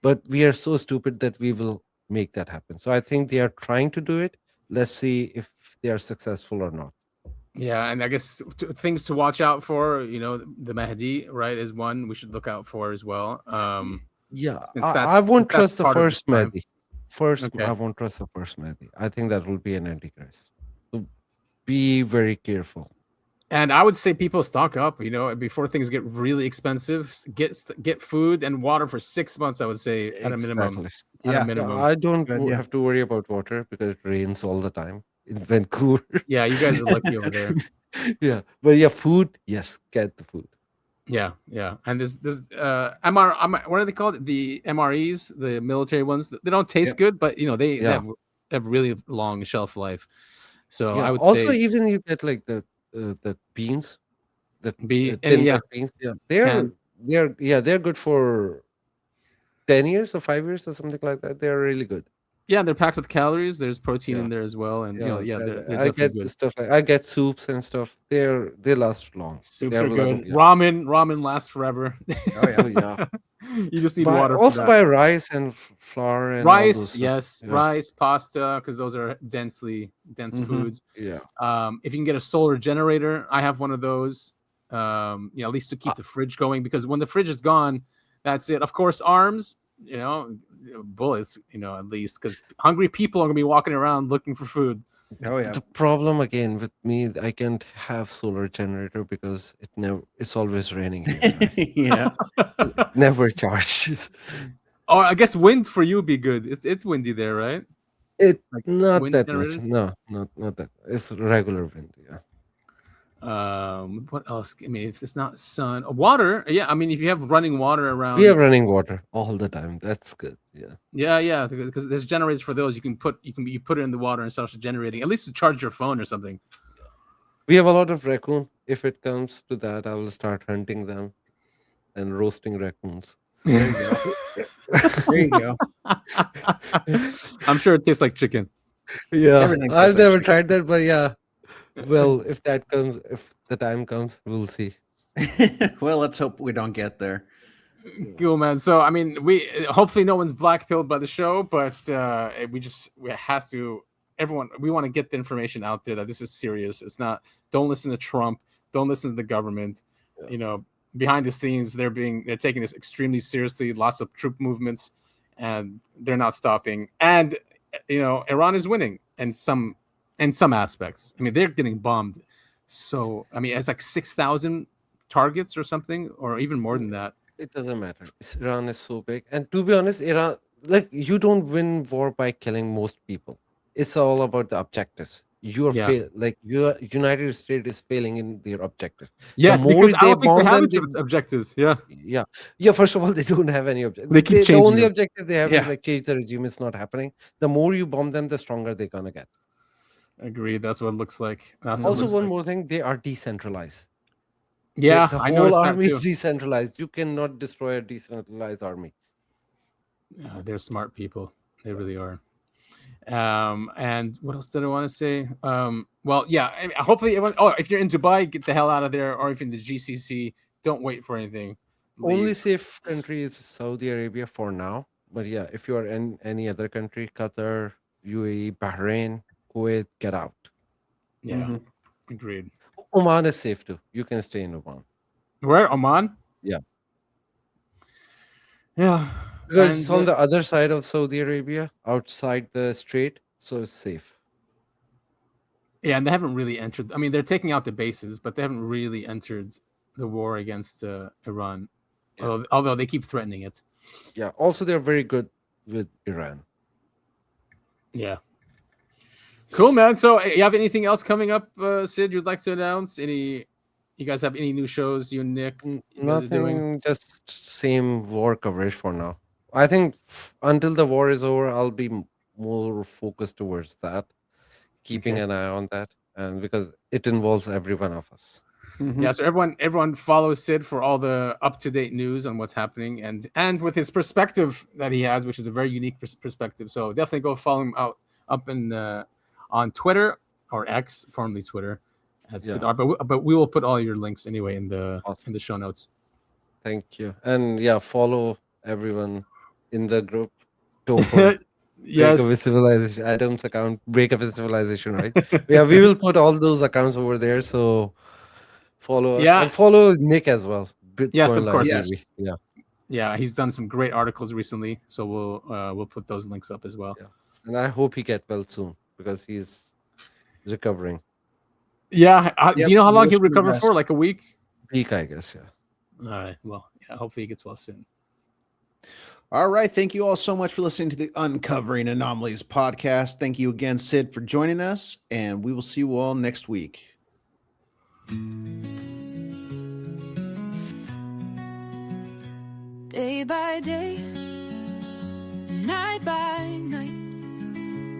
but we are so stupid that we will make that happen. So I think they are trying to do it. Let's see if they are successful or not. Yeah, and I guess things to watch out for, the Mahdi, right, is one we should look out for as well. Yeah, Since I won't that's trust the part of this first time. Mahdi. First, Okay. I won't trust the first Mahdi. I think that will be an antichrist. So be very careful. And I would say people stock up, before things get really expensive. Get food and water for 6 months. I would say at a minimum. Exactly. At a Yeah. minimum. I don't Good, yeah. have to worry about water because it rains all the time in Vancouver. Yeah, you guys are lucky over there. Yeah, but yeah, food. Yes, get the food. Yeah, and there's MR, what are they called? The MREs, the military ones. They don't taste good, but they have really long shelf life. So Yeah. I would Also, say even you get like the beans, the be tin yeah, white beans. Yeah, they're good for 10 years or 5 years or something like that. They're really good. yeah, they're packed with calories. There's protein Yeah. in there as well, and they're I definitely get the good. stuff like I get soups and stuff. They last long. Soups They are have a lot good. of- yeah. Ramen lasts forever. Oh yeah. Yeah. You just need water. For Also that. buy rice and flour and all those Rice, stuff. yes, Yeah. rice, pasta, because those are dense Mhm. foods. Yeah. If you can get a solar generator, I have one of those. At least to keep the fridge going, because when the fridge is gone, that's it. Of course, arms, bullets, at least, because hungry people are gonna be walking around looking for food. Oh yeah. The problem again with me, I can't have solar generator because it's always raining here. Yeah. Never charges. Or I guess wind for you would be good. It's windy there, right? It Like not wind that generators? much. No, not that. It's regular wind. Yeah. What else? I mean, if it's not sun, water. Yeah, I mean, if you have running water around, We have running water all the time. That's good. Yeah. yeah, because there's generators for those. You put it in the water and start generating. At least to charge your phone or something. We have a lot of raccoon. If it comes to that, I will start hunting them and roasting raccoons. There you go. There you go. I'm sure it tastes like chicken. Yeah, Everything I've tastes like never chicken. tried that, but yeah. Well, if the time comes, we'll see. Well, let's hope we don't get there. Cool, man. So I mean, we hopefully no one's blackpilled by the show, but we have to. Everyone, we want to get the information out there that this is serious. It's not. Don't listen to Trump. Don't listen to the government. Behind the scenes, they're taking this extremely seriously. Lots of troop movements, and they're not stopping. And Iran is winning in some aspects. I mean, they're getting bombed. So I mean, it's like 6,000 targets or something, or even more than that. It doesn't matter. Iran is so big, and to be honest, Iran, like, you don't win war by killing most people. It's all about the objectives. Your United States is failing in their objective. Yes, The more because I don't think they have bomb them, objectives. Yeah. Yeah. First of all, they don't have any objective. They keep The changing only them. objective they have is like change the regime. It's not happening. The more you bomb them, the stronger they're gonna get. Agreed. That's what it looks like. Also, one more thing: they are decentralized. Yeah, the I whole noticed that army is too. decentralized. You cannot destroy a decentralized army. Yeah, they're smart people. They really are. And what else did I want to say? Well, yeah. I mean, hopefully, if you're in Dubai, get the hell out of there. Or if you're in the GCC, don't wait for anything. Only Leave. safe country is Saudi Arabia for now. But yeah, if you are in any other country, Qatar, UAE, Bahrain, Kuwait, get out. Yeah, agreed. Oman is safe too. You can stay in Oman. Where? Oman? Yeah. Yeah. Because And, it's on the other side of Saudi Arabia, outside the strait, so it's safe. Yeah, and they haven't really entered. I mean, they're taking out the bases, but they haven't really entered the war against Iran. Although they keep threatening it. Yeah. Also, they're very good with Iran. Yeah. Cool, man. So, you have anything else coming up, Sid? You'd like to announce? You guys have any new shows? You and Nick? You guys are doing? Nothing, just same war coverage for now. I think until the war is over, I'll be more focused towards that, keeping an eye on that, and because it involves every one of us. Yeah, so everyone follows Sid for all the up-to-date news on what's happening, and with his perspective that he has, which is a very unique perspective. So definitely go follow him on Twitter or X, formerly Twitter, at Sid R. But we will put all your links anyway in the show notes. Thank you, and follow everyone in the group. Topher. Yes. Break of Civilization. Adam's account. Break of Civilization. Right. Yeah, we will put all those accounts over there. So. Follow us and follow Nick as well. Bitcoin yes, of course. Yes. Yeah, he's done some great articles recently, so we'll put those links up as well. Yeah. And I hope he gets well soon because he's recovering. Yeah, do you know how long he'll recover for? Like a week? Week, I guess. Yeah. All right. Well, yeah. Hopefully he gets well soon. All right. Thank you all so much for listening to the Uncovering Anomalies podcast. Thank you again, Sid, for joining us, and we will see you all next week. Day by day, night by night,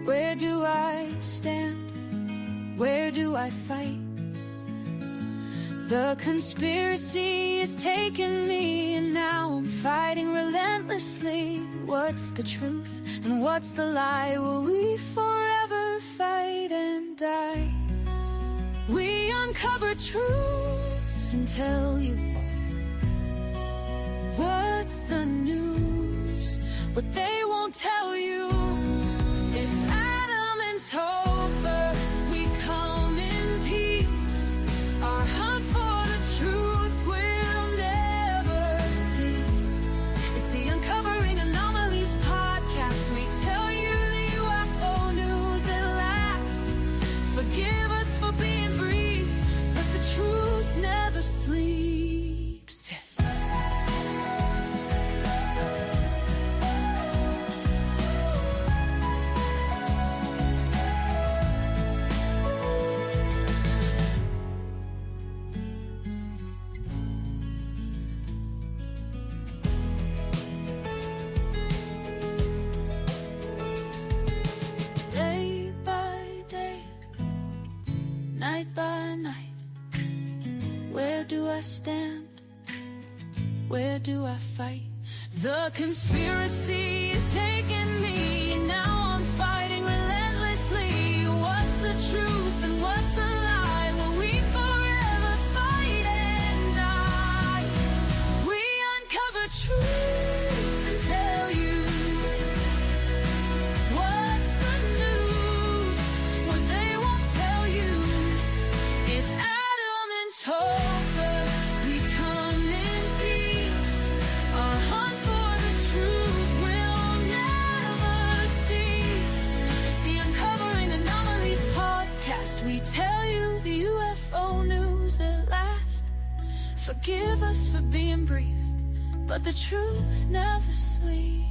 where do I stand? Where do I fight? The conspiracy is taking me, and now I'm fighting relentlessly. What's the truth and what's the lie? Will we forever fight and die? We uncover truths and tell you what's the news, what they won't tell you. It's Adam and Topher, we come in peace. Our hunt for the truth will never cease. It's the Uncovering Anomalies podcast. We tell you the UFO news at last. Forgive us for being brief, but the truth never sleeps. Day by day, night by night, where do I stand? Where do I fight? The conspiracy is taking me, and now I'm fighting relentlessly. What's the truth and what's the lie? Will we forever fight and die? We uncover truths and tell you what's the news, what they won't tell you. It's Adam and Topher, we come in peace. Our hunt for the truth will never cease. It's the Uncovering Anomalies podcast. We tell you the UFO news at last. Forgive us for being brief, but the truth never sleeps.